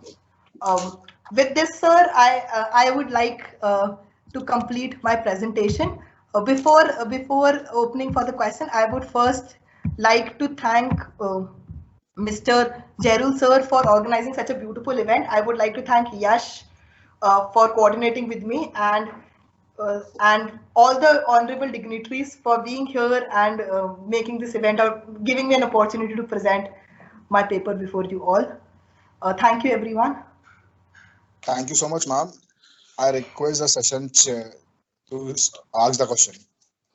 With this, sir, I would like to complete my presentation. Before opening for the question, I would first like to thank Mr. Jerul sir for organizing such a beautiful event. I would like to thank Yash for coordinating with me, and all the honorable dignitaries for being here and making this event, or giving me an opportunity to present my paper before you all. Thank you, everyone. Thank you so much, ma'am. I request the session chair to ask the question.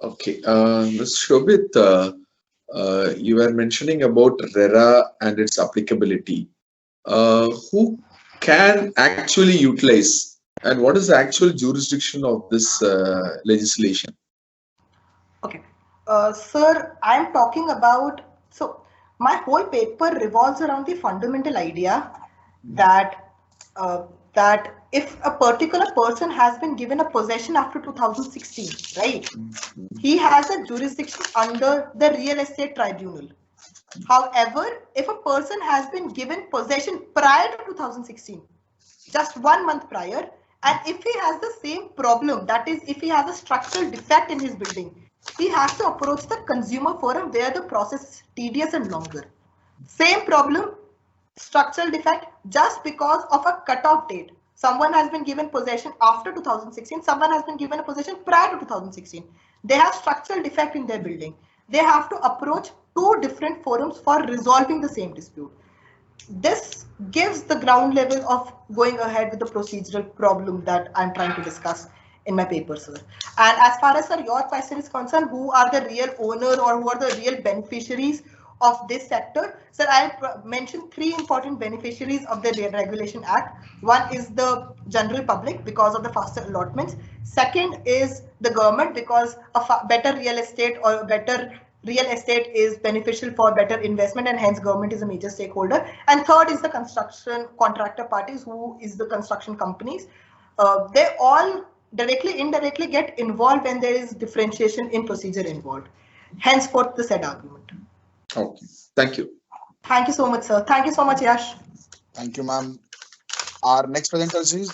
Okay, Ms. Shobit, you were mentioning about RERA and its applicability. Who can actually utilize, and what is the actual jurisdiction of this legislation? Okay, sir, I am talking about, so my whole paper revolves around the fundamental idea that that if a particular person has been given a possession after 2016, right, he has a jurisdiction under the real estate tribunal. However, if a person has been given possession prior to 2016, just 1 month prior, and if he has the same problem, that is, if he has a structural defect in his building, he has to approach the consumer forum where the process is tedious and longer. Same problem, structural defect, just because of a cutoff date. Someone has been given possession after 2016, someone has been given a possession prior to 2016. They have structural defect in their building. They have to approach 2 different forums for resolving the same dispute. This gives the ground level of going ahead with the procedural problem that I'm trying to discuss in my paper, sir. And as far as, sir, your question is concerned, who are the real owner or who are the real beneficiaries of this sector? Sir, I'll mention 3 important beneficiaries of the Regulation Act. One is the general public because of the faster allotments. Second is the government because a better real estate or better real estate is beneficial for better investment and hence government is a major stakeholder. And third is the construction contractor parties, who is the construction companies. They all directly, indirectly get involved when there is differentiation in procedure involved. Henceforth, the said argument. Okay, thank you. Thank you so much, sir. Thank you so much, Yash. Thank you, ma'am. Our next presenter is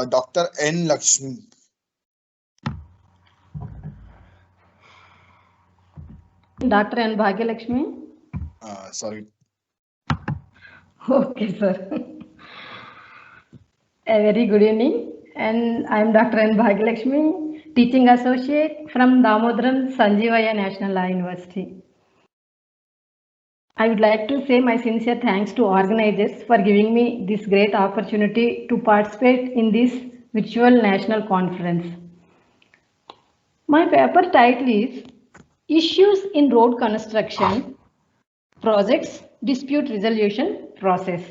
Dr. N. Lakshmi. Dr. N. Bhagyalakshmi. Sorry. Okay, sir. A very good evening. And I am Dr. N. Bhagyalakshmi, teaching associate from Damodaran Sanjeevaya National Law University. I would like to say my sincere thanks to organizers for giving me this great opportunity to participate in this virtual national conference. My paper title is Issues in Road Construction Projects Dispute Resolution Process.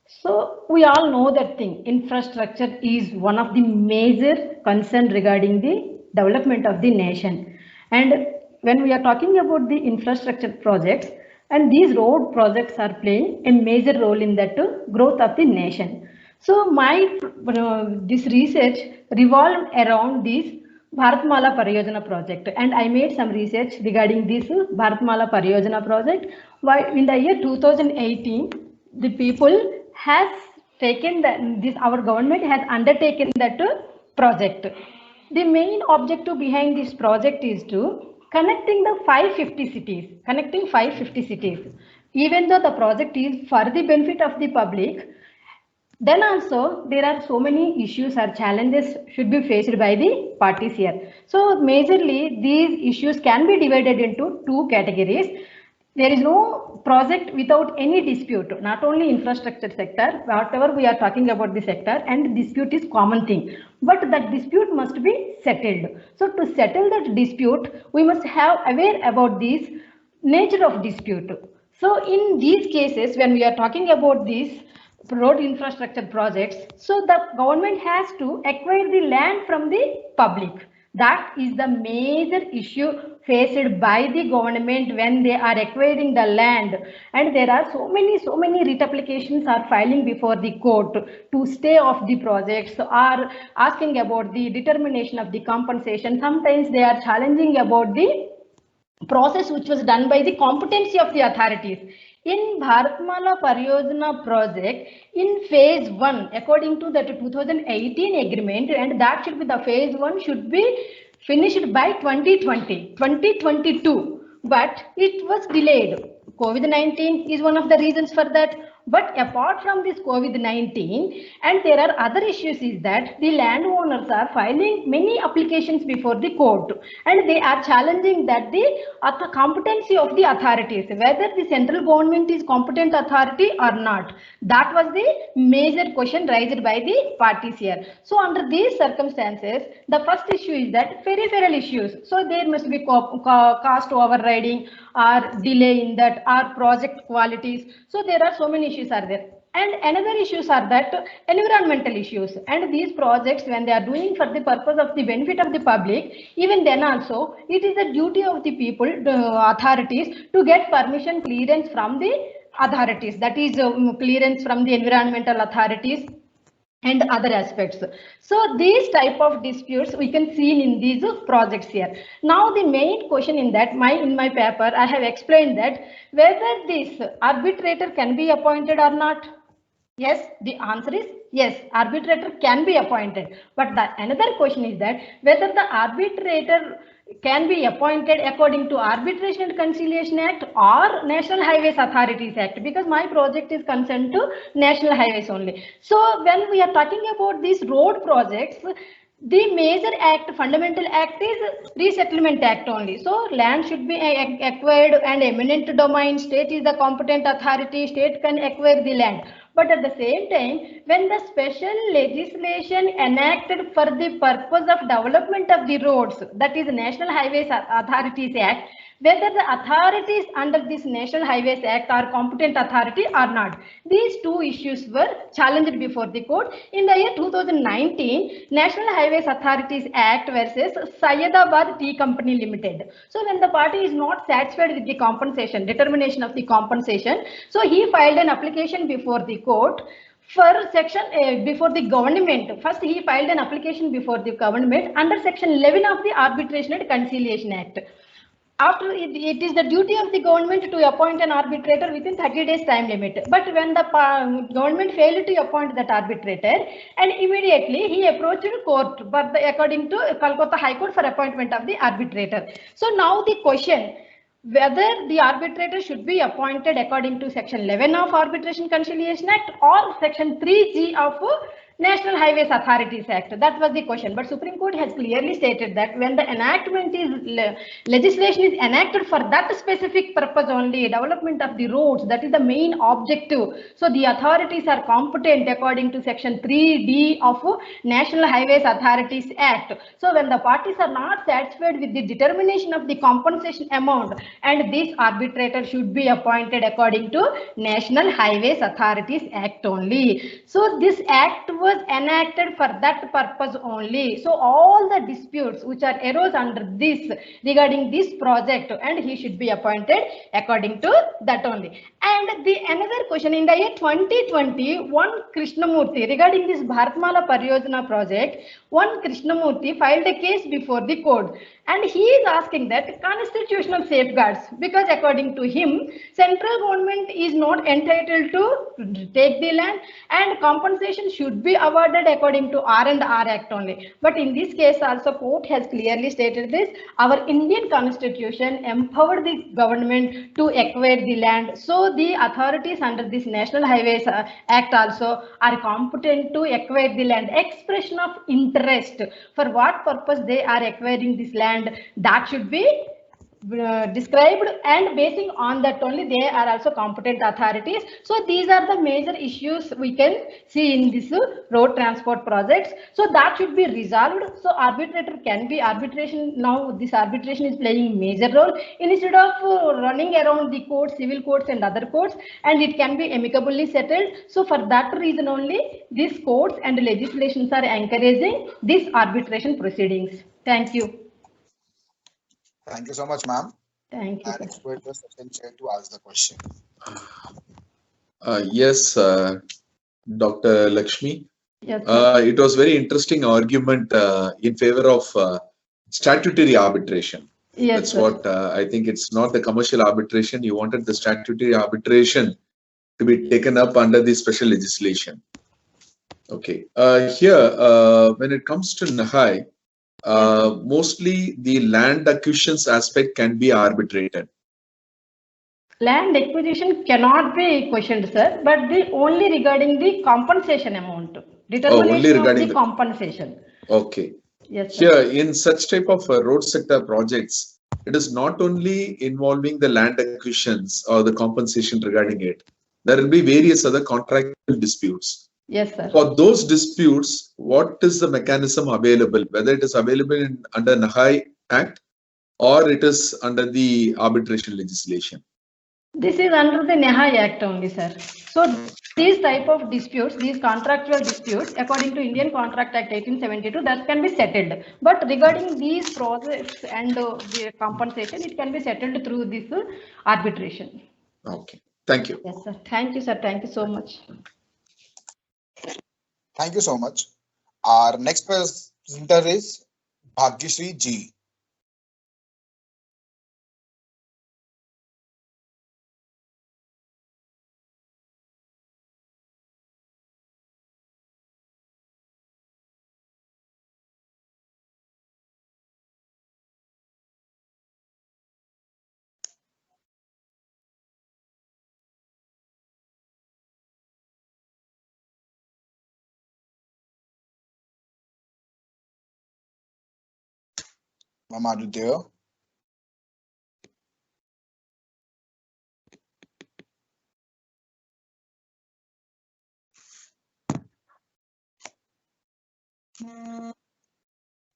So we all know that thing, infrastructure is one of the major concerns regarding the development of the nation. And when we are talking about the infrastructure projects, and these road projects are playing a major role in that growth of the nation. So my this research revolved around this Bharatmala Pariyojana project, and I made some research regarding this Bharatmala Pariyojana project. Why in the year 2018, the people has taken that our government has undertaken that project. The main objective behind this project is to connecting the 550 cities. Even though the project is for the benefit of the public, then also there are so many issues or challenges should be faced by the parties here. So majorly these issues can be divided into 2 categories. There is no project without any dispute, not only infrastructure sector, whatever we are talking about the sector, and dispute is common thing, but that dispute must be settled. So to settle that dispute, we must have aware about this nature of dispute. So in these cases, when we are talking about these road infrastructure projects, so the government has to acquire the land from the public. That is the major issue faced by the government when they are acquiring the land, and there are so many writ applications are filing before the court to stay off the projects, are asking about the determination of the compensation. Sometimes they are challenging about the process which was done by the competency of the authorities. In Bharatmala Pariyojana project, in phase 1, according to the 2018 agreement, and that should be the phase 1 should be finished by 2022, but it was delayed. COVID-19 is one of the reasons for that. But apart from this COVID-19, and there are other issues, is that the landowners are filing many applications before the court, and they are challenging that the competency of the authorities, whether the central government is competent authority or not. That was the major question raised by the parties here. So under these circumstances, the first issue is that peripheral issues. So there must be cost overriding or delay in that, or project qualities. So there are so many issues are there. And another issues are that environmental issues, and these projects, when they are doing for the purpose of the benefit of the public, even then also it is the duty of the people, the authorities, to get permission clearance from the authorities, that is clearance from the environmental authorities and other aspects. So these type of disputes we can see in these projects here. Now the main question in that, in my paper I have explained that whether this arbitrator can be appointed or not. Yes, the answer is yes, arbitrator can be appointed. But another question is that whether the arbitrator can be appointed according to Arbitration and Conciliation Act or National Highways Authorities Act, because my project is concerned to National Highways only. So when we are talking about these road projects, the major act, fundamental act, is Resettlement Act only. So land should be acquired and eminent domain. State is the competent authority. State can acquire the land. But at the same time, when the special legislation enacted for the purpose of development of the roads, that is National Highways Authorities Act, whether the authorities under this National Highways Act are competent authority or not. These two issues were challenged before the court. In the year 2019, National Highways Authorities Act versus Syedabad Tea Company Limited. So when the party is not satisfied with the compensation, determination of the compensation, so he filed an application before the court for section before the government. First he filed an application before the government under section 11 of the Arbitration and Conciliation Act. After it is the duty of the government to appoint an arbitrator within 30 days time limit. But when the government failed to appoint that arbitrator, and immediately he approached the court, but according to Calcutta High Court, for appointment of the arbitrator. So now the question, whether the arbitrator should be appointed according to section 11 of Arbitration Conciliation Act or section 3G of National Highways Authorities Act. That was the question. But Supreme Court has clearly stated that when the enactment is legislation is enacted for that specific purpose only, development of the roads, that is the main objective. So the authorities are competent according to section 3D of National Highways Authorities Act. So when the parties are not satisfied with the determination of the compensation amount, and this arbitrator should be appointed according to National Highways Authorities Act only. So this act was enacted for that purpose only. So all the disputes which are arose under this regarding this project, and he should be appointed according to that only. And the another question, in the year 2020, one Krishnamurthy, regarding this Bharatmala Pariyojana project, one Krishnamurthy filed a case before the court, and he is asking that constitutional safeguards, because according to him, central government is not entitled to take the land and compensation should be awarded according to R&R Act only. But in this case also court has clearly stated this, our Indian constitution empowered the government to acquire the land. So the authorities under this National Highways Act also are competent to acquire the land. Expression of interest, for what purpose they are acquiring this land, that should be described, and basing on that only they are also competent authorities. So these are the major issues we can see in this road transport projects. So that should be resolved. So arbitrator can be arbitration. Now this arbitration is playing major role instead of running around the courts, civil courts and other courts, and it can be amicably settled. So for that reason only these courts and legislations are encouraging this arbitration proceedings. Thank you. Thank you so much, ma'am. Thank you. And it's with the second chair to ask the question. Yes, Dr. Lakshmi. Yes, it was very interesting argument in favor of statutory arbitration. Yes, that's sir. what I think. It's not the commercial arbitration. You wanted the statutory arbitration to be taken up under the special legislation. Okay. Here, when it comes to Nahai, mostly the land acquisitions aspect can be arbitrated. Land acquisition cannot be questioned, sir, but only regarding the compensation amount. Determination only regarding of the compensation. Okay. Yes, sir. Here, in such type of road sector projects, it is not only involving the land acquisitions or the compensation regarding it. There will be various other contractual disputes. Yes, sir. For those disputes, what is the mechanism available? Whether it is available under Nahai Act or it is under the arbitration legislation? This is under the NEHA Act only, sir. So these type of disputes, these contractual disputes, according to Indian Contract Act 1872, that can be settled. But regarding these projects and the compensation, it can be settled through this arbitration. Okay. Thank you. Yes, sir. Thank you, sir. Thank you so much. Thank you so much. Our next presenter is Bhagyashree G. Ma'am, are you there?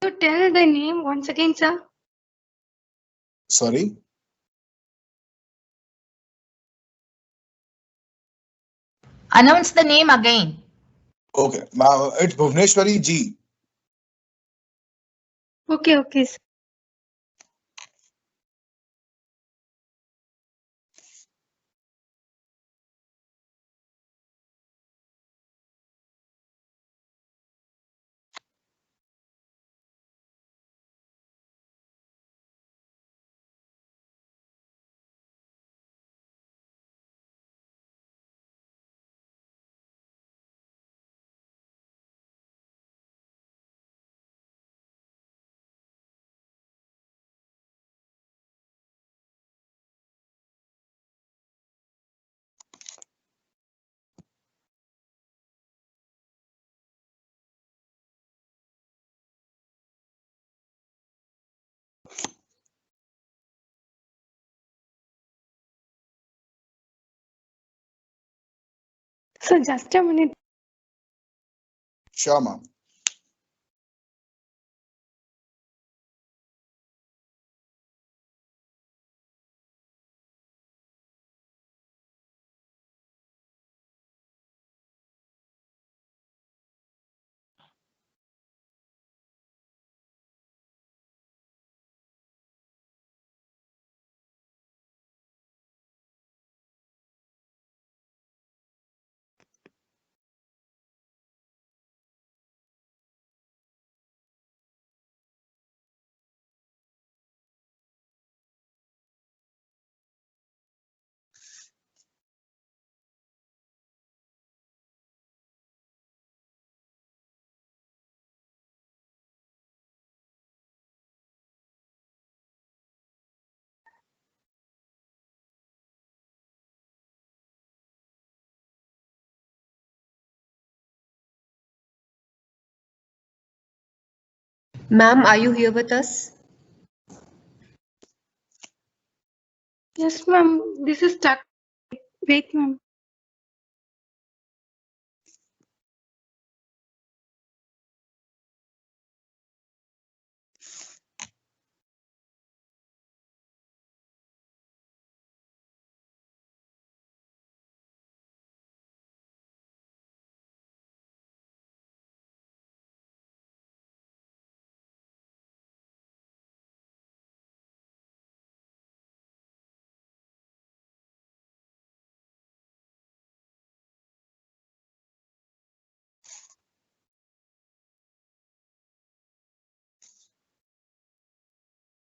You tell the name once again, sir. Sorry? Announce the name again. Okay, it's Bhuvneshwari G. Okay, okay, sir. So just a minute. Sure, ma'am. Ma'am, are you here with us? Yes, ma'am. This is stuck. Wait, ma'am.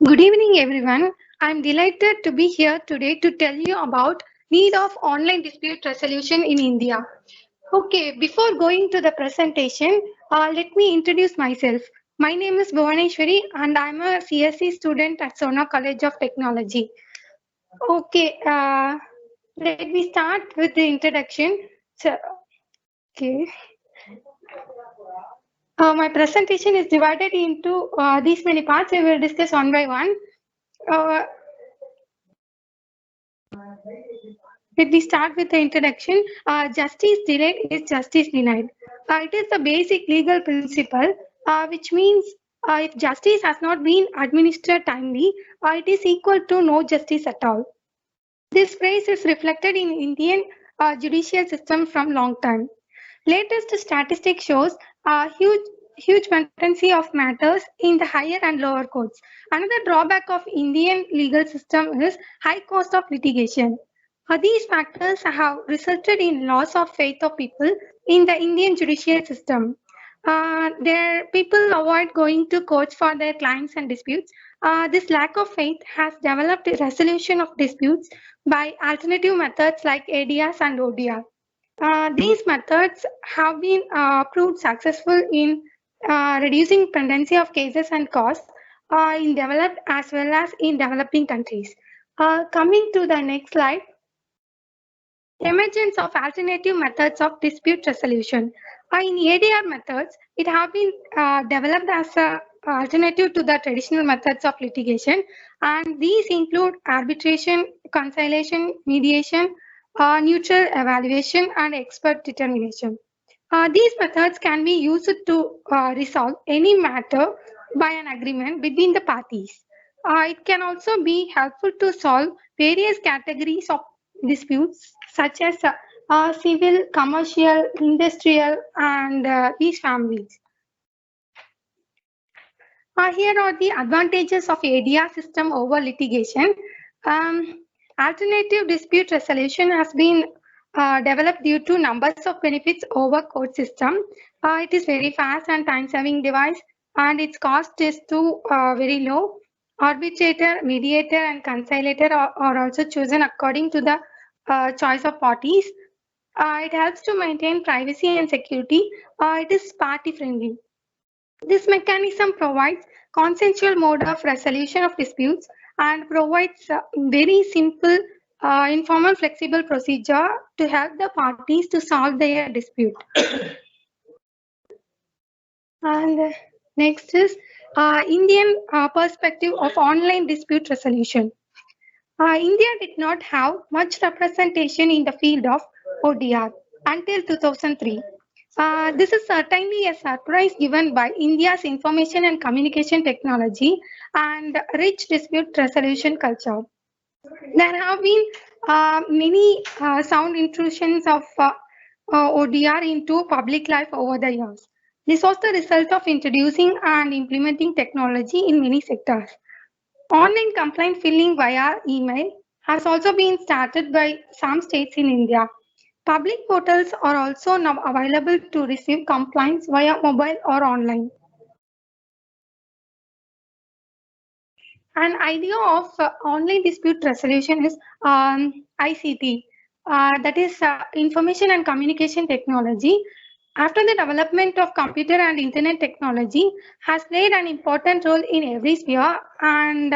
Good evening, everyone. I'm delighted to be here today to tell you about need of online dispute resolution in India. Okay, before going to the presentation, let me introduce myself. My name is Bhuvaneshwari and I'm a CSE student at Sona College of Technology. Okay, let me start with the introduction. So, okay. My presentation is divided into these many parts. We will discuss one by one. Let me start with the introduction. Justice delayed is justice denied. It is the basic legal principle, which means if justice has not been administered timely, it is equal to no justice at all. This phrase is reflected in Indian judicial system from long time. Latest statistic shows a huge concurrency of matters in the higher and lower courts. Another drawback of Indian legal system is high cost of litigation. These factors have resulted in loss of faith of people in the Indian judicial system. Their people avoid going to courts for their claims and disputes. This lack of faith has developed a resolution of disputes by alternative methods like ADRs and ODR. These methods have been proved successful in reducing pendency of cases and costs in developed as well as in developing countries. Coming to the next slide. Emergence of alternative methods of dispute resolution. In ADR methods, it have been developed as an alternative to the traditional methods of litigation, and these include arbitration, conciliation, mediation, neutral evaluation, and expert determination. These methods can be used to resolve any matter by an agreement between the parties. It can also be helpful to solve various categories of disputes such as civil, commercial, industrial, and these families. Here are the advantages of ADR system over litigation. Alternative dispute resolution has been developed due to numbers of benefits over court system. It is very fast and time-saving device, and its cost is too very low. Arbitrator, mediator, and conciliator are also chosen according to the choice of parties. It helps to maintain privacy and security. It is party-friendly. This mechanism provides consensual mode of resolution of disputes and provides very simple, informal, flexible procedure to help the parties to solve their dispute. And next is Indian perspective of online dispute resolution. India did not have much representation in the field of ODR until 2003. This is certainly a surprise given by India's information and communication technology and rich dispute resolution culture. There have been many sound intrusions of ODR into public life over the years. This was the result of introducing and implementing technology in many sectors. Online complaint filling via email has also been started by some states in India. Public portals are also now available to receive complaints via mobile or online. An idea of online dispute resolution is ICT, that is Information and Communication Technology. After the development of computer and internet technology has played an important role in every sphere, and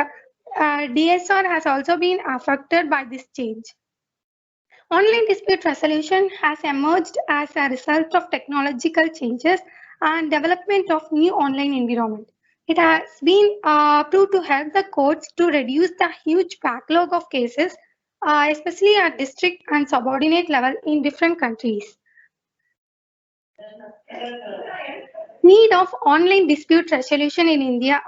DSR has also been affected by this change. Online dispute resolution has emerged as a result of technological changes and development of new online environment. It has been proved to help the courts to reduce the huge backlog of cases, especially at district and subordinate level in different countries. Need of online dispute resolution in India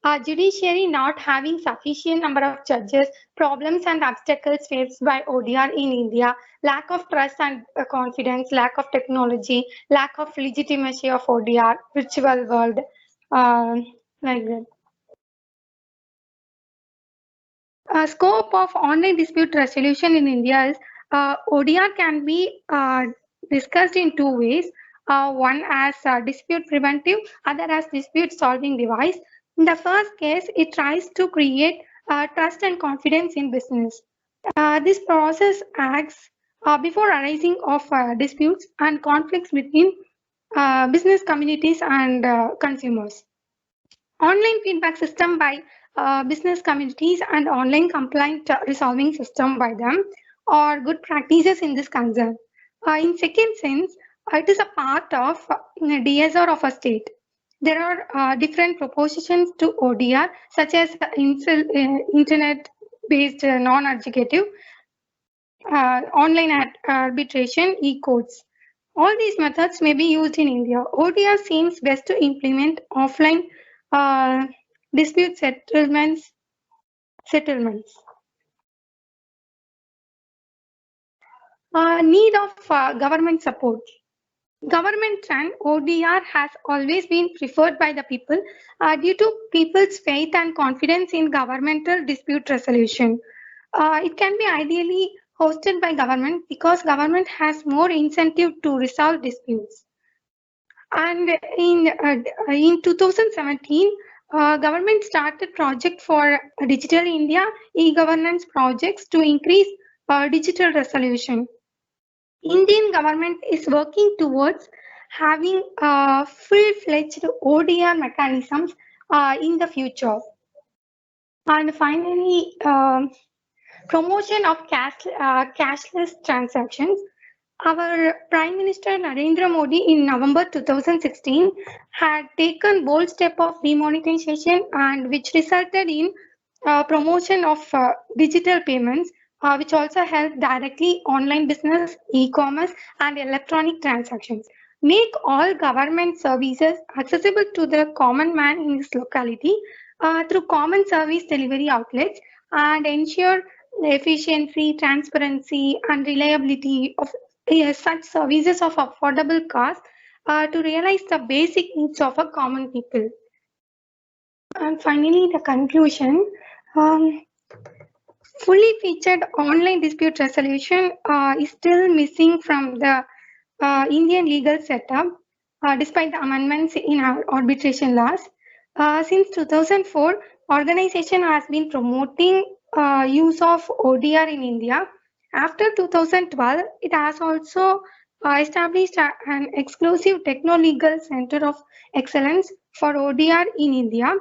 are judiciary not having sufficient number of judges, problems and obstacles faced by ODR in India, lack of trust and confidence, lack of technology, lack of legitimacy of ODR, virtual world, like that. Scope of online dispute resolution in India is ODR can be discussed in two ways. One as dispute preventive, other as dispute solving device. In the first case, it tries to create trust and confidence in business. This process acts before arising of disputes and conflicts between business communities and consumers. Online feedback system by business communities and online complaint resolving system by them or good practices in this concern. In second sense, it is a part of DSR of a state. There are different propositions to ODR, such as internet-based non-adjudicative, online arbitration, e-courts. All these methods may be used in India. ODR seems best to implement offline dispute settlements. Need of government support. Government run ODR has always been preferred by the people due to people's faith and confidence in governmental dispute resolution. It can be ideally hosted by government because government has more incentive to resolve disputes. And in 2017, government started project for Digital India e-governance projects to increase digital resolution. Indian government is working towards having full-fledged ODR mechanisms in the future. And finally, promotion of cashless transactions. Our Prime Minister Narendra Modi in November 2016 had taken bold step of demonetization and which resulted in promotion of digital payments, which also help directly online business, e-commerce and electronic transactions. Make all government services accessible to the common man in this locality through common service delivery outlets and ensure efficiency, transparency and reliability of such services of affordable cost to realize the basic needs of a common people. And finally, the conclusion. Fully featured online dispute resolution is still missing from the Indian legal setup, despite the amendments in our arbitration laws. Since 2004, organization has been promoting use of ODR in India. After 2012, it has also established an exclusive techno-legal center of excellence for ODR in India.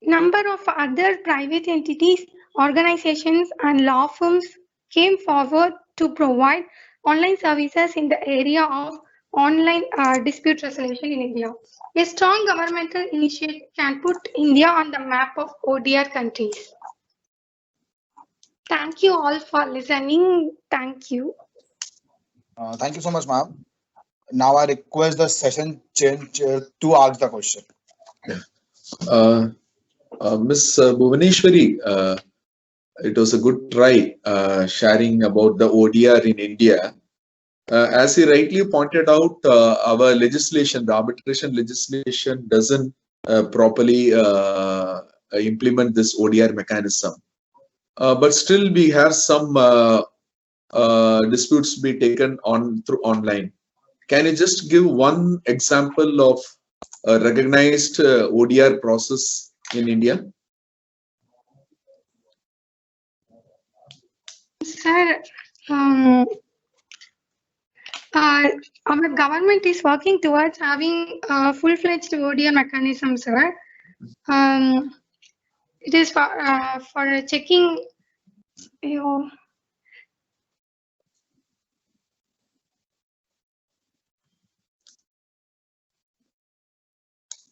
Number of other private entities, organizations and law firms came forward to provide online services in the area of online dispute resolution in India. A strong governmental initiative can put India on the map of ODR countries. Thank you all for listening. Thank you. Thank you so much, ma'am. Now I request the session chair to ask the question. Ms. Bhuvaneshwari, it was a good try sharing about the ODR in India. As he rightly pointed out, our legislation, the arbitration legislation, doesn't properly implement this ODR mechanism. But still, we have some disputes be taken on through online. Can you just give one example of a recognized ODR process in India? Sir, our government is working towards having a full-fledged ODR mechanism, sir. It is for checking.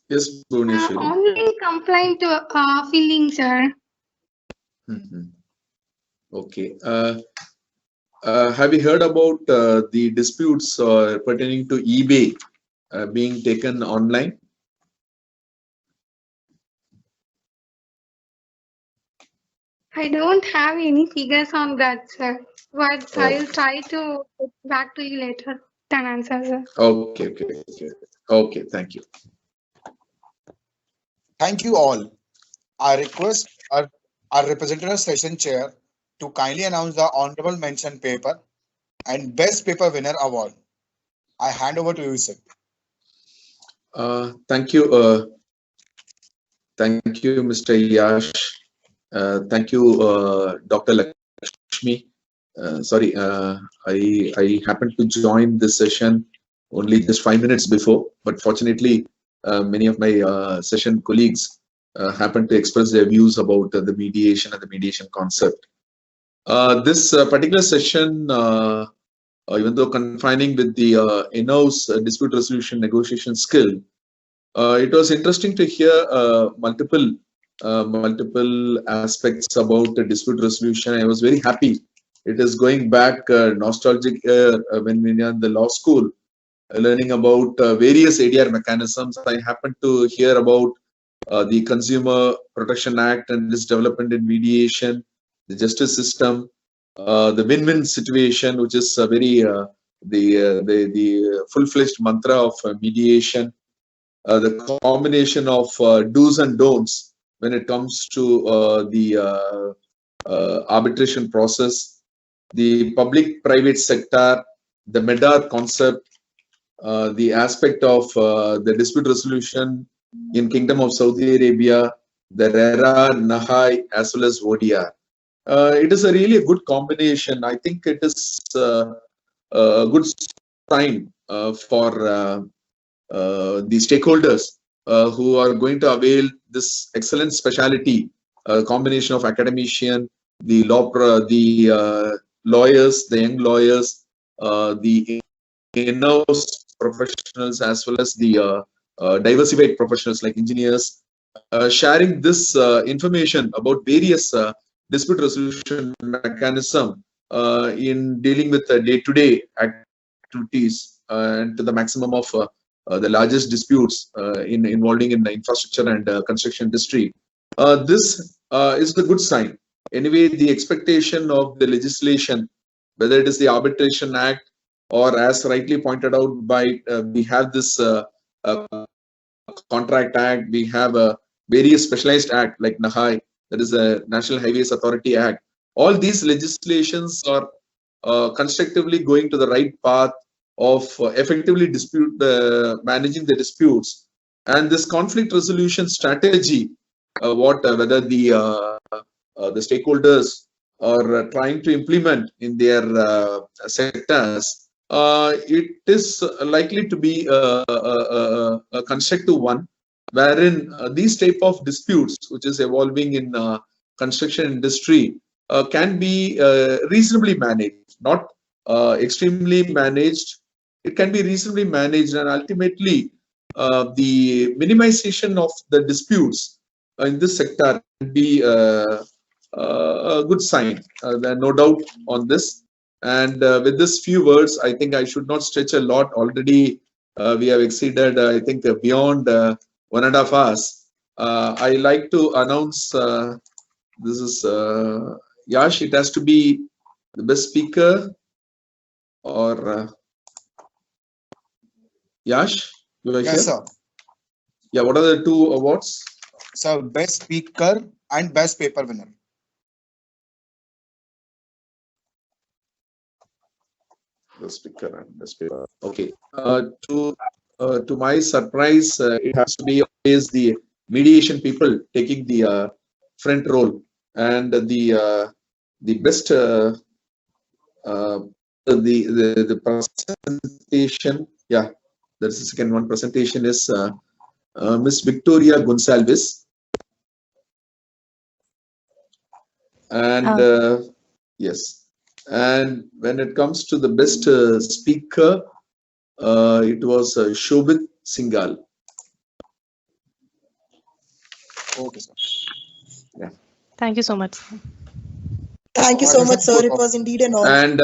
Yes, Bhuvaneshwari. Online complaint filling, sir. Okay. Have you heard about the disputes pertaining to eBay being taken online? I don't have any figures on that, sir. But I'll try to get back to you later. Then answer, sir. Okay. Thank you. Thank you all. I request our representative session chair to kindly announce the honorable mention paper and best paper winner award. I hand over to you, sir. Thank you. Thank you, Mr. Yash. Thank you, Dr. Lakshmi. Sorry, I happened to join this session only just 5 minutes before, but fortunately, many of my session colleagues happened to express their views about the mediation and the mediation concept. This particular session, even though confining with the in-house dispute resolution negotiation skill, it was interesting to hear multiple aspects about the dispute resolution. I was very happy. It is going back nostalgic when we were in the law school, learning about various ADR mechanisms. I happened to hear about the Consumer Protection Act and its development in mediation, the justice system, the win-win situation, which is very the full-fledged mantra of mediation, the combination of do's and don'ts when it comes to the arbitration process, the public-private sector, the Medar concept, the aspect of the dispute resolution in Kingdom of Saudi Arabia, the RERA, NAHAI, as well as ODR. It is really a good combination. I think it is a good sign for the stakeholders who are going to avail this excellent specialty, combination of academician, the lawyers, the young lawyers, the in-house professionals, as well as the diversified professionals like engineers, sharing this information about various dispute resolution mechanism in dealing with day-to-day activities and to the maximum of the largest disputes involving in the infrastructure and construction industry. This is a good sign. Anyway, the expectation of the legislation, whether it is the Arbitration Act or as rightly pointed out by, we have this Contract Act, we have a various specialized act like NAHAI, that is the National Highways Authority Act. All these legislations are constructively going to the right path of effectively managing the disputes. And this conflict resolution strategy, whether the stakeholders are trying to implement in their sectors, it is likely to be a constructive one, wherein these type of disputes, which is evolving in construction industry, can be reasonably managed, not extremely managed. It can be reasonably managed, and ultimately the minimization of the disputes in this sector can be a good sign. There are no doubt on this. And with this few words, I think I should not stretch a lot. Already we have exceeded, I think, beyond 1.5 hours. I like to announce this is Yash. It has to be the best speaker, or Yash, you are here? Yes, sir. Yeah, what are the two awards? So, best speaker and best paper winner. The speaker and best paper. Okay. To my surprise, it has to be always the mediation people taking the front role, and the best the presentation. Yeah, that's the second one. Presentation is Miss Victoria Gonsalves, and yes. And when it comes to the best speaker, it was Shobit Singhal. Okay, sir. Yeah. Thank you so much. Thank you so much, sir. It was indeed an honor. And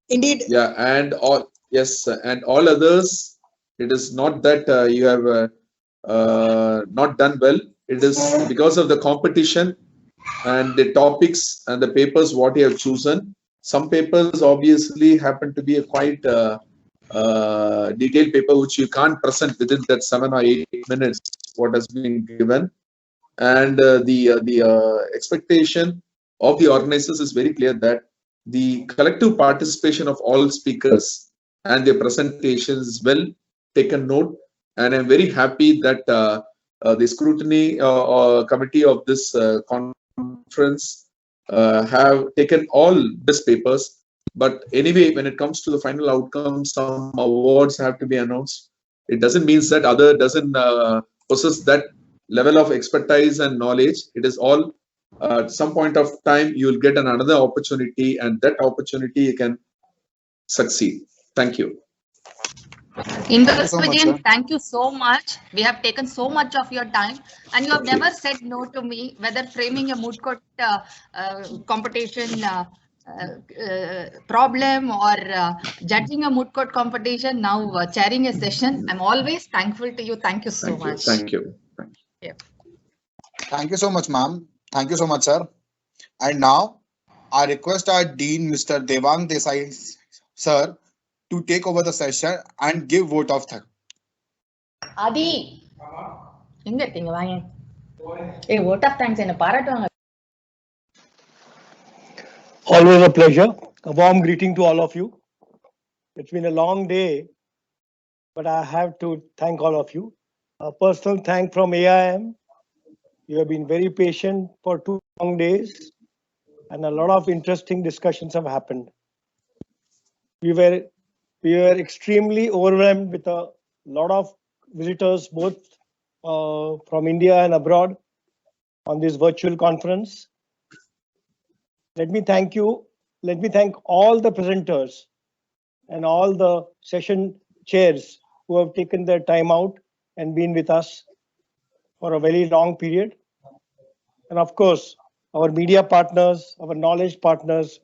indeed. Yeah, and all, yes, and all others, it is not that you have not done well. It is because of the competition and the topics and the papers what you have chosen. Some papers obviously happen to be a quite detailed paper which you can't present within that 7 or 8 minutes what has been given, and the expectation of the organizers is very clear that the collective participation of all speakers and their presentations is well taken note, and I'm very happy that the scrutiny committee of this conference have taken all best papers. But anyway, when it comes to the final outcome, some awards have to be announced. It doesn't mean that other doesn't possess that level of expertise and knowledge. It is all at some point of time you will get another opportunity, and that opportunity you can succeed. Thank you. Vijayan, thank you so much. We have taken so much of your time, and you have never said no to me, whether framing a moot court competition problem or judging a moot court competition, now chairing a session. I'm always thankful to you. Thank you so much. Thank you. Yeah. Thank you so much, ma'am. Thank you so much, sir. And now I request our Dean, Mr. Devang Desai, sir, to take over the session and give vote of thanks. Adi. Vote of thanks and a Always a pleasure. A warm greeting to all of you. It's been a long day, but I have to thank all of you. A personal thank from AIM. You have been very patient for 2 long days, and a lot of interesting discussions have happened. We were extremely overwhelmed with a lot of visitors, both from India and abroad, on this virtual conference. Let me thank you. Let me thank all the presenters and all the session chairs who have taken their time out and been with us for a very long period. And of course, our media partners, our knowledge partners,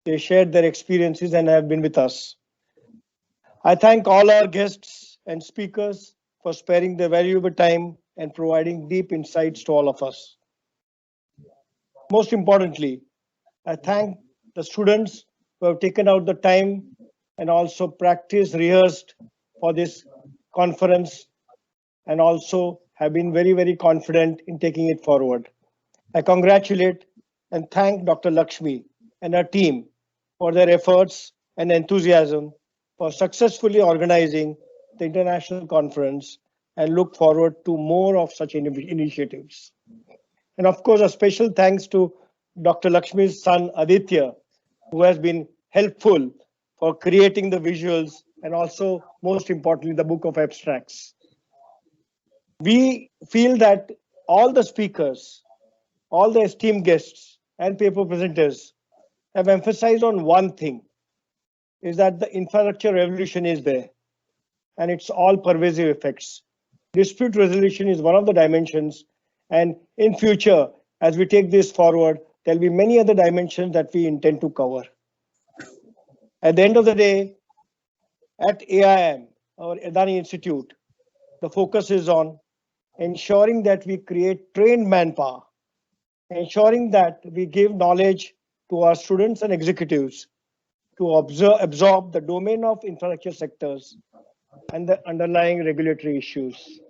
they shared their experiences and have been with us. I thank all our guests and speakers for sparing their valuable time and providing deep insights to all of us. Most importantly, I thank the students who have taken out the time and also practiced, rehearsed for this conference, and also have been very, very confident in taking it forward. I congratulate and thank Dr. Lakshmi and her team for their efforts and enthusiasm for successfully organizing the international conference, and look forward to more of such initiatives. And of course, a special thanks to Dr. Lakshmi's son Aditya, who has been helpful for creating the visuals and also, most importantly, the book of abstracts. We feel that all the speakers, all the esteemed guests and paper presenters have emphasized on one thing, is that the infrastructure revolution is there and it's all pervasive effects. Dispute resolution is one of the dimensions, and in future, as we take this forward, there'll be many other dimensions that we intend to cover. At the end of the day, at AIM, our Adani Institute, the focus is on ensuring that we create trained manpower, ensuring that we give knowledge to our students and executives to absorb the domain of infrastructure sectors and the underlying regulatory issues.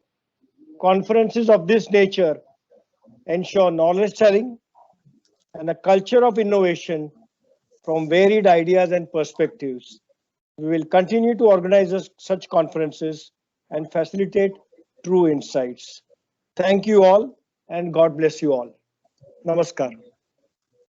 Conferences of this nature ensure knowledge sharing and a culture of innovation from varied ideas and perspectives. We will continue to organize such conferences and facilitate true insights. Thank you all, and God bless you all. Namaskar.